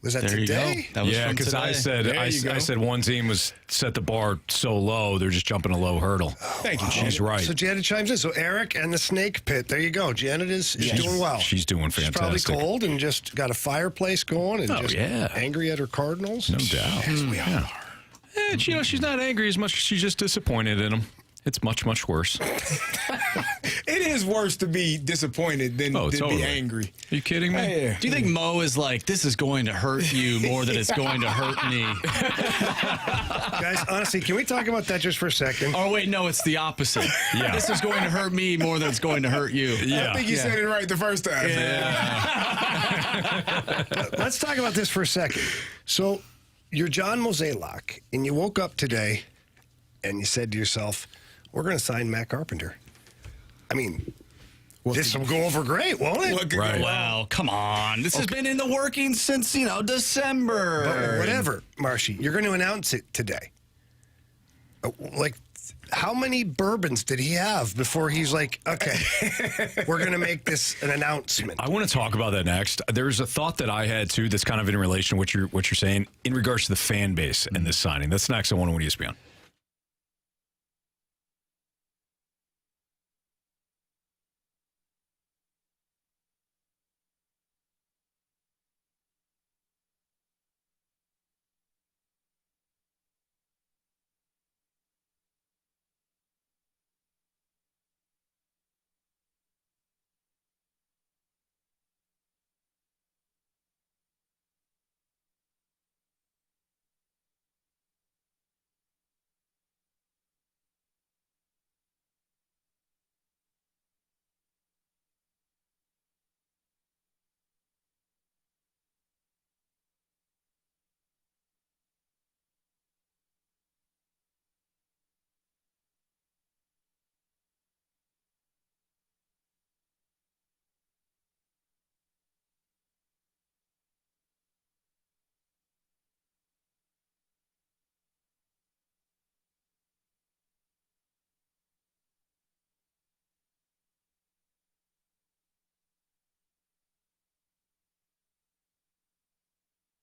Was that There you today? go. That was Yeah, from because I today. said I said one team was set the bar so low they're just jumping a low hurdle. Thank you. She's right. So Janet chimes in. So Eric and the Snake Pit. There you go. Janet is doing well. She's doing fantastic. She's probably cold and just got a fireplace going and just angry at her Cardinals. No doubt. Yes, we are. And she's not angry as much as she's just disappointed in them. It's much, much worse. It is worse to be disappointed than to totally. be angry. Are you kidding me? Yeah. Do you think Mo is like, this is going to hurt you more than it's going to hurt me? Guys, honestly, can we talk about that just for a second? Oh, wait, no, it's the opposite. Yeah. This is going to hurt me more than it's going to hurt you. Yeah. I think you said it right the first time. Let's talk about this for a second. So you're John Mozeliak, and you woke up today and you said to yourself, we're going to sign Matt Carpenter. I mean, this will go over great, won't it? Right. Well, come on. This has been in the working since, December. But whatever, Marshy, you're going to announce it today. How many bourbons did he have before he's like, okay, we're going to make this an announcement? I want to talk about that next. There's a thought that I had, too, that's kind of in relation to what you're saying in regards to the fan base and this signing. That's next on 101 ESPN.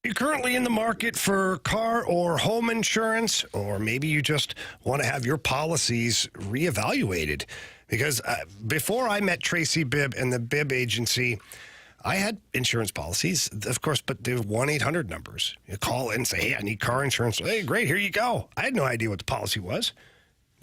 You're currently in the market for car or home insurance, or maybe you just want to have your policies reevaluated. Because before I met Tracy Bibb and the Bibb Agency, I had insurance policies, of course, but they're 1-800 numbers. You call in and say, hey, I need car insurance. Hey, great, here you go. I had no idea what the policy was.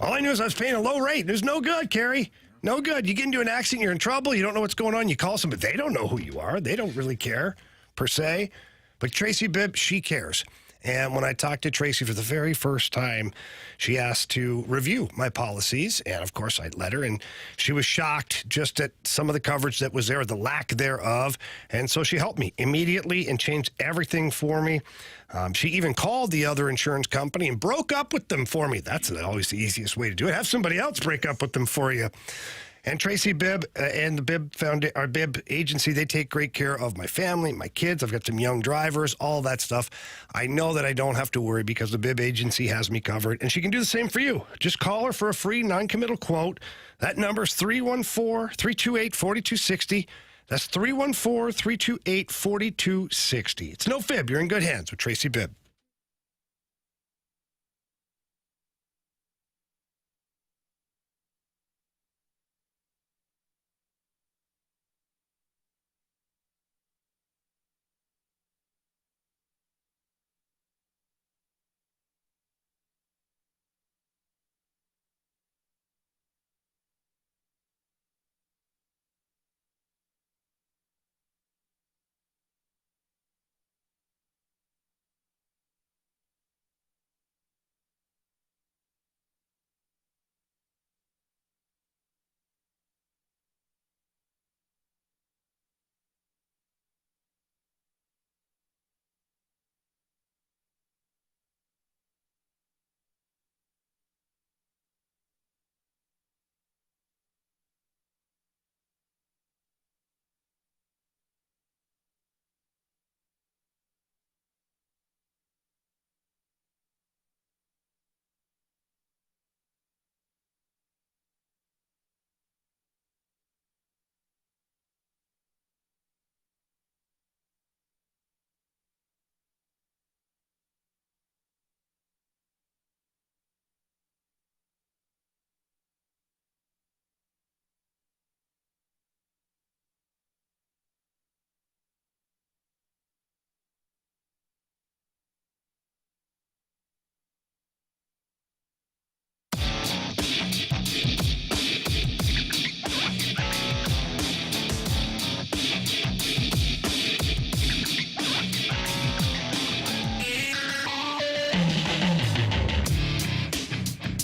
All I knew is I was paying a low rate. It was no good, Carey. No good. You get into an accident, you're in trouble, you don't know what's going on, you call somebody. They don't know who you are. They don't really care, per se. But Tracy Bibb, she cares. And when I talked to Tracy for the very first time, she asked to review my policies. And, of course, I let her. And she was shocked just at some of the coverage that was there, the lack thereof. And so she helped me immediately and changed everything for me. She even called the other insurance company and broke up with them for me. That's always the easiest way to do it. Have somebody else break up with them for you. And Tracy Bibb and the Bibb Agency, they take great care of my family, my kids. I've got some young drivers, all that stuff. I know that I don't have to worry because the Bibb Agency has me covered. And she can do the same for you. Just call her for a free non-committal quote. That number is 314-328-4260. That's 314-328-4260. It's no fib. You're in good hands with Tracy Bibb.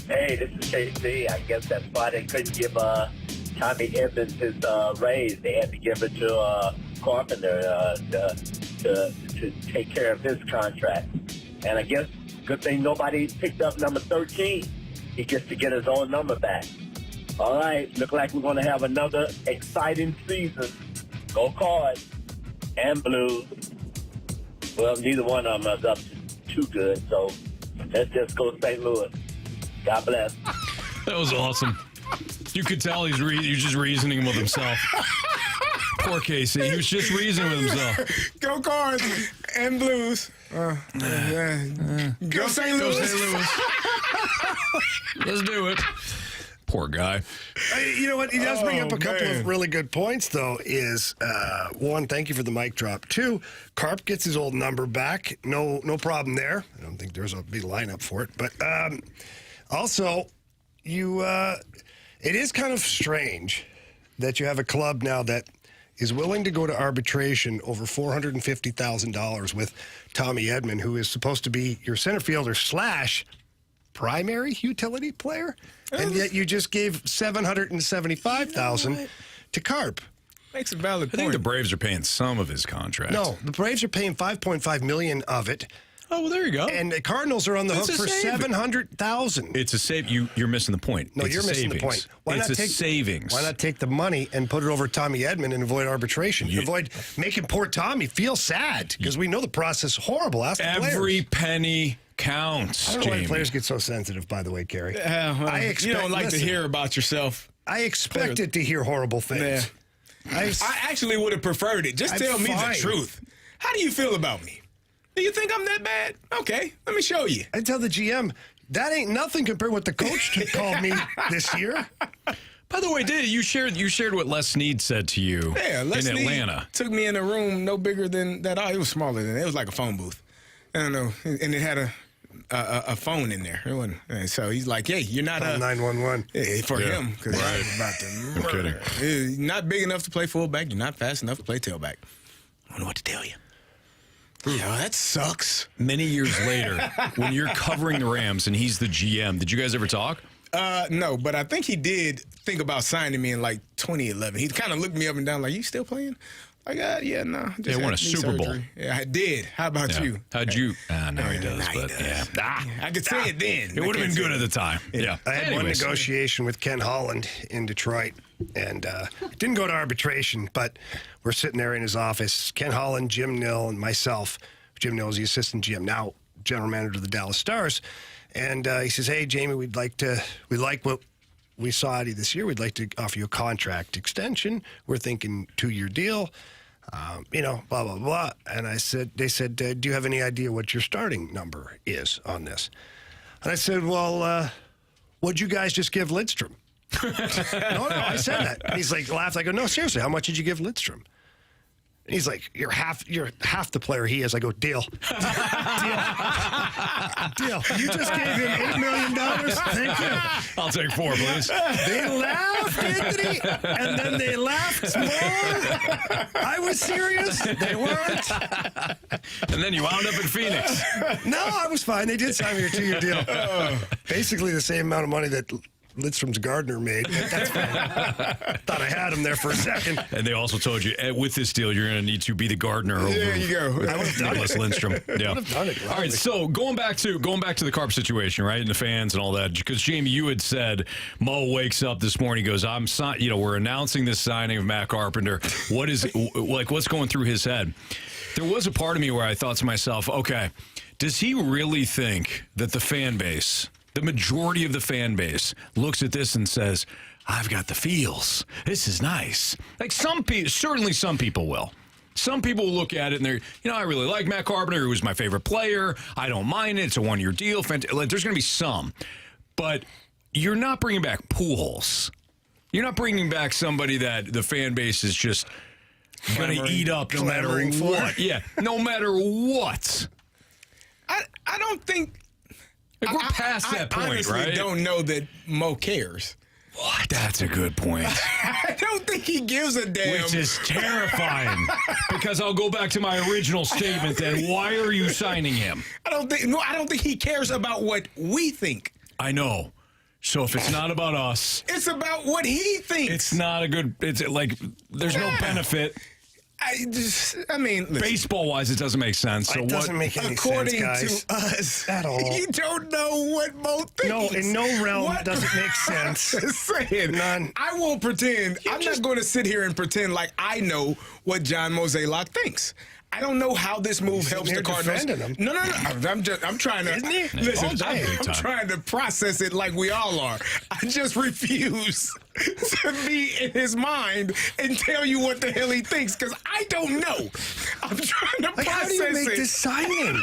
Hey, this is KC. I guess that's why they couldn't give Tommy Evans his raise. They had to give it to Carpenter to take care of his contract. And I guess good thing nobody picked up number 13. He gets to get his own number back. All right, look like we're going to have another exciting season. Go Cards and Blues. Well, neither one of them is up to too good, so let's just go St. Louis. God bless. That was awesome. You could tell he's just reasoning with himself. Poor Casey. He was just reasoning with himself. Go Cards and Blues. Go St. Louis. Go St. Louis. Let's do it. Poor guy. You know what? He does bring up a couple of really good points, though, is, one, thank you for the mic drop. Two, Carp gets his old number back. No problem there. I don't think there's a big lineup for it. But also, it is kind of strange that you have a club now that is willing to go to arbitration over $450,000 with Tommy Edman, who is supposed to be your center fielder / primary utility player, and yet you just gave $775,000 to Carp. Makes a valid point. I think the Braves are paying some of his contract. No, the Braves are paying $5.5 million of it. Oh, well, there you go. And the Cardinals are on the hook for $700,000. It's a save. You're missing the point. No, it's you're missing the point. It's a savings. Why not take the money and put it over Tommy Edman and avoid arbitration? Avoid making poor Tommy feel sad, because we know the process is horrible. Ask the players. Every penny counts. I don't know why players get so sensitive, by the way, Carey. You don't like to hear about yourself. I expected to hear horrible things. Yeah. I actually would have preferred it. Just tell me the truth. How do you feel about me? Do you think I'm that bad? Okay, let me show you. I tell the GM, that ain't nothing compared to what the coach called me this year. By the way, you shared what Les Snead said to you in Atlanta. Took me in a room no bigger than that. It was smaller than that. It was like a phone booth. I don't know, and it had a phone in there. It wasn't, and so he's like, "Hey, you're not a 911 for him because I was about to murder. You're not big enough to play fullback. You're not fast enough to play tailback. I don't know what to tell you." Yeah, that sucks. Many years later, when you're covering the Rams and he's the GM, did you guys ever talk? No, but I think he did think about signing me in like 2011. He kind of looked me up and down like, "You still playing?" Like, yeah, no. They won a Super Bowl. Yeah, I did. How about you? How'd you? No, he does. But yeah, I could say it then. It would have been good at the time. Yeah. I had one negotiation with Ken Holland in Detroit, and it didn't go to arbitration, but we're sitting there in his office. Ken Holland, Jim Nill, and myself. Jim Nill is the assistant GM, now general manager of the Dallas Stars. And he says, "Hey, Jamie, we like what we saw out of you this year. We'd like to offer you a contract extension. We're thinking 2-year deal, blah, blah, blah." And they said, "Do you have any idea what your starting number is on this?" And I said, "Well, what'd you guys just give Lidstrom?" No, I said that. And he's like, laughed. I go, "No, seriously, how much did you give Lidstrom?" And he's like, you're half the player he is." I go, "Deal." Deal. You just gave him $8 million. Thank you. I'll take 4, please. They laughed, Anthony, and then they laughed more. I was serious. They weren't. And then you wound up in Phoenix. No, I was fine. They did sign me a 2-year deal. Basically the same amount of money that Lidstrom's Gardner made. That's fine. Thought I had him there for a second. And they also told you, with this deal, you're going to need to be the Gardner over there you go. I would have done Nicholas Lindstrom. Yeah. I would have done it. All right, so going back to the Carp situation, right, and the fans and all that, because Jamie, you had said Mo wakes up this morning, goes, we're announcing this signing of Matt Carpenter. What's going through his head? There was a part of me where I thought to myself, okay, does he really think that the fan base, the majority of the fan base, looks at this and says, "I've got the feels. This is nice"? Like certainly some people will. Some people will look at it and they're, I really like Matt Carpenter, who was my favorite player. I don't mind it. It's a 1-year deal. There's going to be some. But you're not bringing back Pujols. You're not bringing back somebody that the fan base is just going to eat up no matter what. Yeah, no matter what. I don't think... We're past that point, honestly, right? I don't know that Mo cares. What? That's a good point. I don't think he gives a damn. Which is terrifying. Because I'll go back to my original statement then. Why are you signing him? I don't think he cares about what we think. I know. So if it's not about us, it's about what he thinks. It's not a good. It's like there's no benefit. listen, baseball-wise, it doesn't make sense. So it doesn't make any according sense, guys. to us, at all. You don't know what Mo thinks. No, in no realm does it make sense. Saying, none. I won't pretend. I'm not going to sit here and pretend like I know what John Mozeliak thinks. I don't know how this move helps the Cardinals. No. I'm trying to listen. I'm trying to process it like we all are. I just refuse to be in his mind and tell you what the hell he thinks because I don't know. I'm trying to process it. How do you make this signing?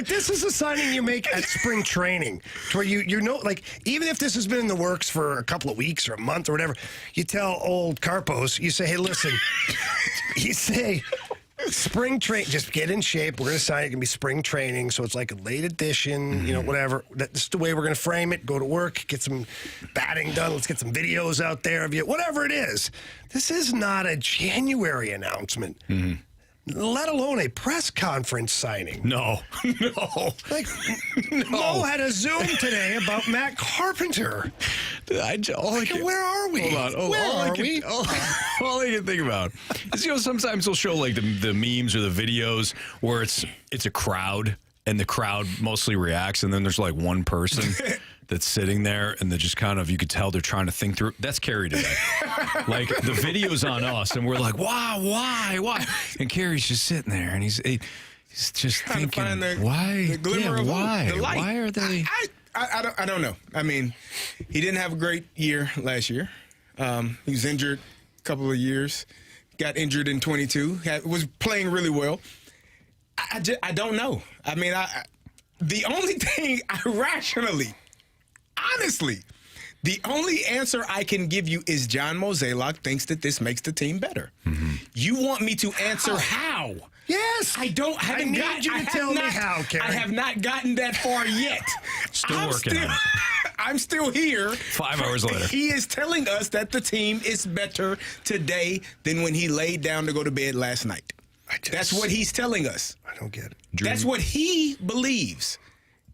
This is a signing you make at spring training, to where you know, even if this has been in the works for a couple of weeks or a month or whatever, you tell old Carpos, you say, hey, listen, you say. Spring train, just get in shape. We're going to sign it. It's going to be spring training, so it's like a late edition, whatever. That's the way we're going to frame it. Go to work, get some batting done. Let's get some videos out there of you. Whatever it is. This is not a January announcement, let alone a press conference signing. No. Mo had a Zoom today about Matt Carpenter. Where are we? Hold on. Where are we? All I can think about is, sometimes they'll show the memes or the videos where it's a crowd and the crowd mostly reacts, and then there's one person that's sitting there and they're just kind of, you could tell they're trying to think through. That's Carey today. The video's on us and we're like, why? And Carey's just sitting there and he's just thinking, why? The glimmer of why? hope, the light. Why are they? I don't know. He didn't have a great year last year. He was injured a couple of years. Got injured in 22. Was playing really well. I don't know. The only thing honestly, the only answer I can give you is John Mozeliak thinks that this makes the team better. You want me to answer how? Yes. I need you to tell me how, Carey. I have not gotten that far yet. Still working on it. I'm still here. 5 hours later. He is telling us that the team is better today than when he laid down to go to bed last night. That's what he's telling us. I don't get it. That's what he believes.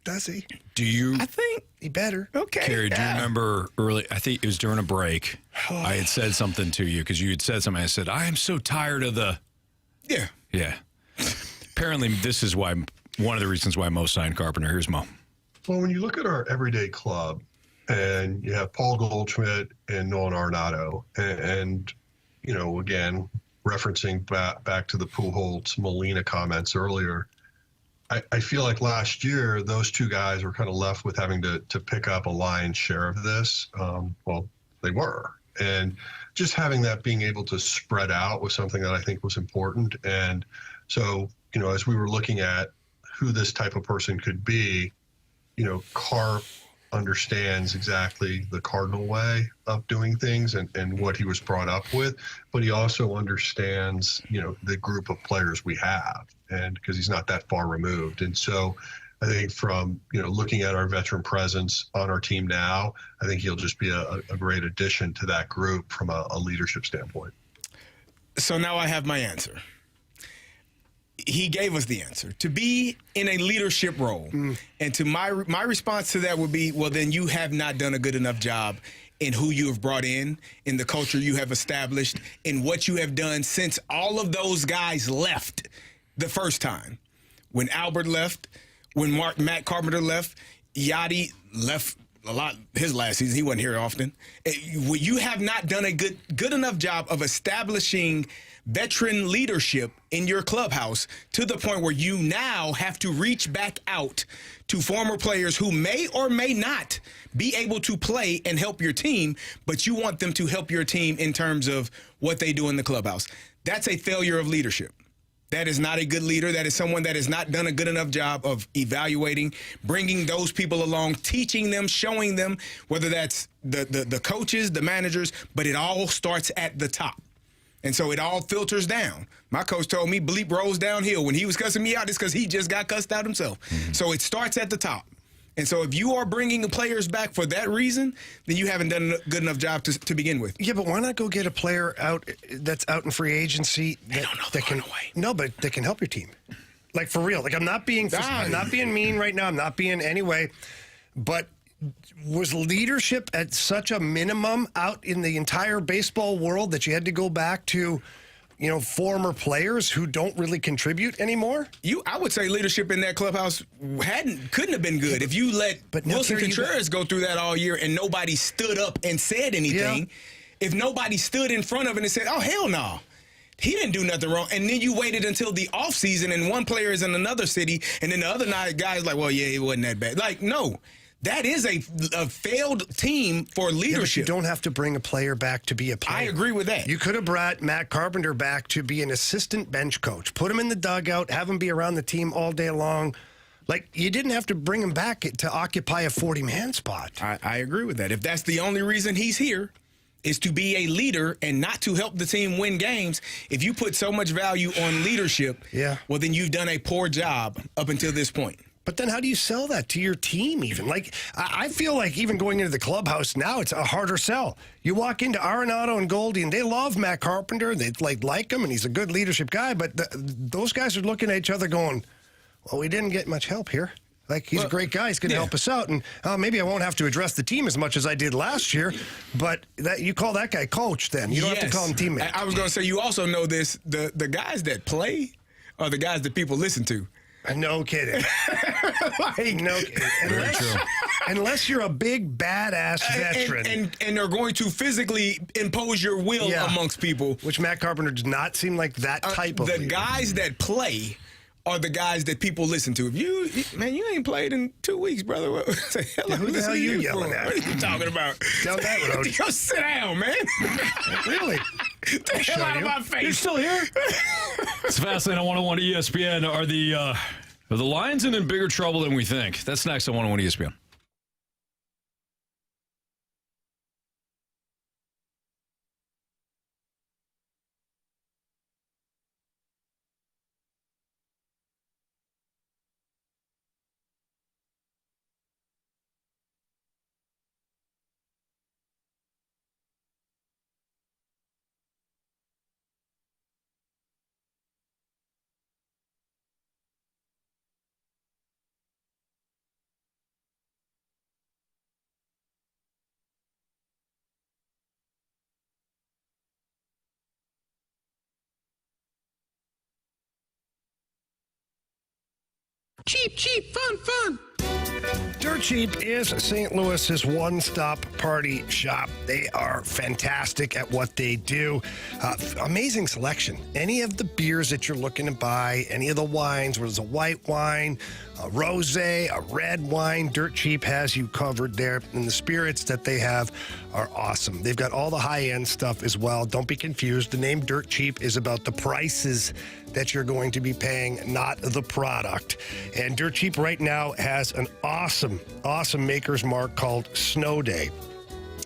Does he? Do you? I think he better. Okay. Carey, do you remember early? I think it was during a break. I had said something to you because you had said something. I said, I am so tired of the. Yeah. Yeah. Apparently, this is why one of the reasons why Mo signed Carpenter. Here's Mo. Well, when you look at our everyday club, and you have Paul Goldschmidt and Nolan Arenado, and again, referencing back to the Pujols Molina comments earlier, I feel like last year those two guys were kind of left with having to pick up a lion's share of this. Well, they were. And just having that being able to spread out was something that I think was important. And so, as we were looking at who this type of person could be, Carp understands exactly the Cardinal way of doing things and what he was brought up with, but he also understands, the group of players we have, and because he's not that far removed. And so I think from, looking at our veteran presence on our team now, I think he'll just be a great addition to that group from a leadership standpoint. So now I have my answer. He gave us the answer to be in a leadership role. And to my response to that would be, well, then you have not done a good enough job in who you have brought in the culture you have established, in what you have done since all of those guys left the first time. When Albert left, when Matt Carpenter left, Yachty left a lot his last season. He wasn't here often. You have not done a good enough job of establishing veteran leadership in your clubhouse to the point where you now have to reach back out to former players who may or may not be able to play and help your team, but you want them to help your team in terms of what they do in the clubhouse. That's a failure of leadership. That is not a good leader. That is someone that has not done a good enough job of evaluating, bringing those people along, teaching them, showing them, whether that's the coaches, the managers, but it all starts at the top. And so it all filters down. My coach told me bleep rolls downhill. When he was cussing me out, it's because he just got cussed out himself. So it starts at the top. And so if you are bringing the players back for that reason, then you haven't done a good enough job to begin with. Yeah, but why not go get a player out that's out in free agency that can help your team? Like, for real. Like, I'm not being mean right now. I'm not being any way. But was leadership at such a minimum out in the entire baseball world that you had to go back to, former players who don't really contribute anymore? I would say leadership in that clubhouse couldn't have been good if you let Wilson Contreras go through that all year and nobody stood up and said anything. Yeah. If nobody stood in front of it and said, "Oh hell no." He didn't do nothing wrong. And then you waited until the offseason and one player is in another city and then the other guy is like, well, yeah, it wasn't that bad. Like, no. That is a failed team for leadership. Yeah, but you don't have to bring a player back to be a player. I agree with that. You could have brought Matt Carpenter back to be an assistant bench coach. Put him in the dugout, have him be around the team all day long. Like, you didn't have to bring him back to occupy a 40-man spot. I agree with that. If that's the only reason he's here, is to be a leader and not to help the team win games. If you put so much value on leadership, well, then you've done a poor job up until this point. But then how do you sell that to your team even? Like, I feel like even going into the clubhouse now, it's a harder sell. You walk into Arenado and Goldie, and they love Matt Carpenter. They like him, and he's a good leadership guy. But those guys are looking at each other going, well, we didn't get much help here. Like, he's a great guy. He's going to help us out. And maybe I won't have to address the team as much as I did last year. But you call that guy coach then. You don't have to call him teammate. I was going to say, you also know this. The guys that play are the guys that people listen to. No kidding. No kidding. Unless you're a big, badass veteran. And are going to physically impose your will amongst people. Which Matt Carpenter does not seem like that type of leader. Guys that play are the guys that people listen to. If you ain't played in 2 weeks, brother. Who the hell are you yelling at? What are you talking about? Tell that road. Go sit down, man. Really? Get the hell out of my face. You're still here? It's Fastlane on 101 ESPN. Are the Lions in bigger trouble than we think? That's next on 101 ESPN. Cheap, fun. Dirt Cheap is St. Louis's one-stop party shop. They are fantastic at what they do. Amazing selection. Any of the beers that you're looking to buy, any of the wines, whether it's a white wine, a rosé, a red wine, Dirt Cheap has you covered there. And the spirits that they have are awesome. They've got all the high-end stuff as well. Don't be confused. The name Dirt Cheap is about the prices that you're going to be paying, not the product. And Dirt Cheap right now has an awesome maker's mark called Snow Day.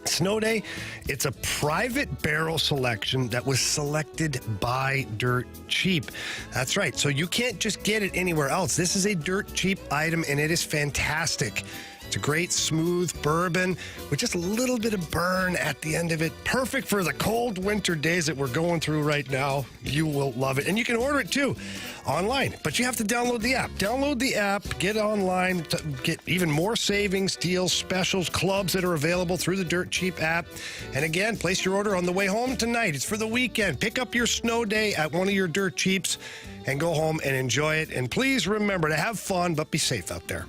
Snow Day, it's a private barrel selection that was selected by Dirt Cheap. That's right. So you can't just get it anywhere else. This is a Dirt Cheap item, and it is fantastic. It's a great, smooth bourbon with just a little bit of burn at the end of it. Perfect for the cold winter days that we're going through right now. You will love it. And you can order it, too, online. But you have to download the app. Download the app, get online, to get even more savings, deals, specials, clubs that are available through the Dirt Cheap app. And again, place your order on the way home tonight. It's for the weekend. Pick up your Snow Day at one of your Dirt Cheaps and go home and enjoy it. And please remember to have fun, but be safe out there.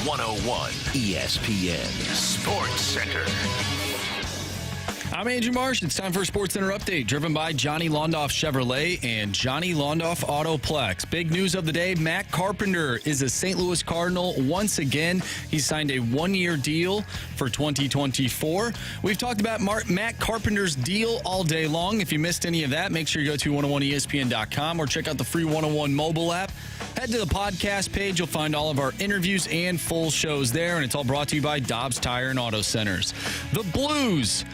101 ESPN Sports Center. I'm Andrew Marsh. It's time for a Sports Center update driven by Johnny Londoff Chevrolet and Johnny Londoff Autoplex. Big news of the day, Matt Carpenter is a St. Louis Cardinal once again. He signed a one-year deal for 2024. We've talked about Matt Carpenter's deal all day long. If you missed any of that, make sure you go to 101ESPN.com or check out the free 101 mobile app. Head to the podcast page. You'll find all of our interviews and full shows there, and it's all brought to you by Dobbs Tire and Auto Centers. The Blues.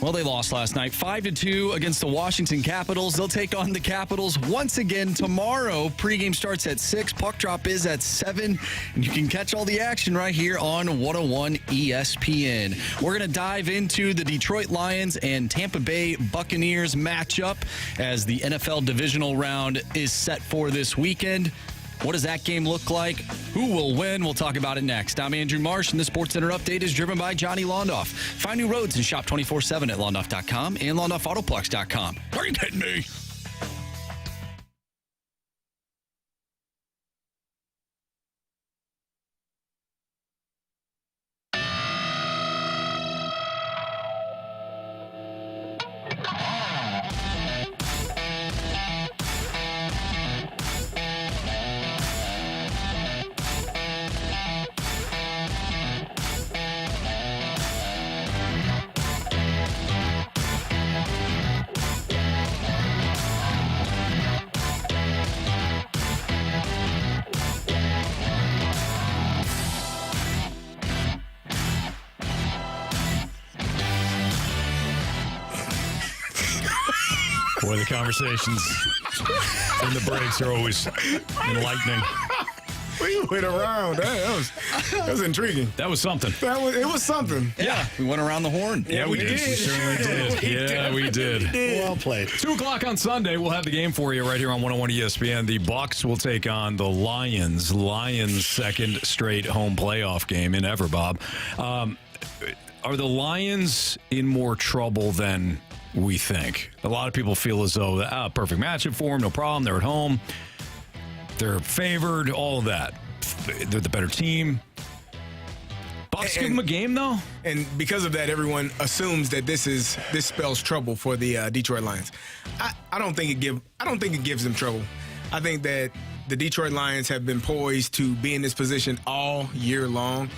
Well, they lost last night, 5-2 against the Washington Capitals. They'll take on the Capitals once again tomorrow. Pregame starts at 6. Puck drop is at 7. And you can catch all the action right here on 101 ESPN. We're going to dive into the Detroit Lions and Tampa Bay Buccaneers matchup as the NFL Divisional round is set for this weekend. What does that game look like? Who will win? We'll talk about it next. I'm Andrew Marsh, and the Sports Center update is driven by Johnny Londoff. Find new roads and shop 24/7 at londoff.com and londoffautoplex.com. Are you kidding me? Boy, the conversations and the breaks are always enlightening. We went around. That was intriguing. That was something. It was something. Yeah, we went around the horn. Yeah, we did. We certainly did. Yeah, we did. Well played. 2 o'clock on Sunday, we'll have the game for you right here on 101 ESPN. The Bucs will take on the Lions. Lions' second straight home playoff game in ever, Bob. Are the Lions in more trouble than we think? A lot of people feel as though, perfect matchup for them, no problem. They're at home. They're favored, all of that. They're the better team. Bucs give them a game, though. And because of that, everyone assumes that this spells trouble for the Detroit Lions. I don't think it gives them trouble. I think that the Detroit Lions have been poised to be in this position all year long.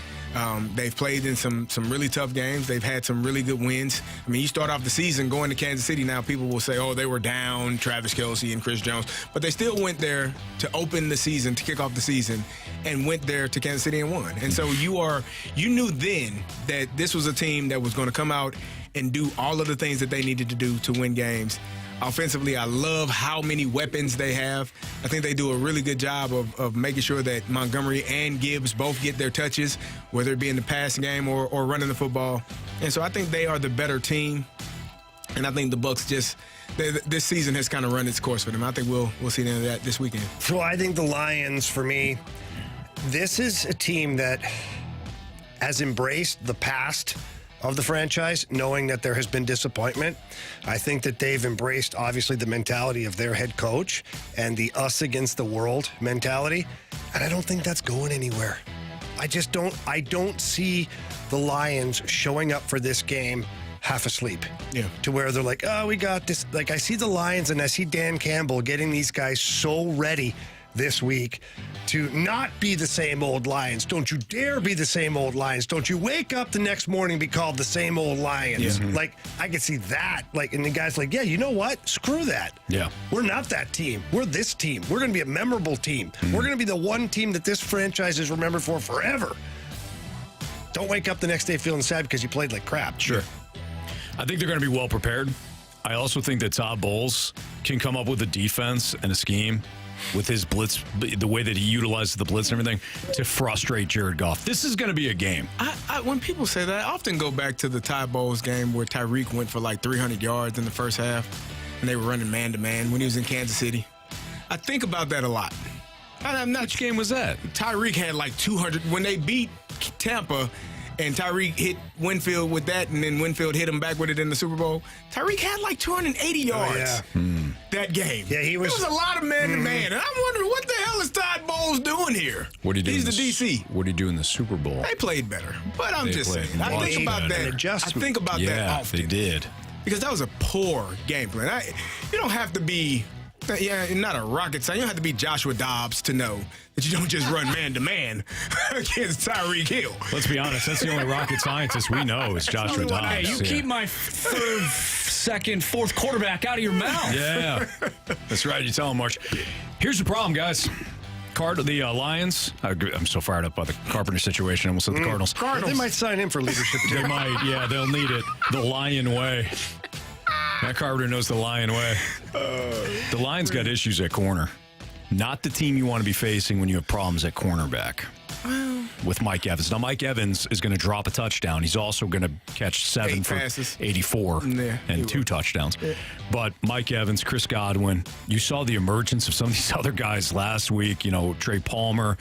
They've played in some really tough games. They've had some really good wins. I mean, you start off the season going to Kansas City. Now people will say, oh, they were down, Travis Kelce and Chris Jones. But they still went there to open the season, to kick off the season, and went there to Kansas City and won. And so you knew then that this was a team that was going to come out and do all of the things that they needed to do to win games. Offensively, I love how many weapons they have. I think they do a really good job of making sure that Montgomery and Gibbs both get their touches, whether it be in the passing game or running the football. And so I think they are the better team. And I think the Bucs this season has kind of run its course for them. I think we'll see the end of that this weekend. So I think the Lions, for me, this is a team that has embraced the past of the franchise, knowing that there has been disappointment. I think that they've embraced, obviously, the mentality of their head coach and the us against the world mentality. And I don't think that's going anywhere. I don't see the Lions showing up for this game half asleep. Yeah. To where they're like, oh, we got this. Like, I see the Lions and I see Dan Campbell getting these guys so ready this week to not be the same old Lions. Don't you dare be the same old Lions. Don't you wake up the next morning and be called the same old Lions. Yeah. Like, I could see that. Like, and the guy's like, yeah, you know what? Screw that. Yeah. We're not that team. We're this team. We're going to be a memorable team. We're going to be the one team that this franchise is remembered for forever. Don't wake up the next day feeling sad because you played like crap. Sure. I think they're going to be well prepared. I also think that Todd Bowles can come up with a defense and a scheme with his blitz, the way that he utilizes the blitz and everything, to frustrate Jared Goff. This is going to be a game. When people say that, I often go back to the Todd Bowles game where Tyreek went for like 300 yards in the first half, and they were running man-to-man when he was in Kansas City. I think about that a lot. Which game was that? Tyreek had like 200. When they beat Tampa and Tyreek hit Winfield with that, and then Winfield hit him back with it in the Super Bowl, Tyreek had like 280 yards that game. Yeah, he was. It was a lot of man-to-man, and I'm wondering what the hell hell is Todd Bowles doing here? What do you do? He's the DC. What do you do in the Super Bowl? They played better, but I'm just saying. I think about that. I think about that often. They did. Because that was a poor game plan. You don't have to be, you're not a rocket scientist. You don't have to be Joshua Dobbs to know that you don't just run man-to-man against Tyreek Hill. Let's be honest. That's the only rocket scientist we know is Joshua Dobbs. Hey, you keep my third, second, fourth quarterback out of your mouth. Yeah. That's right. You tell him, Marsh. Here's the problem, guys. The Lions. I'm so fired up by the Carpenter situation. I almost said the Cardinals. They might sign him for leadership too. They might. Yeah, they'll need it. The Lion way. Matt Carpenter knows the Lion way. The Lions got issues at corner. Not the team you want to be facing when you have problems at cornerback. With Mike Evans. Now, Mike Evans is going to drop a touchdown. He's also going to catch 7 for passes. 84 and 2 touchdowns. Yeah. But Mike Evans, Chris Godwin, you saw the emergence of some of these other guys last week. Trey Palmer.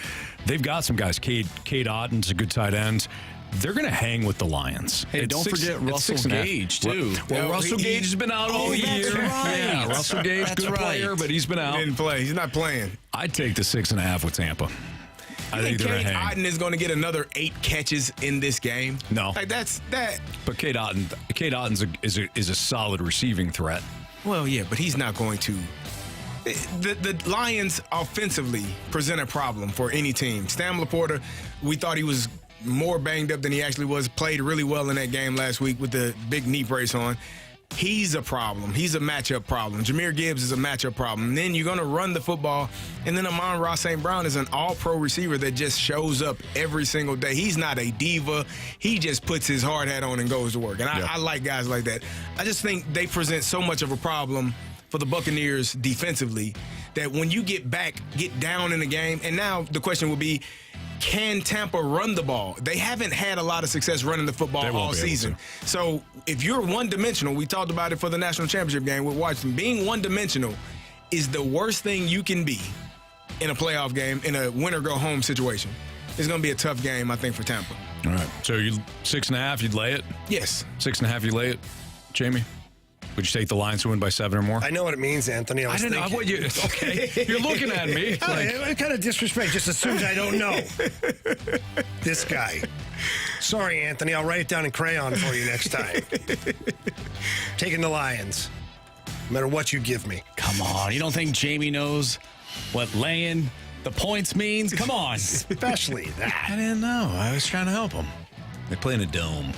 They've got some guys. Cade Otton's a good tight end. They're going to hang with the Lions. Hey, don't forget Russell Gage, too. Well, Russell Gage has been out all year. Right. Yeah, Russell Gage, good player, but he's been out. He didn't play. He's not playing. I'd take the 6.5 with Tampa. I think they're going to hang. Otten is going to get another 8 catches in this game? No. That's that. But Cade Otton's is a solid receiving threat. Well, yeah, but he's not going to. The Lions offensively present a problem for any team. Sam Laporta, we thought he was more banged up than he actually was. Played really well in that game last week with the big knee brace on. He's a problem. He's a matchup problem. Jahmyr Gibbs is a matchup problem. And then you're going to run the football. And then Amon-Ra St. Brown is an all-pro receiver that just shows up every single day. He's not a diva. He just puts his hard hat on and goes to work. And I like guys like that. I just think they present so much of a problem for the Buccaneers defensively that when you get down in the game, and now the question will be, can Tampa run the ball? They haven't had a lot of success running the football all season. So if you're one-dimensional, we talked about it for the national championship game with Washington, being one-dimensional is the worst thing you can be in a playoff game, in a win-or-go-home situation. It's going to be a tough game, I think, for Tampa. All right. So 6.5, you'd lay it? Yes. 6.5, you lay it? Jamie? Would you take the Lions to win by 7 or more? I know what it means, Anthony. I don't know what you. Okay, you're looking at me. What kind of disrespect? Just assumes I don't know. This guy. Sorry, Anthony. I'll write it down in crayon for you next time. Taking the Lions, no matter what you give me. Come on, you don't think Jamie knows what laying the points means? Come on, especially that. I didn't know. I was trying to help him. They play in a dome.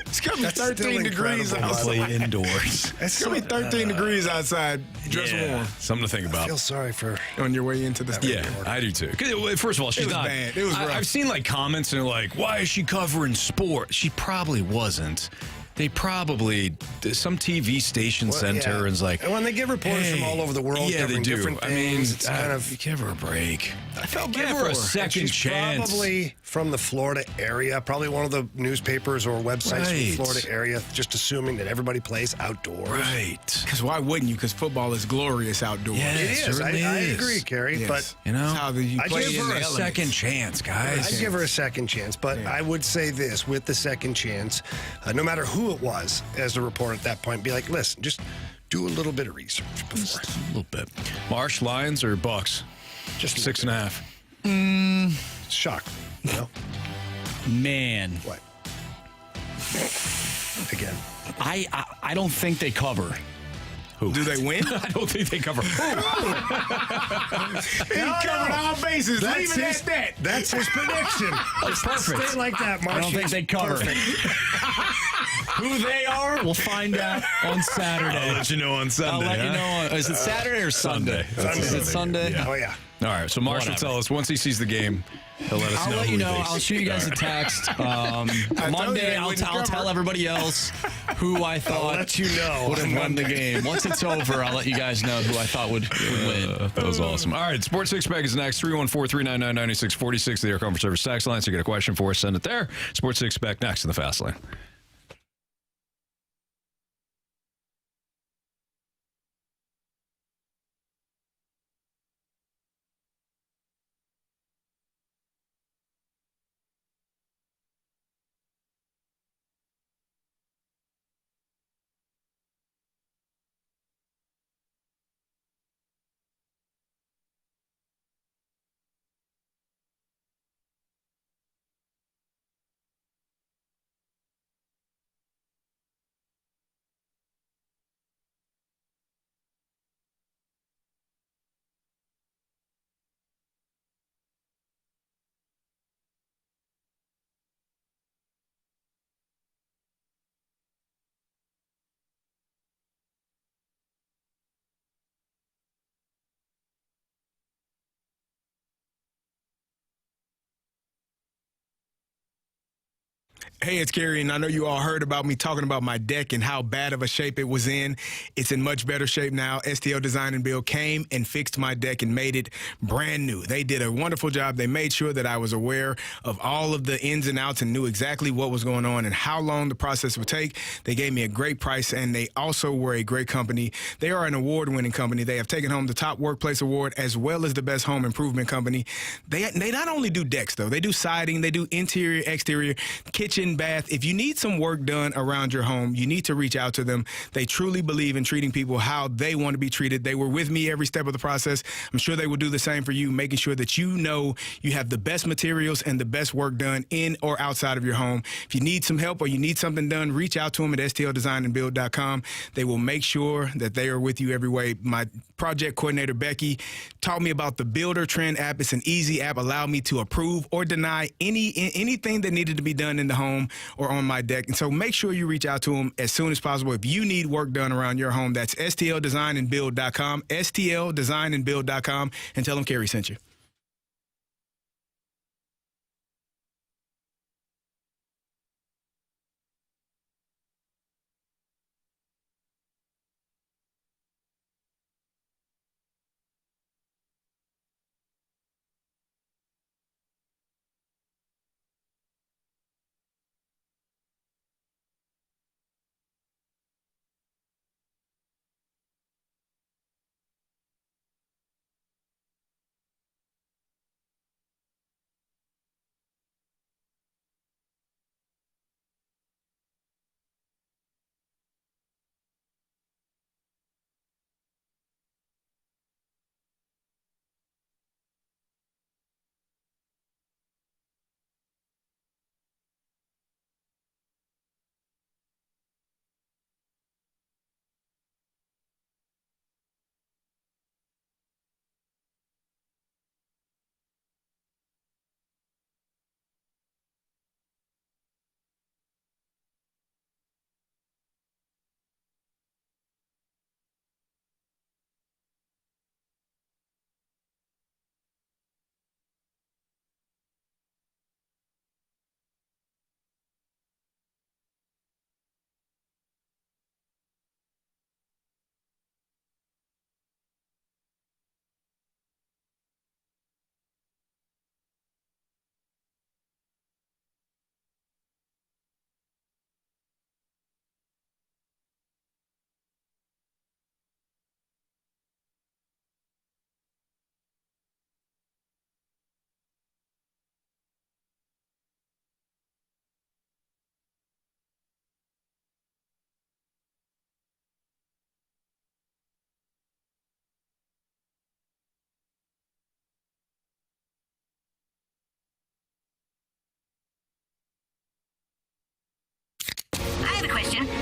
It's going to be 13 degrees outside. Play indoors. It's going to be 13 degrees outside. Dress warm. Something to think about. I feel sorry for on your way into the stadium. Yeah, I do too. First of all, she's not. Bad. It was rough. I've seen comments and they're like, "Why is she covering sport?" She probably wasn't. They probably some TV station sent her and is like, and when they get reporters from all over the world, they do. Different things, it's kind of give her a break. I felt give her a second chance. Probably from the Florida area, probably one of the newspapers or websites from the Florida area, just assuming that everybody plays outdoors. Right. Because why wouldn't you? Because football is glorious outdoors. Yeah, it is. I agree, Carey. Yes. But how you play give her a second chance, guys. I'd give her a second chance, but I would say this with the second chance, no matter who it was, as the report at that point, be like, listen, just do a little bit of research before. Just a little bit. Marsh, Lions, or Bucs? Just 6.5. Shock. You know? Man. What? Again. I don't think they cover. Who? Do they win? I don't think they cover. He covered all bases. Leave it at that. That's his prediction. Perfect. Stay like that, Marsh. I don't think they cover. Who they are, we'll find out on Saturday. I'll let you know on Sunday. I'll let you know. Is it Saturday or Sunday? Is it Sunday? Yeah. Oh, yeah. All right, so Marsh will tell us once he sees the game. He'll let us know. I'll let you know. I'll shoot you guys a text. Monday, I'll tell everybody else who I thought let you know would have won the game. Once it's over, I'll let you guys know who I thought would win. That was awesome. All right, Sports Six Pack is next. 314-399-9646. The Air Comfort Service tax line. So you get a question for us, send it there. Sports Six Pack next in the Fast Lane. Hey, it's Carey, and I know you all heard about me talking about my deck and how bad of a shape it was in. It's in much better shape now. STL Design and Build came and fixed my deck and made it brand new. They did a wonderful job. They made sure that I was aware of all of the ins and outs and knew exactly what was going on and how long the process would take. They gave me a great price, and they also were a great company. They are an award-winning company. They have taken home the top workplace award as well as the best home improvement company. They not only do decks, though. They do siding. They do interior, exterior, kitchen, bath. If you need some work done around your home, you need to reach out to them. They truly believe in treating people how they want to be treated. They were with me every step of the process. I'm sure they will do the same for you, making sure that you know you have the best materials and the best work done in or outside of your home. If you need some help or you need something done, reach out to them at stldesignandbuild.com. They will make sure that they are with you every way. My project coordinator, Becky, taught me about the Builder Trend app. It's an easy app, allowed me to approve or deny anything that needed to be done in the home or on my deck. And so make sure you reach out to them as soon as possible. If you need work done around your home, that's stldesignandbuild.com, stldesignandbuild.com, and tell them Carey sent you.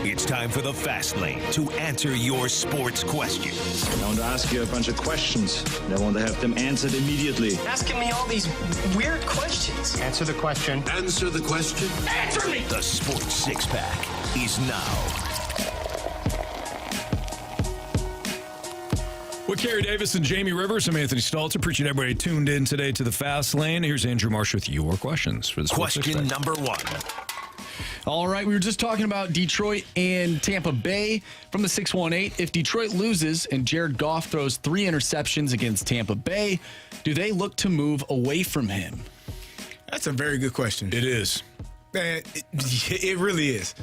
It's time for the Fast Lane to answer your sports questions. I want to ask you a bunch of questions. I want to have them answered immediately. Asking me all these weird questions. Answer the question. Answer the question. Answer me! The Sports Six-Pack is now. With Carey Davis and Jamie Rivers, I'm Anthony Stalter. Appreciate everybody tuned in today to the Fast Lane. Here's Andrew Marsh with your questions for the Sports Question Six-Pack. number one. All right, we were just talking about Detroit and Tampa Bay from the 618. If Detroit loses and Jared Goff throws 3 interceptions against Tampa Bay, do they look to move away from him? That's a very good question. It is. It really is.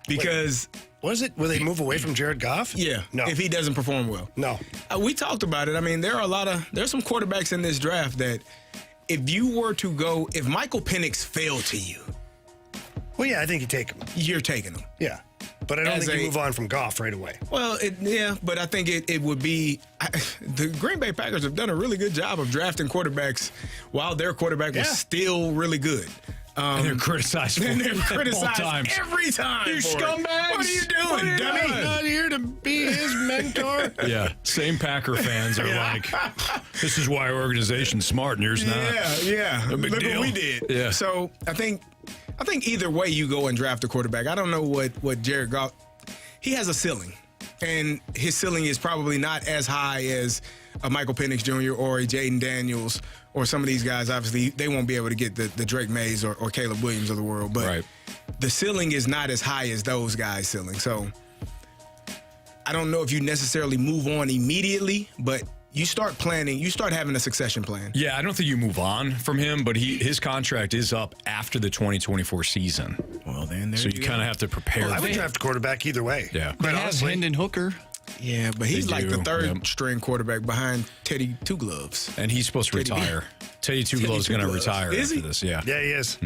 Because... Was it? Will they move away from Jared Goff? Yeah. No. If he doesn't perform well. No. We talked about it. I mean, there's some quarterbacks in this draft that if you were to go, if Michael Penix failed to you. Well, yeah, I think you take him. You're taking him. Yeah. But I don't think you move on from Goff right away. Well, but I think it would be the Green Bay Packers have done a really good job of drafting quarterbacks while their quarterback was still really good. And they're criticized for and they're it criticized all times. every time. You for it. scumbags! What are you doing, dummy? I'm not here to be his mentor. Yeah, same Packer fans are like, this is why our organization's smart and yours not. Yeah. No big Look deal. what we did. Yeah. So I think either way you go and draft a quarterback, I don't know what Jared Goff, he has a ceiling. And his ceiling is probably not as high as a Michael Penix Jr. or a Jaden Daniels or some of these guys. Obviously, they won't be able to get the Drake Mays or Caleb Williams of the world. But the ceiling is not as high as those guys' ceiling. So I don't know if you necessarily move on immediately, but you start planning, you start having a succession plan. Yeah, I don't think you move on from him, but his contract is up after the 2024 season. Well, then so you kind of have to prepare. Well, I would draft a quarterback either way. Yeah. They have Hendon Hooker. Yeah, but he's like the third string quarterback behind Teddy Two Gloves. And he's supposed to retire. Teddy Two Gloves is going to retire after this. Yeah. Yeah, he is.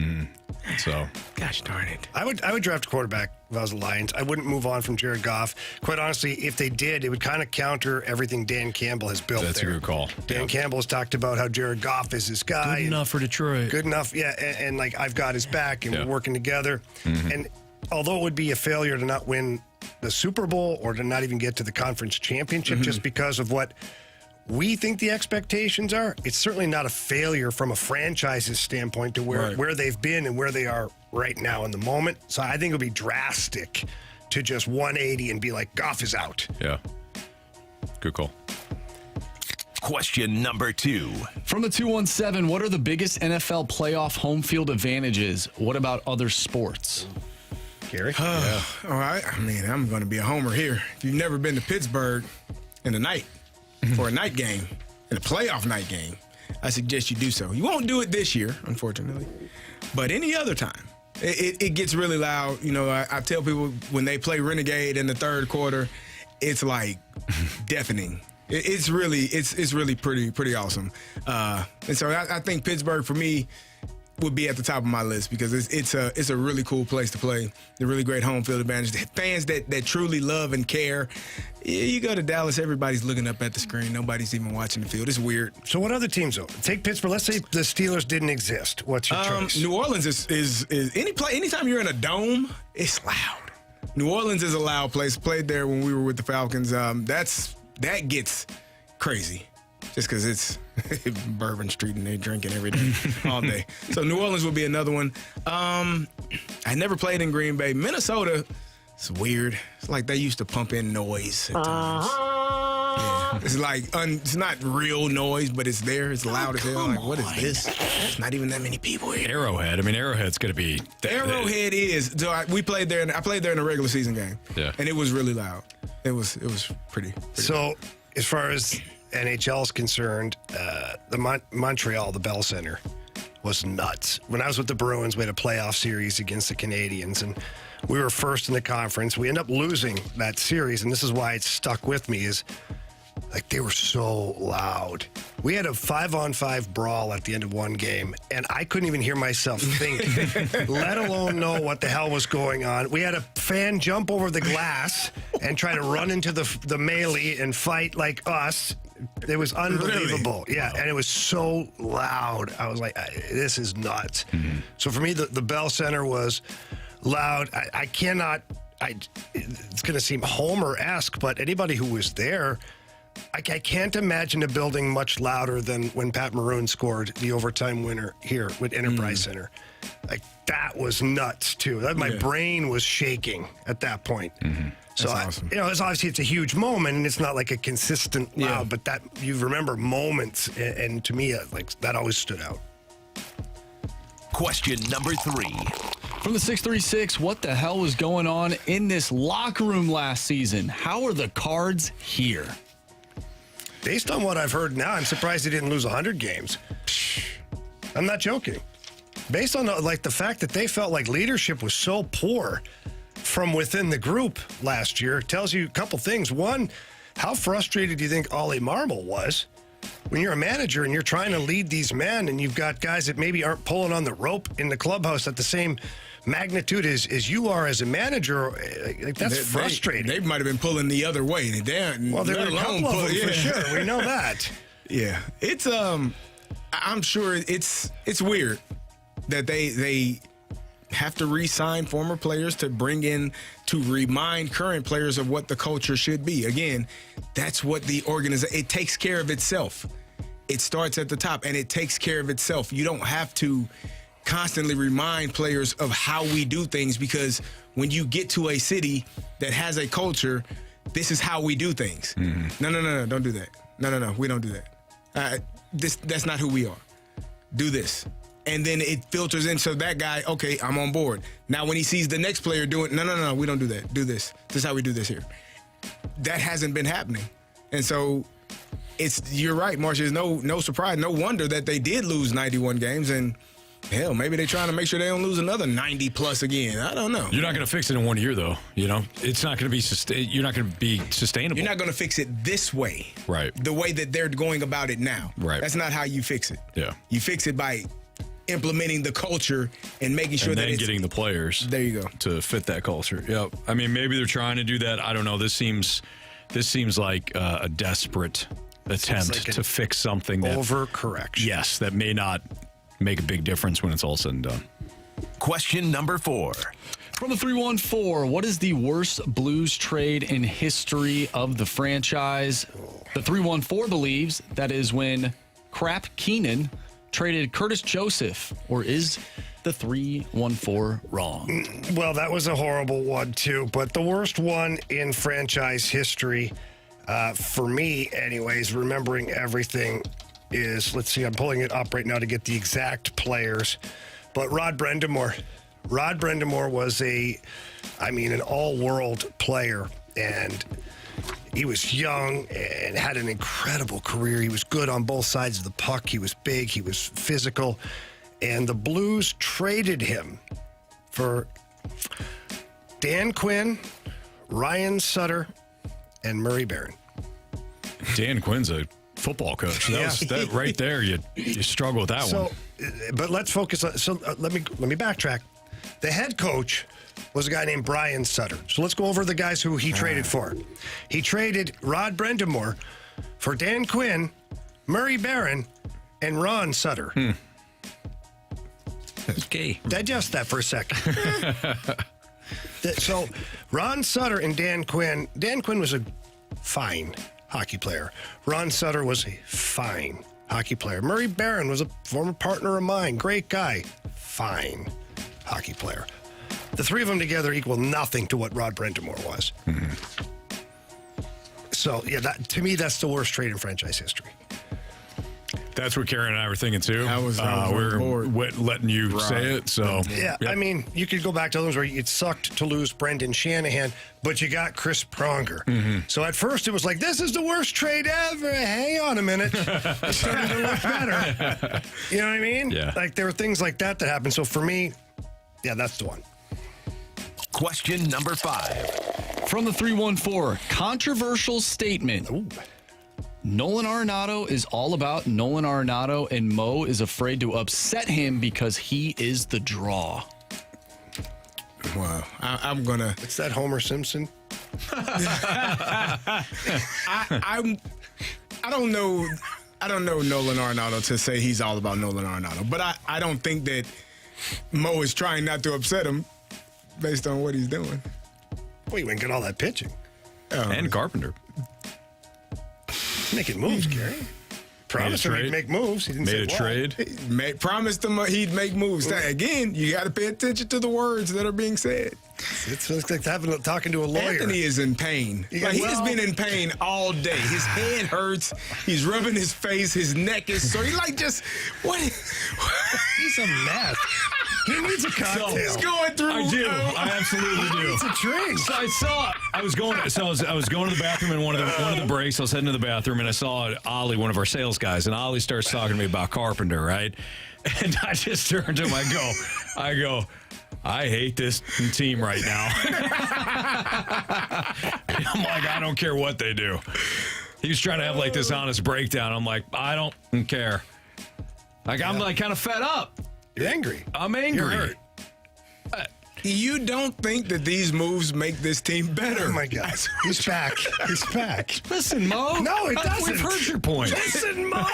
So, gosh darn it. I would draft a quarterback if I was the Lions. I wouldn't move on from Jared Goff. Quite honestly, if they did, it would kind of counter everything Dan Campbell has built That's there. a good call. Dan Campbell has talked about how Jared Goff is his guy. Good enough for Detroit. Good enough, yeah. And like, I've got his back, and we're working together. And although it would be a failure to not win the Super Bowl or to not even get to the conference championship just because of what we think the expectations are, it's certainly not a failure from a franchise's standpoint to where they've been and where they are right now in the moment. So I think it would be drastic to just 180 and be like, Goff is out. Yeah. Good call. Question number 2. From the 217, what are the biggest NFL playoff home field advantages? What about other sports? Carey? All right. I mean, I'm going to be a homer here. If you've never been to Pittsburgh in the night for a night game, in a playoff night game, I suggest you do so. You won't do it this year, unfortunately, but any other time. It gets really loud. You know, I tell people when they play Renegade in the third quarter, it's like deafening. It's really pretty awesome. And so I think Pittsburgh for me would be at the top of my list because it's a really cool place to play. The really great home field advantage. The fans that truly love and care. You go to Dallas, everybody's looking up at the screen. Nobody's even watching the field. It's weird. So what other teams though? Take Pittsburgh. Let's say the Steelers didn't exist. What's your choice? New Orleans is anytime you're in a dome, it's loud. New Orleans is a loud place. Played there when we were with the Falcons. That gets crazy. Just because it's Bourbon Street and they drinking every day, all day. So New Orleans would be another one. I never played in Green Bay. Minnesota, it's weird. It's like they used to pump in noise at times. Yeah. It's like, it's not real noise, but it's there. It's loud as hell. Like, what is this? There's not even that many people here. Arrowhead. I mean, Arrowhead's going to be... Arrowhead is. So I played there in a regular season game. Yeah. And it was really loud. It was pretty So as far as NHL is concerned, the Montreal, the Bell Center, was nuts. When I was with the Bruins, we had a playoff series against the Canadiens, and we were first in the conference. We ended up losing that series, and this is why it stuck with me, is like they were so loud. We had a 5-on-5 brawl at the end of one game, and I couldn't even hear myself think, let alone know what the hell was going on. We had a fan jump over the glass and try to run into the melee and fight like us. It was unbelievable. Really? Yeah, and it was so loud. I was like, this is nuts. So for me, the Bell Center was loud. I cannot, it's going to seem Homer-esque, but anybody who was there, I can't imagine a building much louder than when Pat Maroon scored the overtime winner here with Enterprise Center. Like, that was nuts, too. My brain was shaking at that point. So, awesome. It's obviously it's a huge moment, and it's not like a consistent loud, but that you remember moments, and to me, like that always stood out. Question number 3. From the 636, what the hell was going on in this locker room last season? How are the Cards here? Based on what I've heard now, I'm surprised they didn't lose 100 games. I'm not joking. Based on the fact that they felt like leadership was so poor from within the group last year, tells you a couple things. One, how frustrated do you think Ollie Marmol was when you're a manager and you're trying to lead these men and you've got guys that maybe aren't pulling on the rope in the clubhouse at the same magnitude as you are as a manager? Like, that's frustrating. They might have been pulling the other way. There were a couple of them for sure. We know that. Yeah, it's I'm sure it's weird that they have to re-sign former players to bring in to remind current players of what the culture should be. Again, that's what the organization, it takes care of itself. It starts at the top and it takes care of itself. You don't have to constantly remind players of how we do things, because when you get to a city that has a culture, this is how we do things. No, don't do that. No, we don't do that. That's not who we are. Do this. and then it filters in. So that guy, okay, I'm on board. Now when he sees the next player doing, no, we don't do that. Do this. This is how we do this here. That hasn't been happening. And so you're right, Marsha. It's no surprise, no wonder that they did lose 91 games. And hell, maybe they're trying to make sure they don't lose another 90 plus again. I don't know. You're not going to fix it in 1 year, though. You know, it's not going to be you're not going to be sustainable. You're not going to fix it this way, right? The way that they're going about it now, right? That's not how you fix it. Yeah, you fix it by implementing the culture and making sure that it's getting the players. There you go to fit that culture. Yep. I mean, maybe they're trying to do that. I don't know. This seems like a desperate attempt to fix something that overcorrection. Yes, that may not make a big difference when it's all said and done. Question number 4. From the 314, what is the worst Blues trade in history of the franchise? The 314 believes that is when Crap Keenan traded Curtis Joseph, or is the 314 wrong? Well, that was a horrible one, too. But the worst one in franchise history, for me anyways, remembering everything, is, let's see, I'm pulling it up right now to get the exact players. But Rod Brendamore. Rod Brendamore was an all-world player. And he was young and had an incredible career. He was good on both sides of the puck. He was big. He was physical. And the Blues traded him for Dan Quinn, Ryan Sutter, and Murray Barron. Dan Quinn's a football coach. That right there, you struggle with that one. But let's focus on. So let me backtrack. The head coach was a guy named Brian Sutter. So let's go over the guys who he traded for. He traded Rod Brendamore for Dan Quinn, Murray Barron, and Ron Sutter. Okay. Digest that for a second. So Ron Sutter and Dan Quinn was a fine hockey player. Ron Sutter was a fine hockey player. Murray Barron was a former partner of mine. Great guy. Fine hockey player. The three of them together equal nothing to what Rod Brendamore was. Mm-hmm. So, yeah, to me, that's the worst trade in franchise history. That's what Carey and I were thinking, too. We're letting you say it. So Yeah, yep. I mean, you could go back to those where it sucked to lose Brendan Shanahan, but you got Chris Pronger. Mm-hmm. So at first it was like, this is the worst trade ever. Hang on a minute. It started to look better. You know what I mean? Yeah. Like there were things like that happened. So for me, yeah, that's the one. Question number 5. From the 314, controversial statement. Ooh. Nolan Arenado is all about Nolan Arenado, and Mo is afraid to upset him because he is the draw. Wow. I'm going to... It's that Homer Simpson. I don't know Nolan Arenado to say he's all about Nolan Arenado, but I don't think that Mo is trying not to upset him based on what he's doing. Well, you wouldn't get all that pitching. And Carpenter. Making moves, Carey. Promised him he'd make moves. He didn't made say a trade. Promised him he'd make moves. Again, you got to pay attention to the words that are being said. It's like talking to a lawyer. Anthony is in pain. He has been in pain all day. His head hurts. He's rubbing his face. His neck is sore. He's like what? He's a mess. He needs a cocktail. He's going through. I do. I absolutely do. He needs a drink. So I was going to the bathroom in one of the breaks. I was heading to the bathroom and I saw Ollie, one of our sales guys, and Ollie starts talking to me about Carpenter, right? And I just turned to him. I go, I hate this team right now. I'm like, I don't care what they do. He was trying to have like this honest breakdown. I'm like, I don't care. Like I'm like kind of fed up. You're angry. I'm angry. You're hurt. You don't think that these moves make this team better? Oh, my God. He's back. He's back. Listen, Mo. No, it doesn't. We've heard your point. Listen, Mo.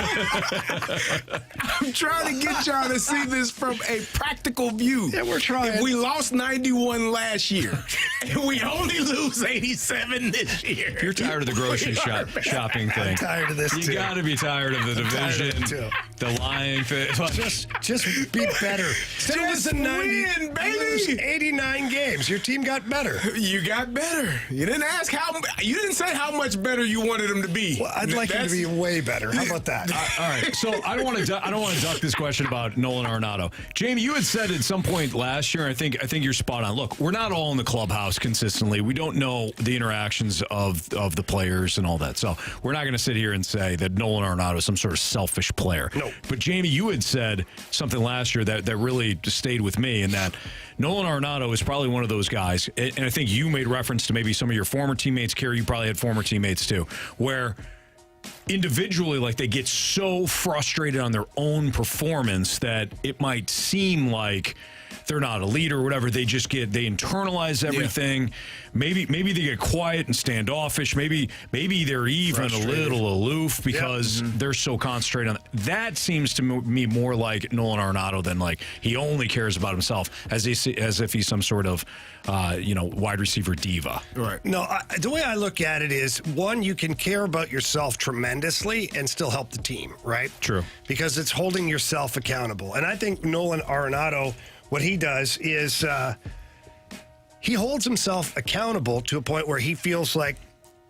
I'm trying to get y'all to see this from a practical view. Yeah, we're trying. If we lost 91 last year, and we only lose 87 this year. You're tired of the grocery shopping thing. I'm tired of this, too. You got to be tired of the division. The lying thing. Just be better. Still was in 90. Win, baby. Lose 89 games. Your team got better. You got better. You didn't ask how. You didn't say how much better you wanted them to be. Well, I'd like you to be way better. How about that? All right. So I don't want to duck this question about Nolan Arenado. Jamie, you had said at some point last year, I think you're spot on. Look, we're not all in the clubhouse consistently. We don't know the interactions of the players and all that. So we're not going to sit here and say that Nolan Arenado is some sort of selfish player. No. But Jamie, you had said something last year that really stayed with me, and that Nolan Arenado is probably one of those guys, and I think you made reference to maybe some of your former teammates. Carey, you probably had former teammates too, where individually, like, they get so frustrated on their own performance that it might seem like they're not a leader or whatever. They internalize everything. Yeah. Maybe they get quiet and standoffish. Maybe they're even a little aloof because they're so concentrated on that. That seems to me more like Nolan Arenado than like he only cares about himself as if he's some sort of wide receiver diva. Right. No, the way I look at it is, one, you can care about yourself tremendously and still help the team, right? True. Because it's holding yourself accountable. And I think Nolan Arenado, what he does is he holds himself accountable to a point where he feels like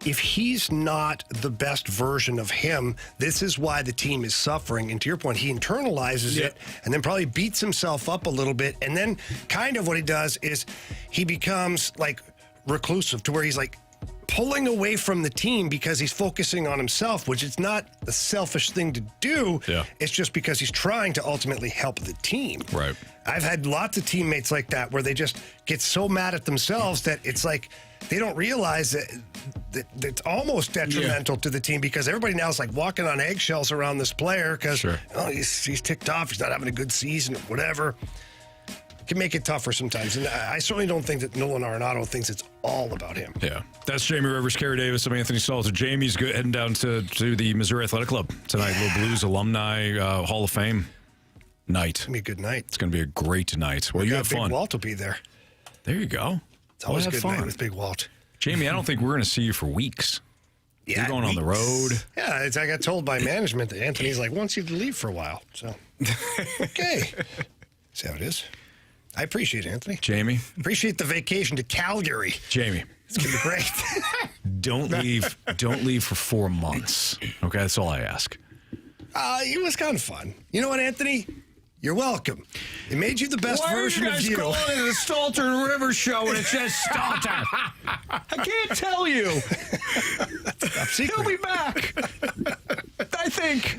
if he's not the best version of him, this is why the team is suffering. And to your point, he internalizes it and then probably beats himself up a little bit. And then kind of what he does is he becomes like reclusive, to where he's like pulling away from the team because he's focusing on himself, which is not a selfish thing to do. Yeah. It's just because he's trying to ultimately help the team. Right. I've had lots of teammates like that where they just get so mad at themselves that it's like they don't realize that it's almost detrimental to the team, because everybody now is like walking on eggshells around this player because he's ticked off, he's not having a good season or whatever. Can make it tougher sometimes. And I certainly don't think that Nolan Arenado thinks it's all about him. Yeah. That's Jamie Rivers, Carey Davis. I'm Anthony Stalter. Jamie's heading down to the Missouri Athletic Club tonight. Little Blues Alumni Hall of Fame night. It's going to be a good night. It's going to be a great night. Well, you have fun. Big Walt will be there. There you go. It's always a good night with Big Walt. Jamie, I don't think we're going to see you for weeks. Yeah, you're going on the road. Yeah, I got told by management that Anthony's like, wants you to leave for a while. So, okay. That's how it is. I appreciate it, Anthony. Jamie. Appreciate the vacation to Calgary. Jamie. It's going to be great. Don't leave for 4 months. Okay, that's all I ask. It was kind of fun. You know what, Anthony? You're welcome. It made you the best version of you. Why are you guys calling it the Stalter and Rivers show and it says Stalter? I can't tell you. He'll be back. I think.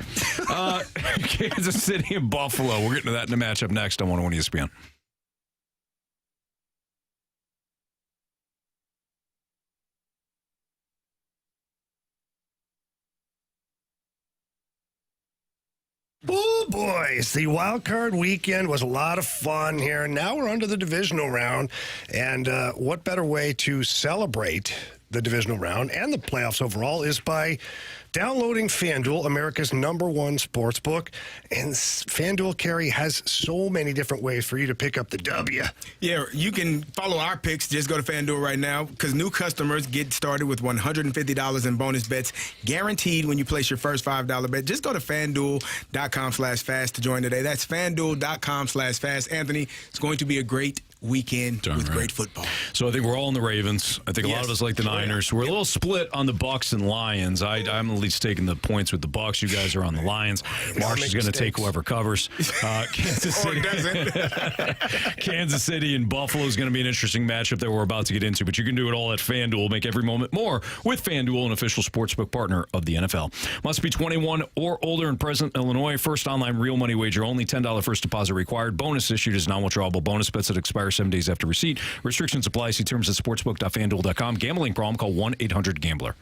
Kansas City and Buffalo. We're getting to that in the matchup next on 101 ESPN. Oh, boys. The wild card weekend was a lot of fun here. Now we're under the divisional round. And what better way to celebrate the divisional round and the playoffs overall is by downloading FanDuel, America's #1 sports book. And FanDuel, Carey, has so many different ways for you to pick up the W. Yeah, you can follow our picks. Just go to FanDuel right now, because new customers get started with $150 in bonus bets guaranteed when you place your first $5 bet. Just go to FanDuel.com/fast to join today. That's FanDuel.com/fast. Anthony, it's going to be a great weekend with great football. So I think we're all in the Ravens. I think a lot of us like the Niners. We're a little split on the Bucs and Lions. I'm at least taking the points with the Bucs. You guys are on the Lions. Marsh is going to take whoever covers. Kansas City. Kansas City and Buffalo is going to be an interesting matchup that we're about to get into. But you can do it all at FanDuel. Make every moment more with FanDuel, an official sportsbook partner of the NFL. Must be 21 or older and present in Illinois. First online real money wager only. $10 first deposit required. Bonus issued as non-withdrawable bonus bets that expire 7 days after receipt. Restrictions apply. See terms at sportsbook.fanduel.com. Gambling problem? Call 1-800-GAMBLER.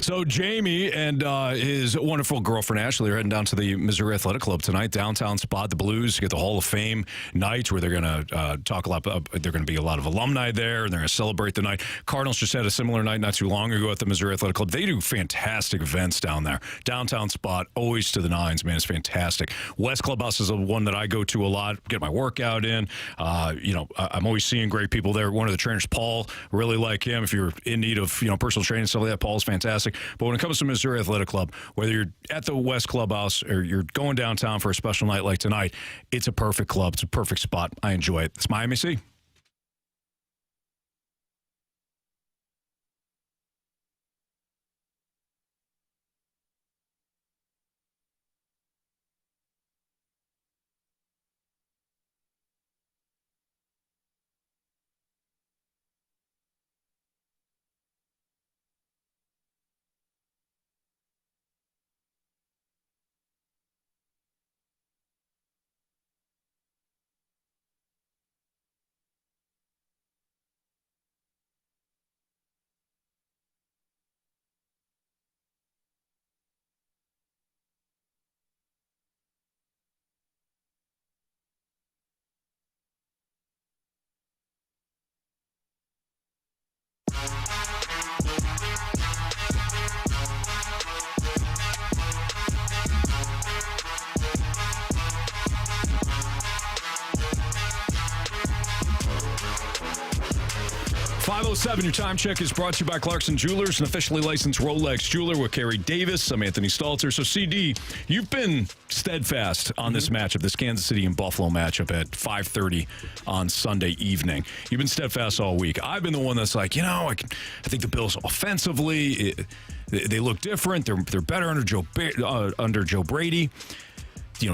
So Jamie and his wonderful girlfriend Ashley are heading down to the Missouri Athletic Club tonight, downtown spot. The Blues get the Hall of Fame night where they're going to talk a lot. They're going to be a lot of alumni there, and they're going to celebrate the night. Cardinals just had a similar night not too long ago at the Missouri Athletic Club. They do fantastic events down there. Downtown spot, always to the nines, man. It's fantastic. West Clubhouse is the one that I go to a lot, get my workout in. I'm always seeing great people there. One of the trainers, Paul, really like him. If you're in need of personal training and stuff like that, Paul's fantastic. But when it comes to Missouri Athletic Club, whether you're at the West Clubhouse or you're going downtown for a special night like tonight, it's a perfect club. It's a perfect spot. I enjoy it. It's Miami C. Your time check is brought to you by Clarkson Jewelers, an officially licensed Rolex jeweler with Carey Davis. I'm Anthony Stalter. So, CD, you've been steadfast on this matchup, this Kansas City and Buffalo matchup at 5:30 on Sunday evening. You've been steadfast all week. I've been the one that's like, I think the Bills offensively, they look different. They're better under Joe Brady.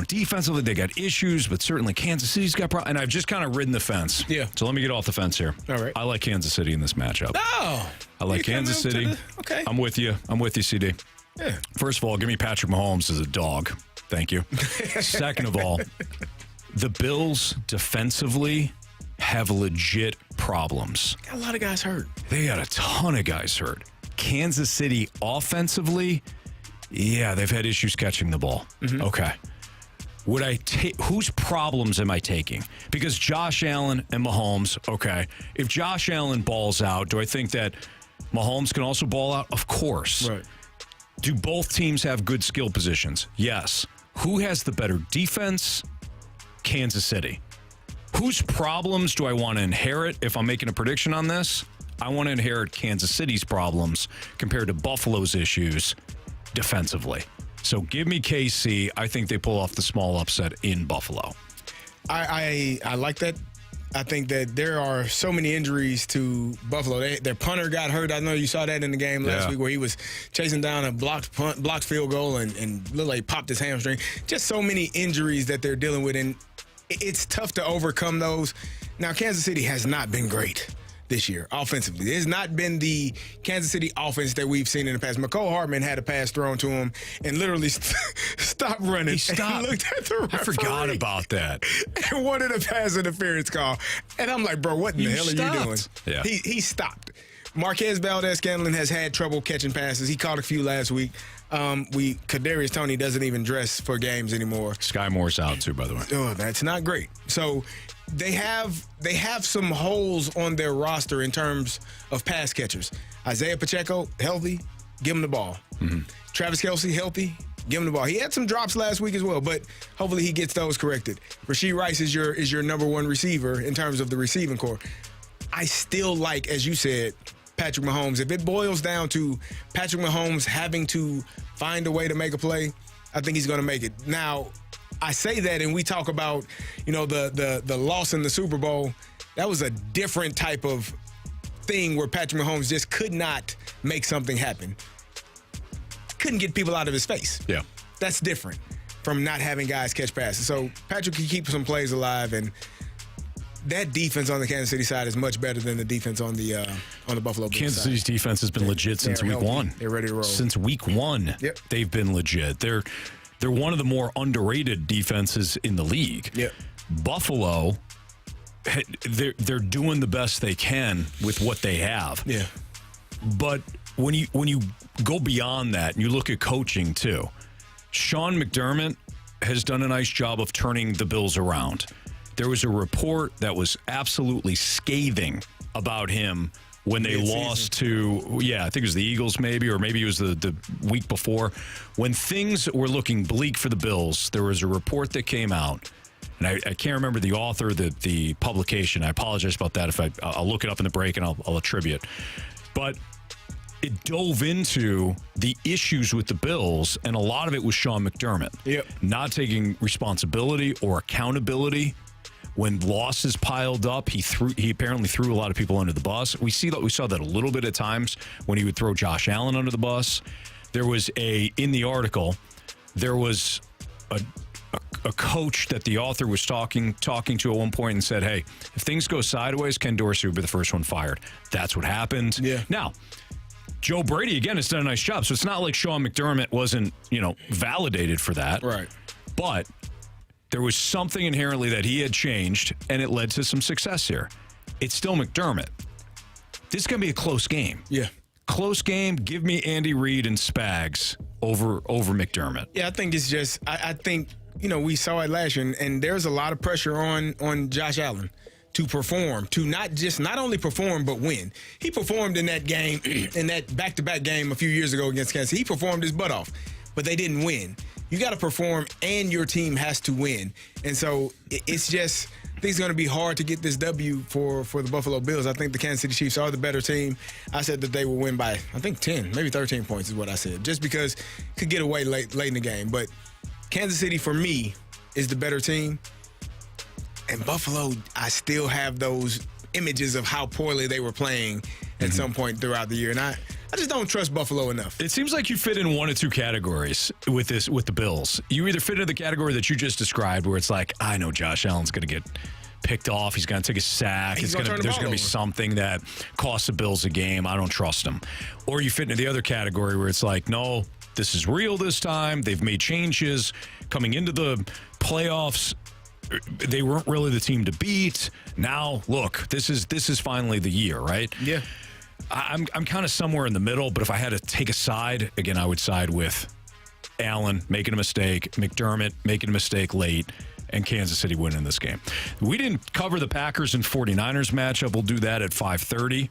Defensively, they got issues, but certainly Kansas City's got problems. And I've just kind of ridden the fence. Yeah. So let me get off the fence here. All right. I like Kansas City in this matchup. Oh. I like Kansas City. Okay. I'm with you, CD. Yeah. First of all, give me Patrick Mahomes as a dog. Thank you. Second of all, the Bills defensively have legit problems. Got a lot of guys hurt. They got a ton of guys hurt. Kansas City offensively, yeah, they've had issues catching the ball. Mm-hmm. Okay. Would I take whose problems am I taking? Because Josh Allen and Mahomes, okay. If Josh Allen balls out, do I think that Mahomes can also ball out? Of course. Right. Do both teams have good skill positions? Yes. Who has the better defense? Kansas City. Whose problems do I want to inherit if I'm making a prediction on this? I want to inherit Kansas City's problems compared to Buffalo's issues defensively. So give me KC. I think they pull off the small upset in Buffalo. I like that. I think that there are so many injuries to Buffalo. Their punter got hurt. I know you saw that in the game last week where he was chasing down a blocked field goal and looked like he popped his hamstring. Just so many injuries that they're dealing with, and it's tough to overcome those. Now, Kansas City has not been great this year offensively. It has not been the Kansas City offense that we've seen in the past. McCole Hardman had a pass thrown to him and literally stopped running. He stopped. And looked at the referee. I forgot about that. And wanted a pass interference call. And I'm like, bro, what in the hell are you doing? Yeah. He stopped. Marquez Valdez-Scantling has had trouble catching passes. He caught a few last week. Kadarius Toney doesn't even dress for games anymore. Sky Moore's out too, by the way. Oh, that's not great. So they have some holes on their roster in terms of pass catchers. Isaiah Pacheco, healthy, give him the ball. Mm-hmm. Travis Kelce, healthy, give him the ball. He had some drops last week as well, but hopefully he gets those corrected. Rashee Rice is your number one receiver in terms of the receiving core. I still like, as you said, Patrick Mahomes. If it boils down to Patrick Mahomes having to find a way to make a play, I think he's going to make it. Now, I say that, and we talk about, the loss in the Super Bowl. That was a different type of thing where Patrick Mahomes just could not make something happen. Couldn't get people out of his face. Yeah. That's different from not having guys catch passes. So Patrick can keep some plays alive, and that defense on the Kansas City side is much better than the defense on the Buffalo Bills Kansas side. City's defense has been legit since week one. They're ready to roll. Since week one, they've been legit. They're one of the more underrated defenses in the league. Yep. Buffalo, they're doing the best they can with what they have. Yeah. But when you go beyond that and you look at coaching too, Sean McDermott has done a nice job of turning the Bills around. There was a report that was absolutely scathing about him when they lost to, I think it was the Eagles or maybe it was the week before. When things were looking bleak for the Bills, there was a report that came out, and I can't remember the author, the publication. I apologize about that. I'll look it up in the break and I'll attribute. But it dove into the issues with the Bills, and a lot of it was Sean McDermott. Not taking responsibility or accountability. When losses piled up, he apparently threw a lot of people under the bus. We saw that a little bit at times when he would throw Josh Allen under the bus. There was in the article, there was a coach that the author was talking to at one point and said, hey, if things go sideways, Ken Dorsey would be the first one fired. That's what happened. Yeah. Now, Joe Brady, again, has done a nice job. So it's not like Sean McDermott wasn't, validated for that. Right. But there was something inherently that he had changed, and it led to some success here. It's still McDermott. This is going to be a close game. Yeah. Close game. Give me Andy Reid and Spags over McDermott. Yeah, I think it's just, I think, we saw it last year, and there's a lot of pressure on Josh Allen to perform, to not only perform, but win. He performed in that game, in that back-to-back game a few years ago against Kansas City. He performed his butt off, but they didn't win. You got to perform, and your team has to win. And so it's just, I think it's going to be hard to get this W for the Buffalo Bills. I think the Kansas City Chiefs are the better team. I said that they will win by, I think, 10, maybe 13 points is what I said, just because could get away late in the game. But Kansas City, for me, is the better team. And Buffalo, I still have those images of how poorly they were playing at some point throughout the year. And I just don't trust Buffalo enough. It seems like you fit in one of two categories with the Bills. You either fit into the category that you just described, where it's like, I know Josh Allen's going to get picked off. He's going to take a sack. There's going to be something that costs the Bills a game. I don't trust him. Or you fit into the other category where it's like, no, this is real this time. They've made changes coming into the playoffs. They weren't really the team to beat. Now, look, this is finally the year, right? Yeah. I'm kind of somewhere in the middle, but if I had to take a side, again, I would side with Allen making a mistake, McDermott making a mistake late, and Kansas City winning this game. We didn't cover the Packers and 49ers matchup. We'll do that at 5:30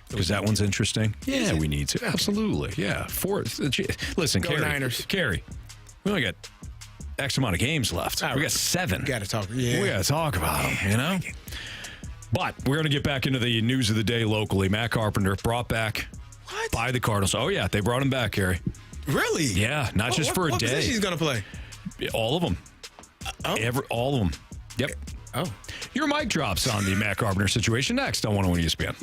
because that one's interesting. Yeah, we need to. Absolutely. Yeah. Listen, Carey, we only got X amount of games left. We got 7. We got to talk. Yeah. We got to talk about them, But we're going to get back into the news of the day locally. Matt Carpenter brought back by the Cardinals. Oh, yeah. They brought him back, Carey. Really? Yeah. Not just for a day. What position he's going to play? All of them. All of them. Yep. Oh. Your mic drops on the Matt Carpenter situation next on 101 ESPN.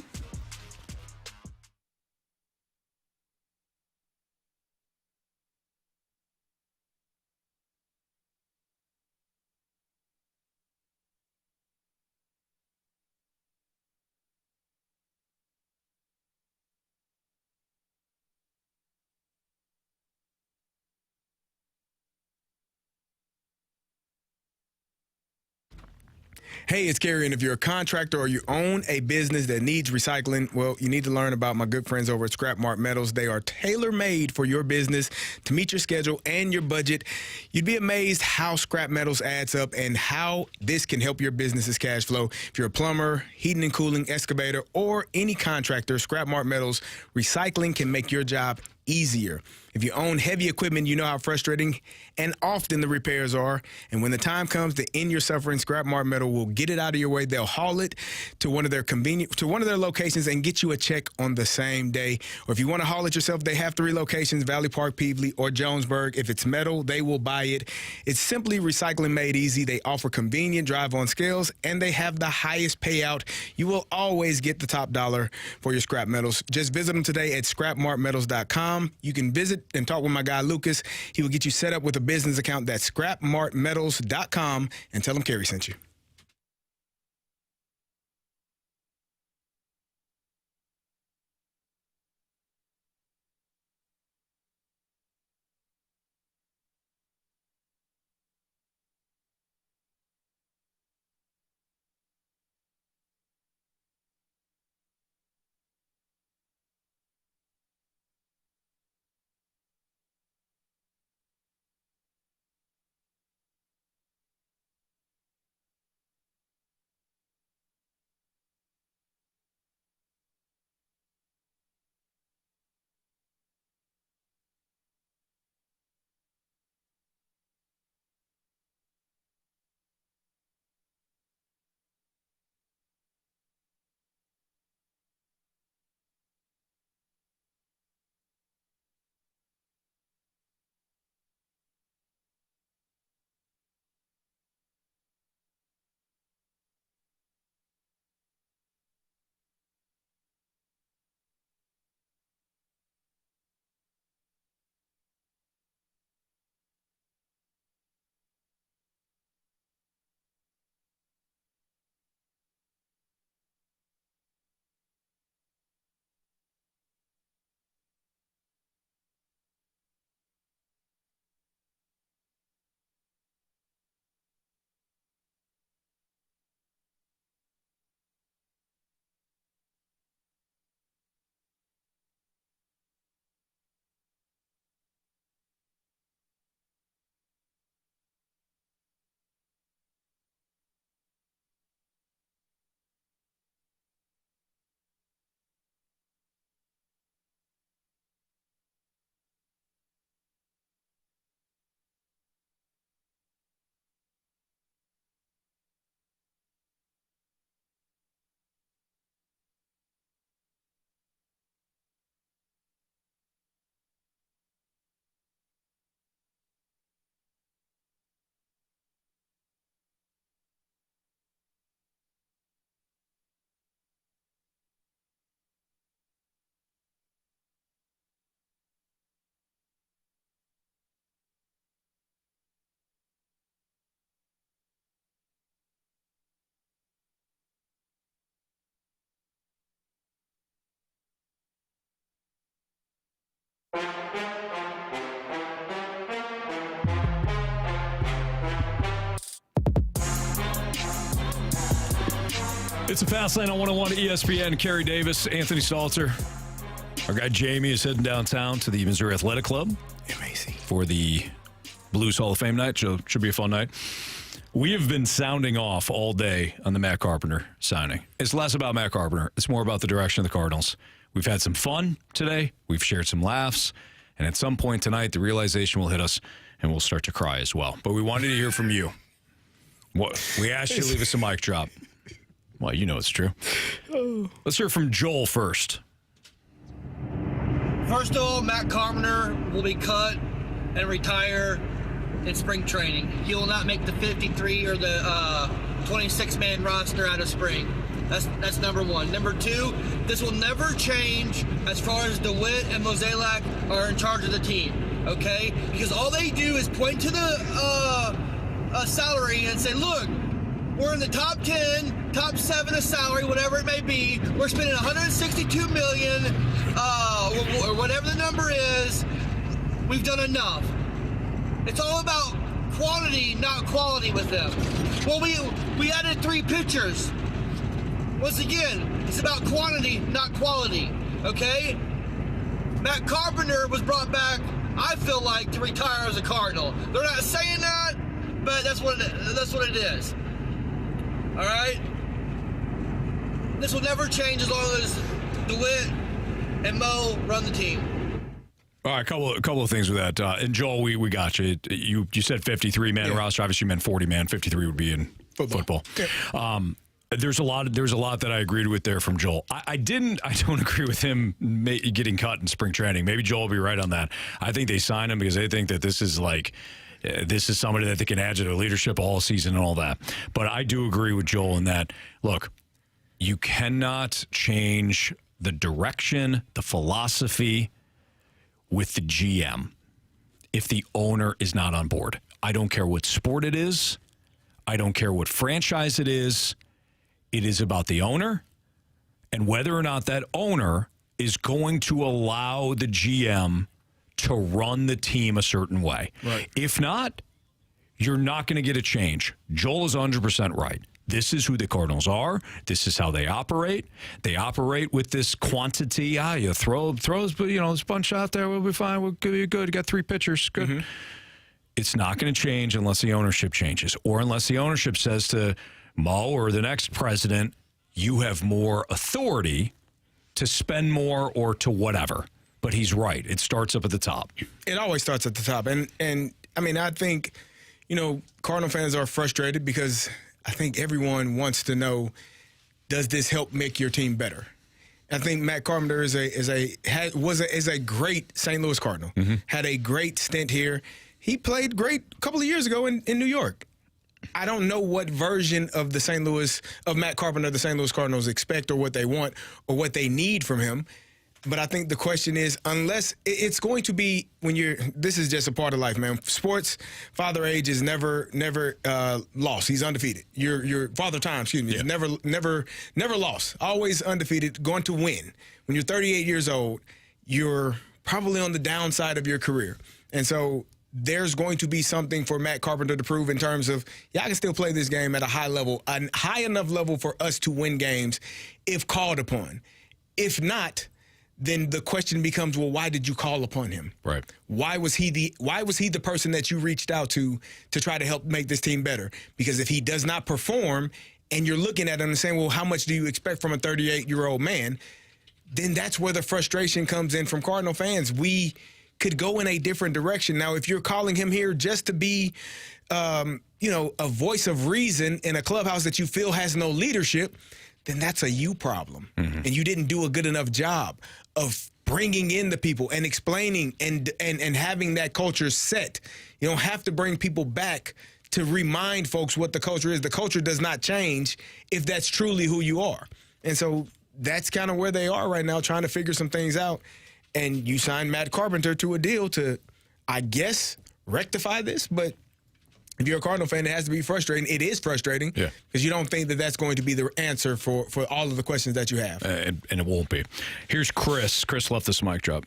Hey, it's Carey, and if you're a contractor or you own a business that needs recycling, well, you need to learn about my good friends over at Scrap Mart Metals. They are tailor-made for your business to meet your schedule and your budget. You'd be amazed how scrap metals adds up and how this can help your business's cash flow. If you're a plumber, heating and cooling, excavator, or any contractor, Scrap Mart Metals recycling can make your job easier. If you own heavy equipment, you know how frustrating and often the repairs are. And when the time comes to end your suffering, Scrap Mart Metal will get it out of your way. They'll haul it to one of their locations and get you a check on the same day. Or if you want to haul it yourself, they have 3 locations, Valley Park, Peevely, or Jonesburg. If it's metal, they will buy it. It's simply recycling made easy. They offer convenient drive-on scales, and they have the highest payout. You will always get the top dollar for your scrap metals. Just visit them today at scrapmartmetals.com. You can visit and talk with my guy Lucas. He will get you set up with a business account. That's scrapmartmetals.com, and tell him Carey sent you. It's a Fast Lane on 101 ESPN. Carey Davis, Anthony Stalter. Our guy Jamie is heading downtown to the Missouri Athletic Club. Amazing. For the Blues Hall of Fame night. Should be a fun night. We have been sounding off all day on the Matt Carpenter signing. It's less about Matt Carpenter. It's more about the direction of the Cardinals. We've had some fun today. We've shared some laughs. And at some point tonight, the realization will hit us, and we'll start to cry as well. But we wanted to hear from you. We asked you to leave us a mic drop. Well, you know it's true. Let's hear from Joel first. First of all, Matt Carpenter will be cut and retire in spring training. He will not make the 53 or the 26-man roster out of spring. That's number one. Number two, this will never change as far as DeWitt and Mozeliak are in charge of the team, okay? Because all they do is point to the salary and say, look, we're in the top 10, top 7 of salary, whatever it may be. We're spending $162 million, or whatever the number is. We've done enough. It's all about quantity, not quality with them. Well, we added 3 pitchers. Once again, it's about quantity, not quality, okay? Matt Carpenter was brought back, I feel like, to retire as a Cardinal. They're not saying that, but that's what it is. All right? This will never change as long as DeWitt and Mo run the team. All right, a couple of things with that. And Joel, we got you. You said 53-man roster. Obviously, you meant 40-man. 53 would be in football. Yeah. There's a lot that I agreed with there from Joel. I don't agree with him getting cut in spring training. Maybe Joel will be right on that. I think they signed him because they think that this is somebody that they can add to their leadership all season and all that. But I do agree with Joel in that, look, you cannot change the direction, the philosophy with the GM if the owner is not on board. I don't care what sport it is. I don't care what franchise it is. It is about the owner and whether or not that owner is going to allow the GM to run the team a certain way. Right. If not, you're not going to get a change. Joel is 100% right. This is who the Cardinals are. This is how they operate. They operate with this quantity. You throws, but this bunch out there, we'll be fine. We'll give you good. You got 3 pitchers. Good. Mm-hmm. It's not going to change unless the ownership changes or unless the ownership says to Mo or the next president, you have more authority to spend more or to whatever. But he's right. It starts up at the top. It always starts at the top. And I mean, I think, Cardinal fans are frustrated because I think everyone wants to know, does this help make your team better? I think Matt Carpenter is a great St. Louis Cardinal. Mm-hmm. Had a great stint here. He played great a couple of years ago in New York. I don't know what version of Matt Carpenter the St. Louis Cardinals expect or what they want or what they need from him. But I think the question is, unless it's going to be this is just a part of life, man. Sports, Father Age is never lost. He's undefeated. Your Father Time, is never lost. Always undefeated, going to win. When you're 38 years old, you're probably on the downside of your career. And so there's going to be something for Matt Carpenter to prove in terms of, I can still play this game at a high level, a high enough level for us to win games if called upon. If not, then the question becomes, well, why did you call upon him? Right. Why was he the person that you reached out to try to help make this team better? Because if he does not perform and you're looking at him and saying, well, how much do you expect from a 38-year-old man? Then that's where the frustration comes in from Cardinal fans. We could go in a different direction. Now, if you're calling him here just to be, a voice of reason in a clubhouse that you feel has no leadership, then that's a you problem. Mm-hmm. And you didn't do a good enough job of bringing in the people and explaining and having that culture set. You don't have to bring people back to remind folks what the culture is. The culture does not change if that's truly who you are. And so that's kind of where they are right now, trying to figure some things out. And you signed Matt Carpenter to a deal to, I guess, rectify this. But if you're a Cardinal fan, it has to be frustrating. It is frustrating because you don't think that that's going to be the answer for all of the questions that you have. And it won't be. Here's Chris. Chris left this mic drop.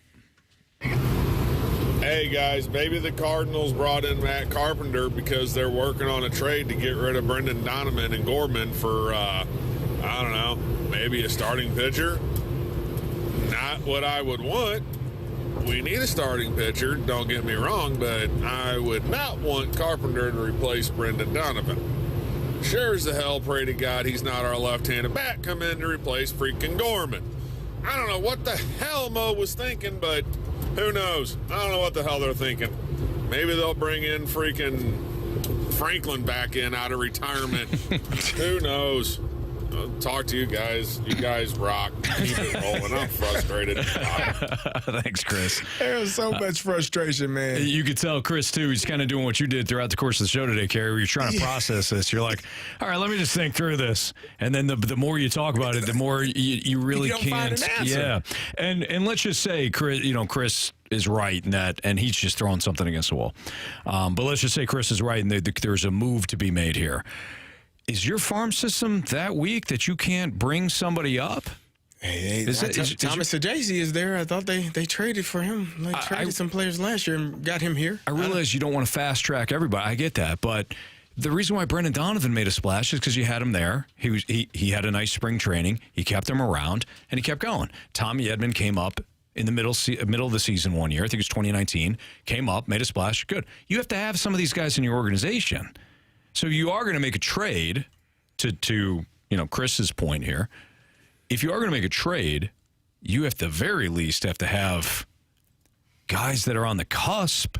hey, guys, maybe the Cardinals brought in Matt Carpenter because they're working on a trade to get rid of Brendan Donovan and Gorman for, I don't know, maybe a starting pitcher. Not what I would want. We need a starting pitcher, don't get me wrong, but I would not want Carpenter to replace Brendan Donovan. Sure as the hell, pray to God he's not our left-handed bat come in to replace freaking Gorman. I don't know what the hell Mo was thinking, but who knows? I don't know what the hell they're thinking. Maybe they'll bring in freaking Franklin back in out of retirement. Who knows? I'll talk to you guys. You guys rock. Keep it rolling. I'm frustrated. Thanks, Chris. There's so much frustration, man. You could tell Chris, too, he's kind of doing what you did throughout the course of the show today, Carey, where you're trying to process this. You're like, all right, let me just think through this. And then the more you talk about it, the more you really can't. Find an answer. Yeah. And let's just say, Chris is right in that, and he's just throwing something against the wall. But let's just say Chris is right, and there's a move to be made here. Is your farm system that weak that you can't bring somebody up? Thomas Sajazi is there. I thought they traded for him. They traded some players last year and got him here. I realize you don't want to fast track everybody. I get that, but the reason why Brendan Donovan made a splash is because you had him there. He had a nice spring training. He kept him around, and he kept going. Tommy Edman came up in the middle of the season one year. I think it was 2019. Came up, made a splash. Good. You have to have some of these guys in your organization. So you are going to make a trade to Chris's point here. If you are going to make a trade, you at the very least have to have guys that are on the cusp.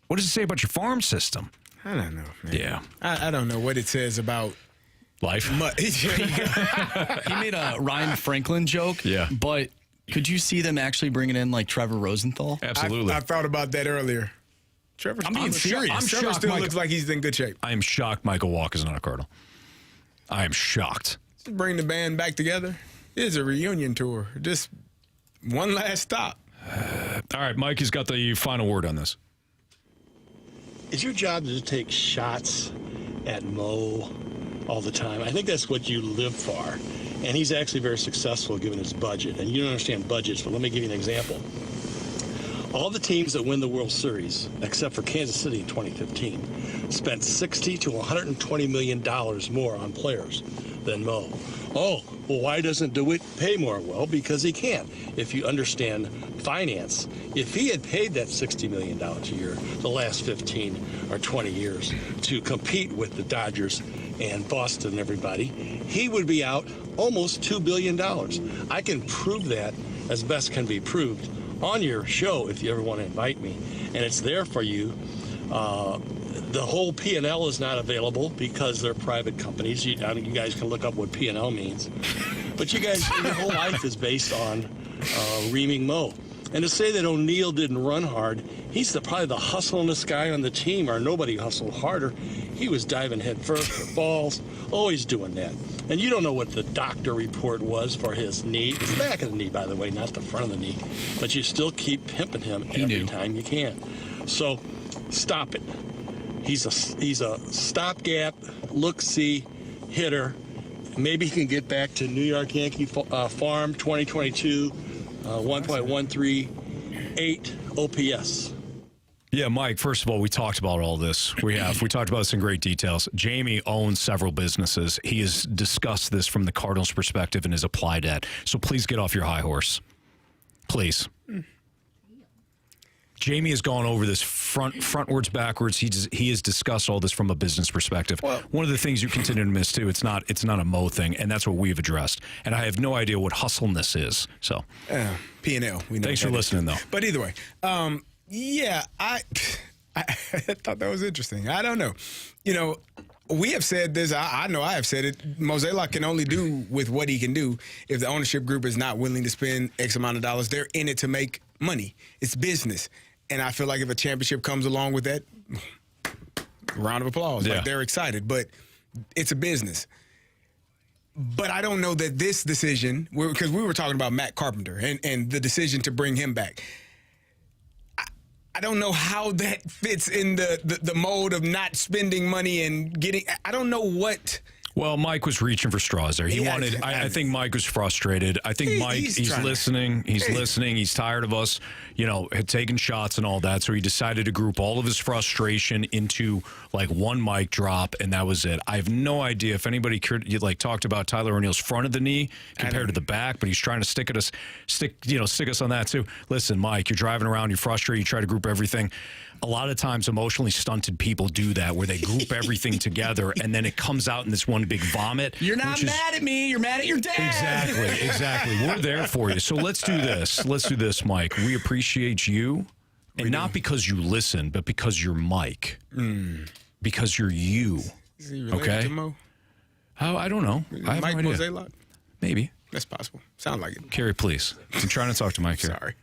What does it say about your farm system? I don't know, man. Yeah. I don't know what it says about life. He made a Ryan Franklin joke. Yeah. But could you see them actually bringing in like Trevor Rosenthal? Absolutely. I thought about that earlier. Trevor's I'm being serious. Trevor still looks like he's in good shape. I am shocked Michael Walk is not a Cardinal. I am shocked. Just bring the band back together. It's a reunion tour. Just one last stop. All right, Mike has got the final word on this. Is your job to take shots at Mo all the time? I think that's what you live for. And he's actually very successful given his budget. And you don't understand budgets, but let me give you an example. All the teams that win the World Series, except for Kansas City in 2015, spent $60 to $120 million more on players than Mo. Oh, well, why doesn't DeWitt pay more? Well, because he can't. If you understand finance, if he had paid that $60 million a year the last 15 or 20 years to compete with the Dodgers and Boston and everybody, he would be out almost $2 billion. I can prove that as best can be proved on your show if you ever want to invite me, and it's there for you. The whole P&L is not available because they're private companies. You guys can look up what P&L means. But you guys, your whole life is based on reaming Mo. And to say that O'Neill didn't run hard, he's probably the hustlingest guy on the team, or nobody hustled harder. He was diving head first for balls, always doing that. And you don't know what the doctor report was for his knee. It's the back of the knee, by the way, not the front of the knee. But you still keep pimping him every time you can. So stop it. He's a stopgap, look-see hitter. Maybe he can get back to New York Yankee farm 2022, 1.138 OPS. Yeah, Mike, first of all, we talked about all this. We talked about this in great details. Jamie owns several businesses. He has discussed this from the Cardinals' perspective and has applied that. So please get off your high horse. Please. Jamie has gone over this frontwards, backwards. He has discussed all this from a business perspective. Well, one of the things you continue to miss, too, it's not a Mo thing, and that's what we've addressed. And I have no idea what hustleness is. So P&L. Thanks for listening, though. But either way, yeah, I thought that was interesting. I don't know. We have said this. I know I have said it. Mozeliak can only do with what he can do. If the ownership group is not willing to spend X amount of dollars, they're in it to make money. It's business. And I feel like if a championship comes along with that, round of applause. Yeah. Like they're excited. But it's a business. But I don't know that this decision, because we were talking about Matt Carpenter and the decision to bring him back. I don't know how that fits in the mode of not spending money and getting. I don't know what. Well, Mike was reaching for straws there. I think Mike was frustrated. I think Mike, he's listening. He's listening. He's tired of us, had taken shots and all that. So he decided to group all of his frustration into like one mic drop, and that was it. I have no idea if anybody talked about Tyler O'Neill's front of the knee compared to the back, but he's trying to stick us on that too. Listen, Mike, you're driving around, you're frustrated, you try to group everything. A lot of times emotionally stunted people do that, where they group everything together and then it comes out in this one big vomit. You're not mad at me. You're mad at your dad. Exactly. We're there for you. So let's do this, Mike. We appreciate you. And not because you listen, but because you're Mike. Because you're you. Is he related to Mo? Oh, I don't know. I have Mike no idea. Mozeliak? Maybe. That's possible. Sound like it. Carey, please. I'm trying to talk to Mike here. Sorry.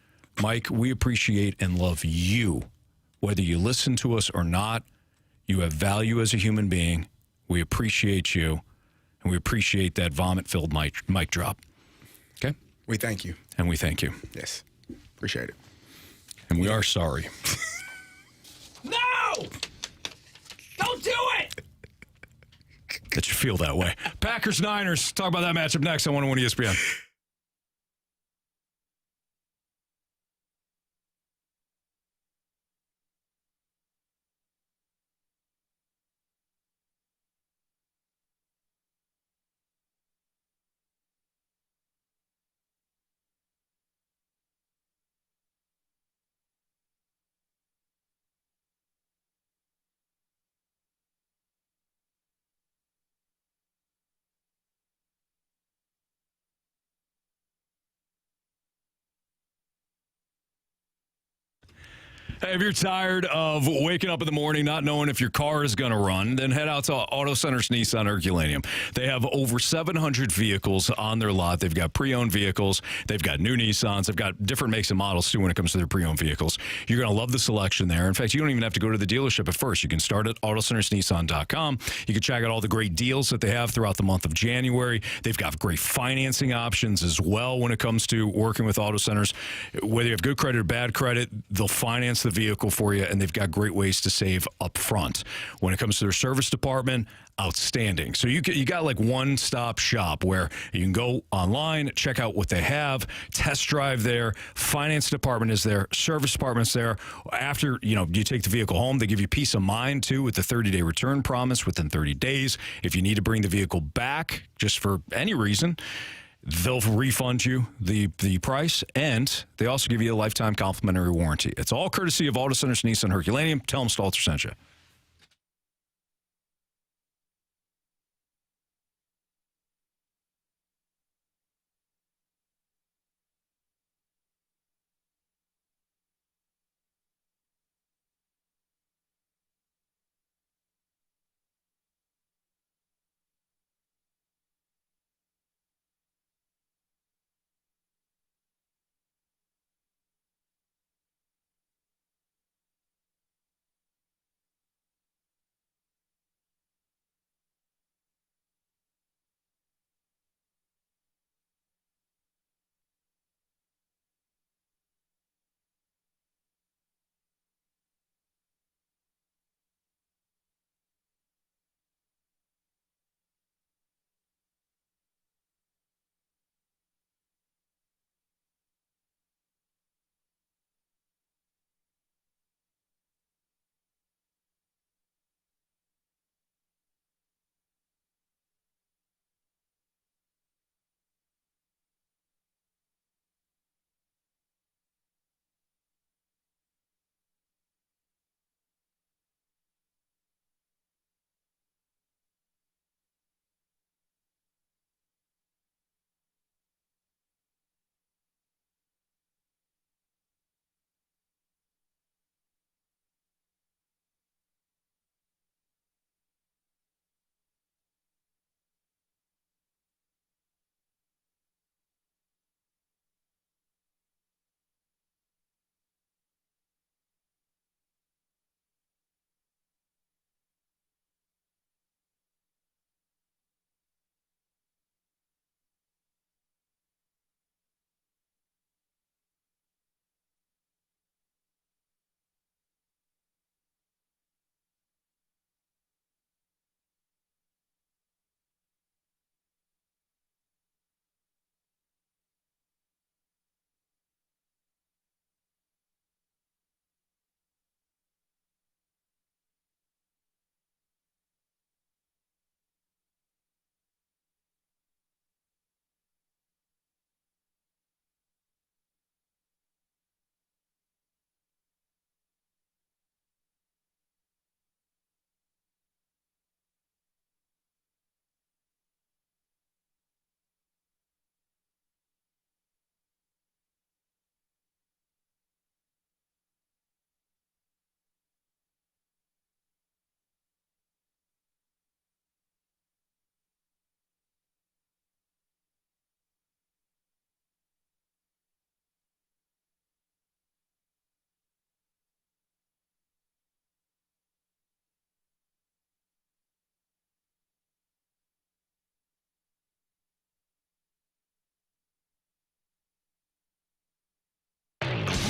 Mike, we appreciate and love you. Whether you listen to us or not, you have value as a human being. We appreciate you, and we appreciate that vomit-filled mic drop. Okay? We thank you. And we thank you. Yes. Appreciate it. And we are sorry. No! Don't do it! That you feel that way. Packers-Niners. Talk about that matchup next on 101 ESPN. Hey, if you're tired of waking up in the morning not knowing if your car is going to run, then head out to Auto Center's Nissan Herculaneum. They have over 700 vehicles on their lot. They've got pre-owned vehicles. They've got new Nissans. They've got different makes and models, too, when it comes to their pre-owned vehicles. You're going to love the selection there. In fact, you don't even have to go to the dealership at first. You can start at autocentersnissan.com. You can check out all the great deals that they have throughout the month of January. They've got great financing options as well when it comes to working with Auto Centers. Whether you have good credit or bad credit, they'll finance the vehicle for you, and they've got great ways to save up front. When it comes to their service department, outstanding. So you got like one-stop shop where you can go online, check out what they have, test drive there, finance department is there, service department's there. After, you take the vehicle home, they give you peace of mind, too, with the 30-day return promise within 30 days. If you need to bring the vehicle back just for any reason, they'll refund you the price, and they also give you a lifetime complimentary warranty. It's all courtesy of Auto Centers Nissan Herculaneum. Tell them Stalter sent you.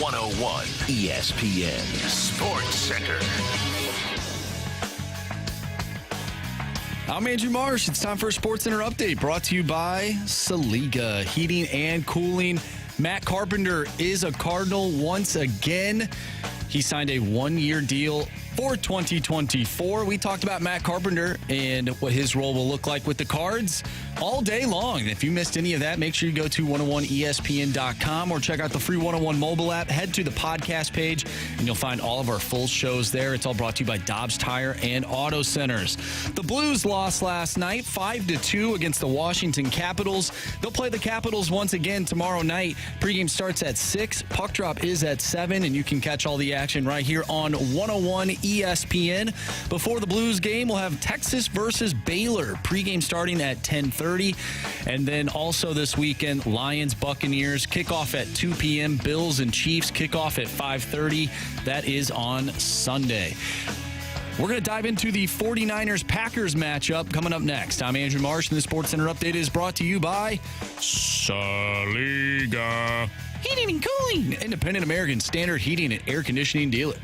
101 ESPN Sports Center. I'm Andrew Marsh. It's time for a Sports Center update brought to you by Saliga Heating and Cooling. Matt Carpenter is a Cardinal once again. He signed a one-year deal for 2024. We talked about Matt Carpenter and what his role will look like with the Cards all day long. If you missed any of that, make sure you go to 101ESPN.com or check out the free 101 mobile app. Head to the podcast page, and you'll find all of our full shows there. It's all brought to you by Dobbs Tire and Auto Centers. The Blues lost last night, 5-2 against the Washington Capitals. They'll play the Capitals once again tomorrow night. Pregame starts at 6. Puck drop is at 7, and you can catch all the action right here on 101 ESPN. Before the Blues game, we'll have Texas versus Baylor. Pregame starting at 10:30. And then also this weekend, Lions, Buccaneers, kickoff at 2 p.m. Bills and Chiefs, kickoff at 5:30. That is on Sunday. We're going to dive into the 49ers-Packers matchup coming up next. I'm Andrew Marsh, and the Sports Center update is brought to you by Saliga Heating and Cooling, independent American standard heating and air conditioning dealer.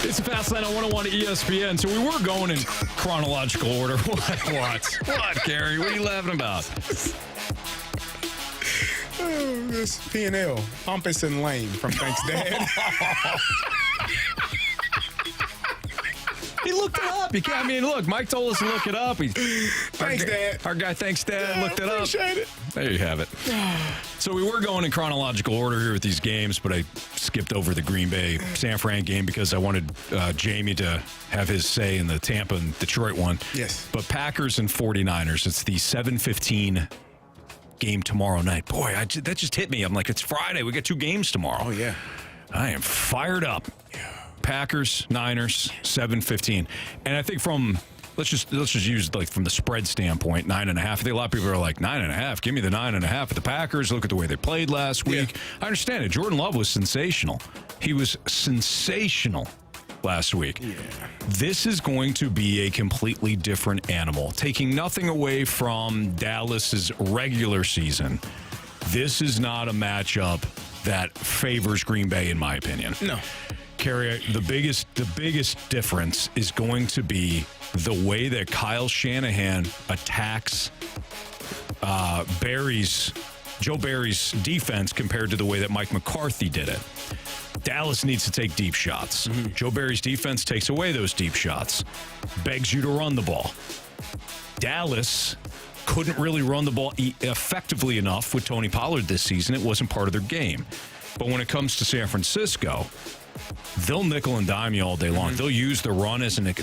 It's a fast lane on 101 ESPN. So we were going in chronological order. What, Carey? What are you laughing about? Oh, this P&L, pompous and lame from Thanks Dad. He looked it up. Look, Mike told us to look it up. Thanks, Dad. Our guy, Thanks, Dad, looked it up. Appreciate it. There you have it. So we were going in chronological order here with these games, but I skipped over the Green Bay San Fran game because I wanted Jamie to have his say in the Tampa and Detroit one. Yes. But Packers and 49ers, it's the 7:15 game tomorrow night. Boy, that just hit me. I'm like, it's Friday. We got 2 games tomorrow. Oh, yeah. I am fired up. Packers, Niners, 7:15. And I think let's just use like from the spread standpoint, 9.5. I think a lot of people are like 9.5. Give me the 9.5 for the Packers. Look at the way they played last week. Yeah. I understand it. Jordan Love was sensational. He was sensational last week. Yeah. This is going to be a completely different animal. Taking nothing away from Dallas's regular season, this is not a matchup that favors Green Bay, in my opinion. No. Carey, the biggest difference is going to be the way that Kyle Shanahan attacks Joe Barry's defense compared to the way that Mike McCarthy did it. Dallas needs to take deep shots. Mm-hmm. Joe Barry's defense takes away those deep shots, begs you to run the ball. Dallas couldn't really run the ball effectively enough with Tony Pollard this season. It wasn't part of their game. But when it comes to San Francisco, they'll nickel and dime you all day long. Mm-hmm. They'll use the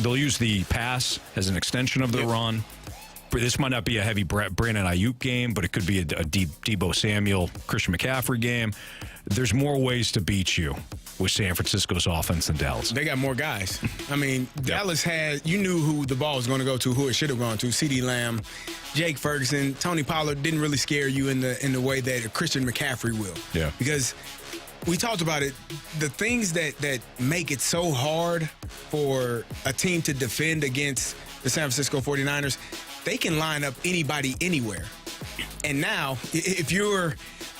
they'll use the pass as an extension of the run. This might not be a heavy Brandon Ayuk game, but it could be a Deebo Samuel, Christian McCaffrey game. There's more ways to beat you with San Francisco's offense than Dallas. They got more guys. I mean, Dallas you knew who the ball was going to go to, who it should have gone to. CeeDee Lamb, Jake Ferguson, Tony Pollard didn't really scare you in the way that Christian McCaffrey will. Yeah. Because we talked about it. The things that make it so hard for a team to defend against the San Francisco 49ers, they can line up anybody anywhere. And now, if you're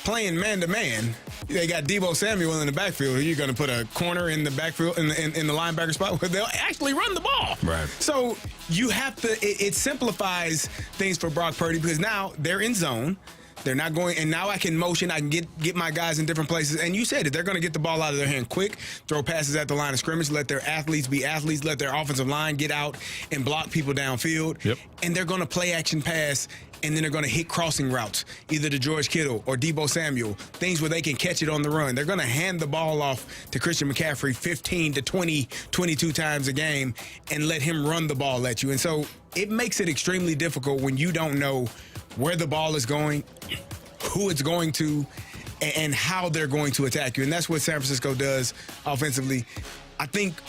playing man-to-man, they got Deebo Samuel in the backfield. You're going to put a corner in the backfield in the linebacker spot where they'll actually run the ball. Right. So you have to. It simplifies things for Brock Purdy because now they're in zone. They're not going, and now I can motion. I can get my guys in different places. And you said it. They're going to get the ball out of their hand quick, throw passes at the line of scrimmage, let their athletes be athletes, let their offensive line get out and block people downfield. Yep. And they're going to play action pass, and then they're going to hit crossing routes, either to George Kittle or Deebo Samuel, things where they can catch it on the run. They're going to hand the ball off to Christian McCaffrey 15 to 20, 22 times a game and let him run the ball at you. And so it makes it extremely difficult when you don't know where the ball is going, who it's going to, and how they're going to attack you. And that's what San Francisco does offensively. I think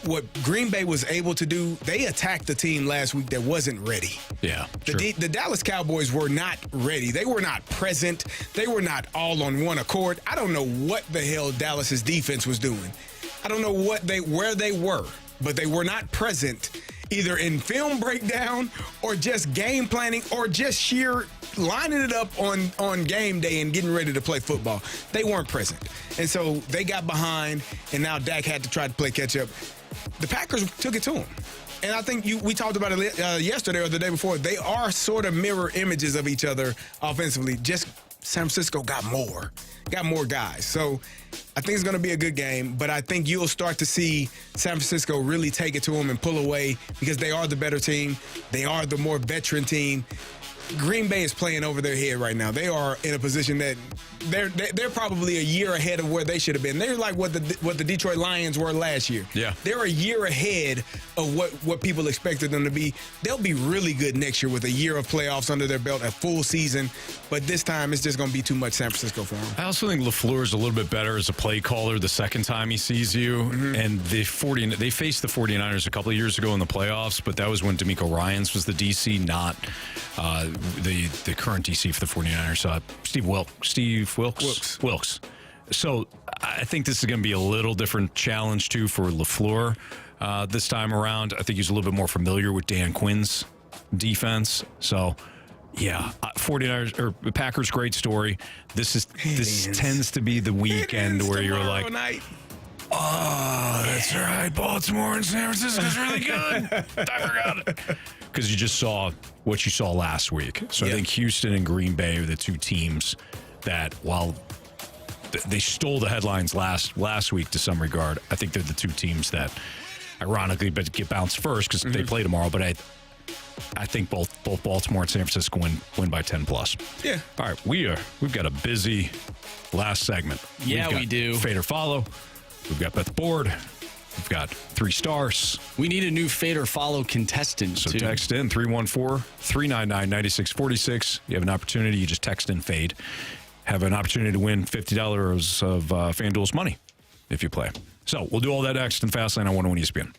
what Green Bay was able to do, they attacked the team last week that wasn't ready. Yeah, The Dallas Cowboys were not ready. They were not present. They were not all on one accord. I don't know what the hell Dallas's defense was doing. I don't know where they were, but they were not present either in film breakdown or just game planning or just sheer lining it up on game day and getting ready to play football. They weren't present. And so they got behind, and now Dak had to try to play catch up. The Packers took it to him. And I think we talked about it yesterday or the day before. They are sort of mirror images of each other offensively. Just San Francisco got more guys. So I think it's going to be a good game, but I think you'll start to see San Francisco really take it to them and pull away because they are the better team. They are the more veteran team. Green Bay is playing over their head right now. They are in a position that they're probably a year ahead of where they should have been. They're like what the Detroit Lions were last year. Yeah. They're a year ahead of what people expected them to be. They'll be really good next year with a year of playoffs under their belt, a full season. But this time it's just going to be too much San Francisco for them. I also think LaFleur is a little bit better as a play caller the second time he sees you. Mm-hmm. And they faced the 49ers a couple of years ago in the playoffs, but that was when DeMeco Ryans was the DC, not the current DC for the 49ers, Steve Wilks. So I think this is going to be a little different challenge, too, for LaFleur this time around. I think he's a little bit more familiar with Dan Quinn's defense. So, yeah, 49ers or Packers, great story. This tends to be the weekend where you're like, night. Oh, that's right. Baltimore and San Francisco's really good. I forgot it. Because you just saw what you saw last week. So I think Houston and Green Bay are the two teams that, while they stole the headlines last week to some regard, I think they're the two teams that, ironically, but get bounced first because they play tomorrow. But I think both Baltimore and San Francisco win by 10+. Yeah. All right, we've got a busy last segment. Yeah, we do. Fade or follow. We've got Beth Board. We've got 3 stars. We need a new fade or follow contestant, So too. text in 314-399-9646. You have an opportunity. You just text in fade. Have an opportunity to win $50 of FanDuel's money if you play. So we'll do all that next in Fastlane on 101 ESPN.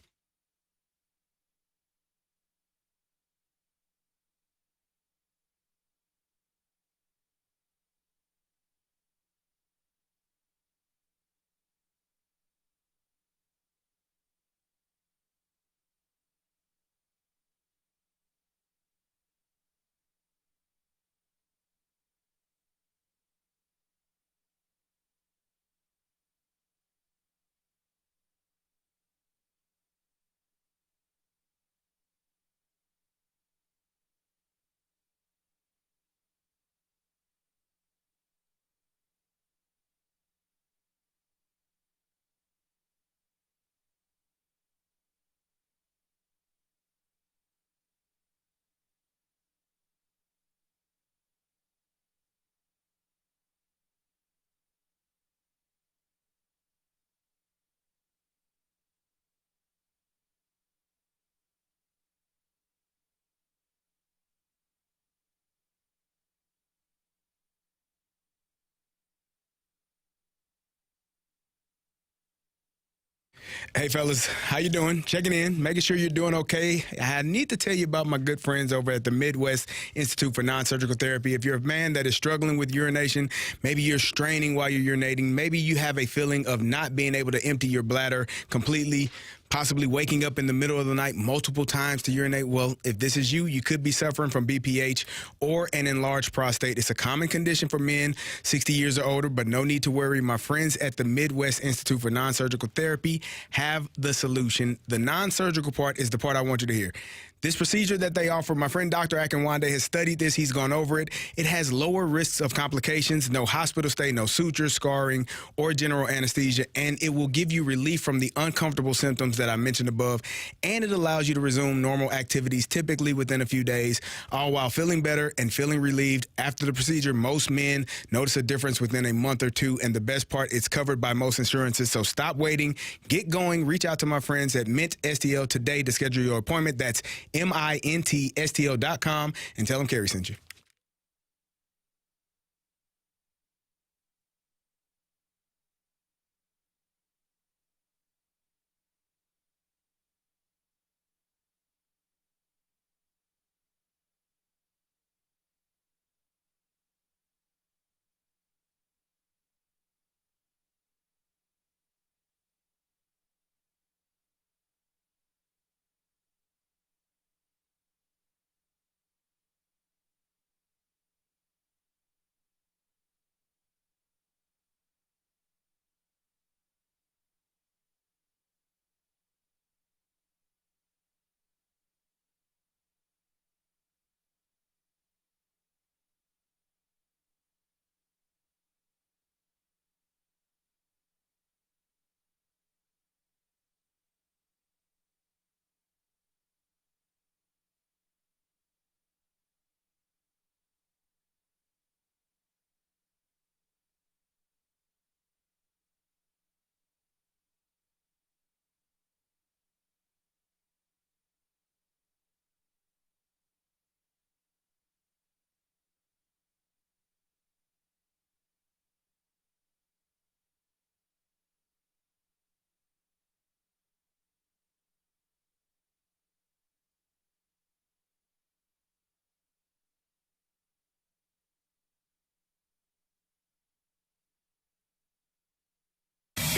Hey, fellas, how you doing? Checking in, making sure you're doing okay. I need to tell you about my good friends over at the Midwest Institute for Non-Surgical Therapy. If you're a man that is struggling with urination, maybe you're straining while you're urinating, maybe you have a feeling of not being able to empty your bladder completely, possibly waking up in the middle of the night multiple times to urinate. Well, if this is you, you could be suffering from BPH or an enlarged prostate. It's a common condition for men 60 years or older, but no need to worry. My friends at the Midwest Institute for Non-Surgical Therapy have the solution. The non-surgical part is the part I want you to hear. This procedure that they offer, my friend Dr. Akinwande has studied this. He's gone over it. It has lower risks of complications, no hospital stay, no sutures, scarring, or general anesthesia, and it will give you relief from the uncomfortable symptoms that I mentioned above, and it allows you to resume normal activities typically within a few days, all while feeling better and feeling relieved. After the procedure, most men notice a difference within a month or two, and the best part, it's covered by most insurances, so stop waiting. Get going. Reach out to my friends at Mint STL today to schedule your appointment. That's MINTSTL.com, and tell them Carey sent you.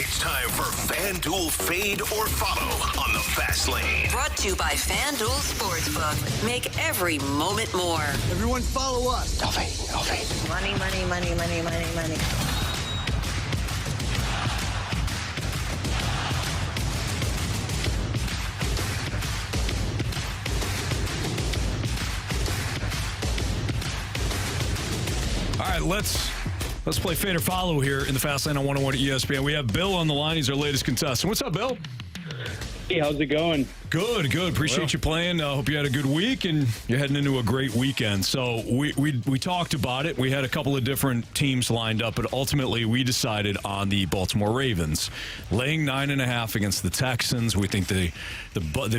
It's time for FanDuel Fade or Follow on the Fast Lane. Brought to you by FanDuel Sportsbook. Make every moment more. Everyone follow us. Money, money, money, money, money, money. All right, let's play Fade or Follow here in the Fast Lane on 101 ESPN. We have Bill on the line. He's our latest contestant. What's up, Bill? Hey, how's it going? Good. Appreciate you playing. Hope you had a good week, and you're heading into a great weekend. So we talked about it. We had a couple of different teams lined up, but ultimately we decided on the Baltimore Ravens. Laying 9.5 against the Texans. We think the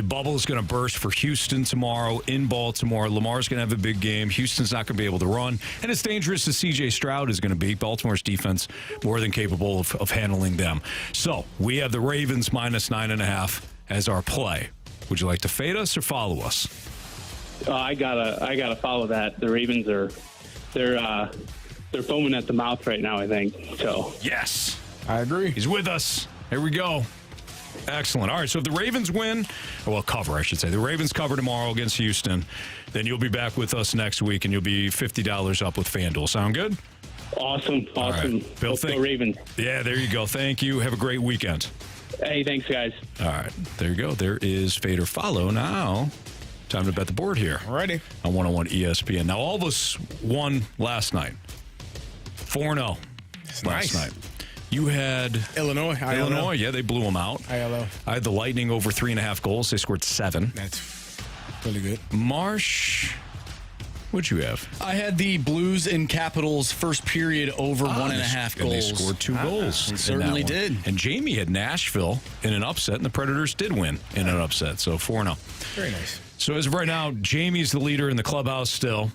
bubble is going to burst for Houston tomorrow in Baltimore. Lamar's going to have a big game. Houston's not going to be able to run. And as dangerous as C.J. Stroud is going to be, Baltimore's defense more than capable of handling them. So we have the Ravens minus 9.5 as our play. Would you like to fade us or follow us? I gotta follow that. The Ravens they're foaming at the mouth right now, I think. So yes, I agree. He's with us. Here we go. Excellent. All right, so if the Ravens win, cover, I should say. The Ravens cover tomorrow against Houston, then you'll be back with us next week, and you'll be $50 up with FanDuel. Sound good? Awesome. Right. Bill, go Ravens. Yeah, there you go. Thank you. Have a great weekend. Hey, thanks, guys. All right, there you go. There is Fade or Follow. Now, time to bet the board here. Ready. On 101 ESPN. Now, all of us won last night. 4-0 last night. You had Illinois. Yeah, they blew them out. ILO. I had the Lightning over 3.5 goals. They scored 7. That's really good. Marsh, what'd you have? I had the Blues and Capitals first period over 1.5 goals. And they scored 2 goals. They certainly did. And Jamie had Nashville in an upset, and the Predators did win in an upset. So 4-0. Very nice. So as of right now, Jamie's the leader in the clubhouse still.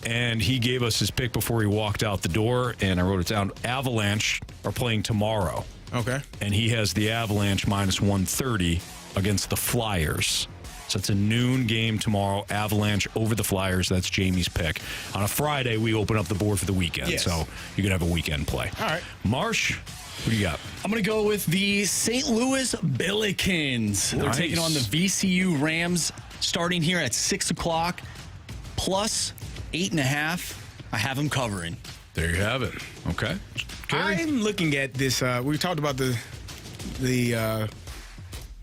And he gave us his pick before he walked out the door, and I wrote it down. Avalanche are playing tomorrow. Okay. And he has the Avalanche minus 130 against the Flyers. So it's a noon game tomorrow. Avalanche over the Flyers. That's Jamie's pick. On a Friday, we open up the board for the weekend. Yes. So you can have a weekend play. All right. Marsh, what do you got? I'm going to go with the St. Louis Billikens. They're taking on the VCU Rams starting here at 6 o'clock. Plus 8.5. I have them covering. There you have it. Okay. Carey? I'm looking at this. We talked about the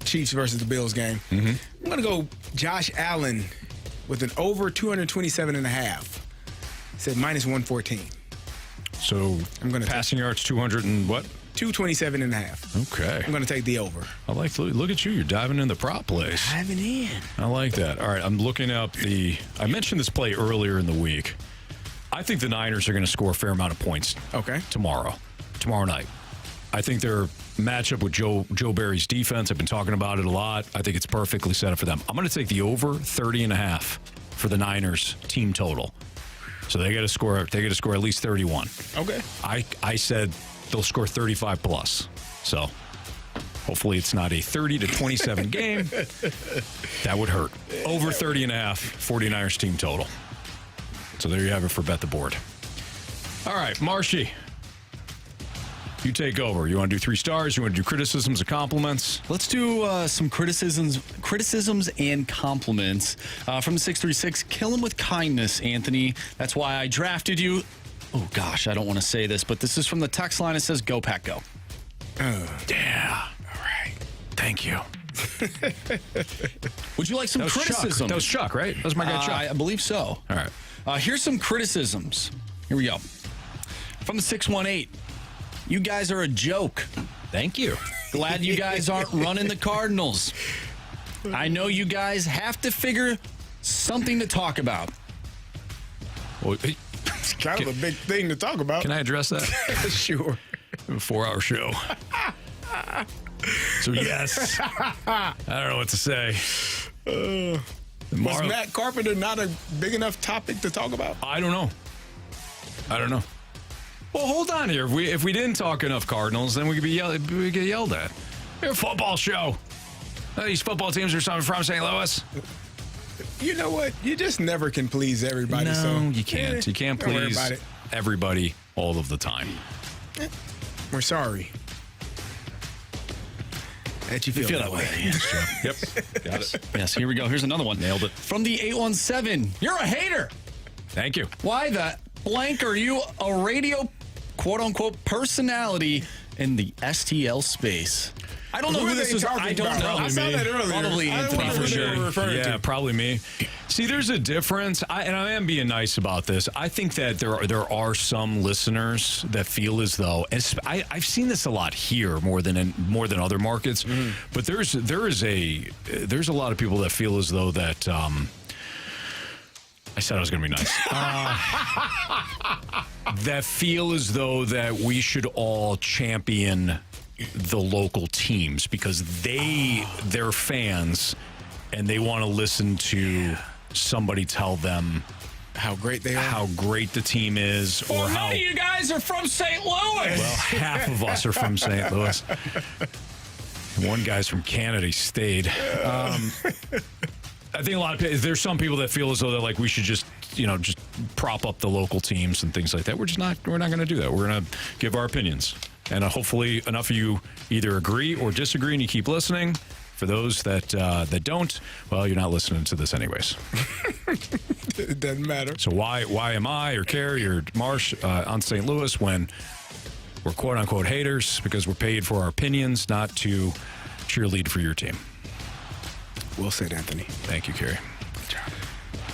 Chiefs versus the Bills game. Mm-hmm. I'm going to go Josh Allen with an over 227.5. Said minus 114. So I'm going to passing yards 200 and what? 227.5. Okay. I'm going to take the over. I like. Look at you. You're diving in the prop place. Diving in. I like that. All right. I'm looking up I mentioned this play earlier in the week. I think the Niners are going to score a fair amount of points. Okay. Tomorrow night. I think their matchup with Joe Barry's defense, I've been talking about it a lot. I think it's perfectly set up for them. I'm going to take the over 30.5 for the Niners team total. So they got to score at least 31. Okay. I said they'll score 35 plus. So hopefully it's not a 30-27 game. That would hurt. Over 30.5 49ers team total. So there you have it for Bet the Board. All right, Marshy. You take over. You want to do 3 stars? You want to do criticisms or compliments? Let's do some criticisms and compliments from the 636. Kill him with kindness, Anthony. That's why I drafted you. Oh, gosh, I don't want to say this, but this is from the text line. It says, go, Pack, go. Yeah. All right. Thank you. Would you like some criticism? That was Chuck, right? That was my guy, Chuck. I believe so. All right. Here's some criticisms. Here we go. From the 618. You guys are a joke. Thank you. Glad you guys aren't running the Cardinals. I know you guys have to figure something to talk about. Well, it's kind of a big thing to talk about. Can I address that? Sure. A 4-hour show. So, yes. I don't know what to say. Was Matt Carpenter not a big enough topic to talk about? I don't know. Well, hold on here. If we didn't talk enough Cardinals, then we could get yelled at. We're a football show. These football teams are something from St. Louis. You know what? You just never can please everybody. No, you can't. You can't please everybody all of the time. We're sorry. That you feel that way. Yep. Got it. Yes, here we go. Here's another one. Nailed it. From the 817, you're a hater. Thank you. Why the blank are you a radio quote-unquote personality in the STL space? I don't know who this is. I don't know. I saw that earlier. Probably Anthony for sure. Yeah, probably me. See, there's a difference, and I am being nice about this. I think that there are some listeners that feel as though, and I've seen this a lot here more than other markets, but there's a lot of people that feel as though that. I said I was going to be nice. That feel as though that we should all champion the local teams because they're fans and they want to listen to somebody tell them how great they are, how great the team is, or how many of you guys are from St. Louis. Well, half of us are from St. Louis. One guy's from Canada. He stayed. I think a lot of there's some people that feel as though that like we should just prop up the local teams and things like that. We're not going to do that. We're going to give our opinions, and hopefully enough of you either agree or disagree, and you keep listening. For those that don't, well, you're not listening to this anyways. It doesn't matter. So why am I or Carey or Marsh on St. Louis when we're quote unquote haters? Because we're paid for our opinions, not to cheerlead for your team. Well said, Anthony. Thank you, Carey.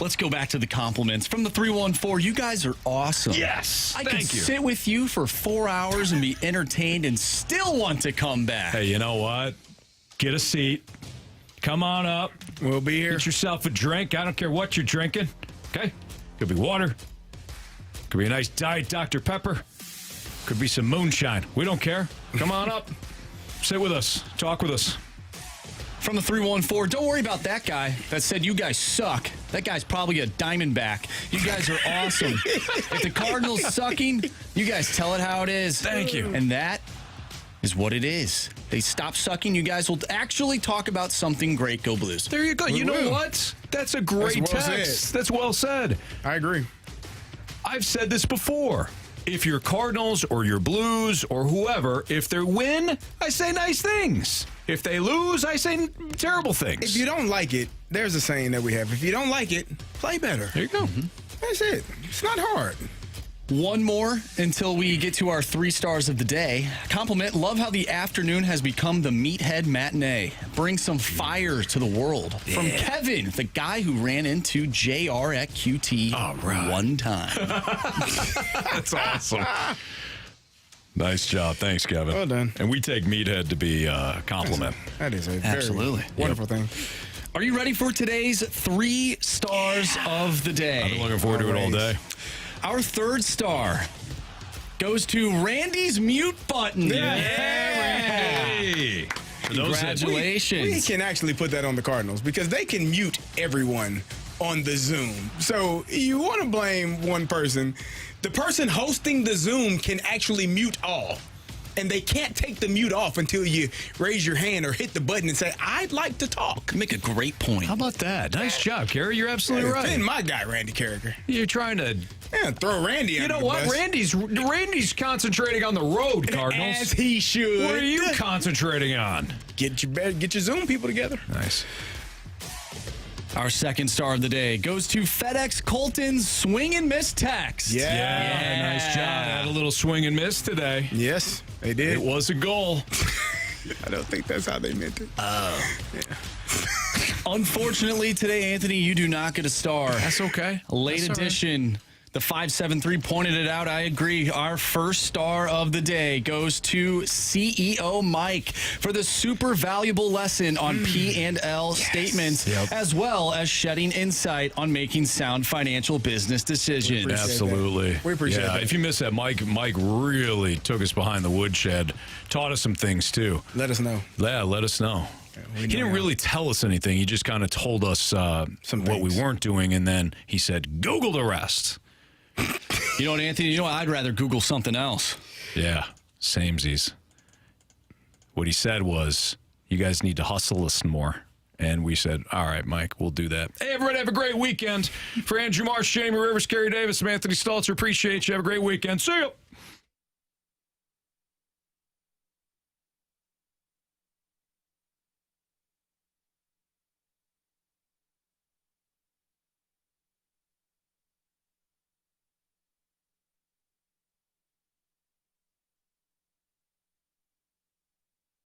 Let's go back to the compliments. From the 314, you guys are awesome. Yes. I could sit with you for 4 hours and be entertained and still want to come back. Hey, you know what? Get a seat. Come on up. We'll be here. Get yourself a drink. I don't care what you're drinking. Okay? Could be water. Could be a nice Diet Dr. Pepper. Could be some moonshine. We don't care. Come on up. Sit with us. Talk with us. From the 314, don't worry about that guy that said you guys suck. That guy's probably a Diamondback. You guys are awesome. If the Cardinals sucking, you guys tell it how it is. Thank you. And that is what it is. They stop sucking. You guys will actually talk about something great. Go Blues. There you go. You know what? That's a great text. That's well said. I agree. I've said this before. If you're Cardinals or you're Blues or whoever, if they win, I say nice things. If they lose, I say terrible things. If you don't like it, there's a saying that we have. If you don't like it, play better. There you go. That's it. It's not hard. One more until we get to our 3 stars of the day. Compliment, love how the afternoon has become the meathead matinee. Bring some fire to the world. Yeah. From Kevin, the guy who ran into JR at QT one time. That's awesome. Nice job. Thanks, Kevin. Well done. And we take meathead to be a compliment. That is a very wonderful thing. Are you ready for today's 3 stars of the day? I've been looking forward to it all day. Our 3rd star goes to Randy's mute button. Hey! Congratulations. We can actually put that on the Cardinals because they can mute everyone on the Zoom. So you want to blame one person. The person hosting the Zoom can actually mute all. And they can't take the mute off until you raise your hand or hit the button and say, I'd like to talk. Make a great point. How about that? Nice job, Carey. You're absolutely right. Defend my guy, Randy Carricker. You're trying to throw Randy under the bus. Randy's concentrating on the road, Cardinals. As he should. What are you concentrating on? Get your Zoom people together. Nice. Our 2nd star of the day goes to FedEx Colton's swing and miss text. Yeah, nice job. Had a little swing and miss today. Yes, they did. It was a goal. I don't think that's how they meant it. Oh. Yeah. Unfortunately, today, Anthony, you do not get a star. That's okay. Late edition. The 573 pointed it out. I agree. Our 1st star of the day goes to CEO Mike for the super valuable lesson on P&L statements, as well as shedding insight on making sound financial business decisions. Absolutely. We appreciate that. If you missed that, Mike really took us behind the woodshed, taught us some things too. Let us know. Yeah, let us know. He didn't really tell us anything. He just kind of told us what we weren't doing, and then he said, Google the rest. You know what, Anthony? You know what? I'd rather Google something else. Yeah, samesies. What he said was, you guys need to hustle us more. And we said, all right, Mike, we'll do that. Hey, everybody, have a great weekend. For Andrew Marsh, Jamie Rivers, Carey Davis, and Anthony Stalter, appreciate you. Have a great weekend. See you.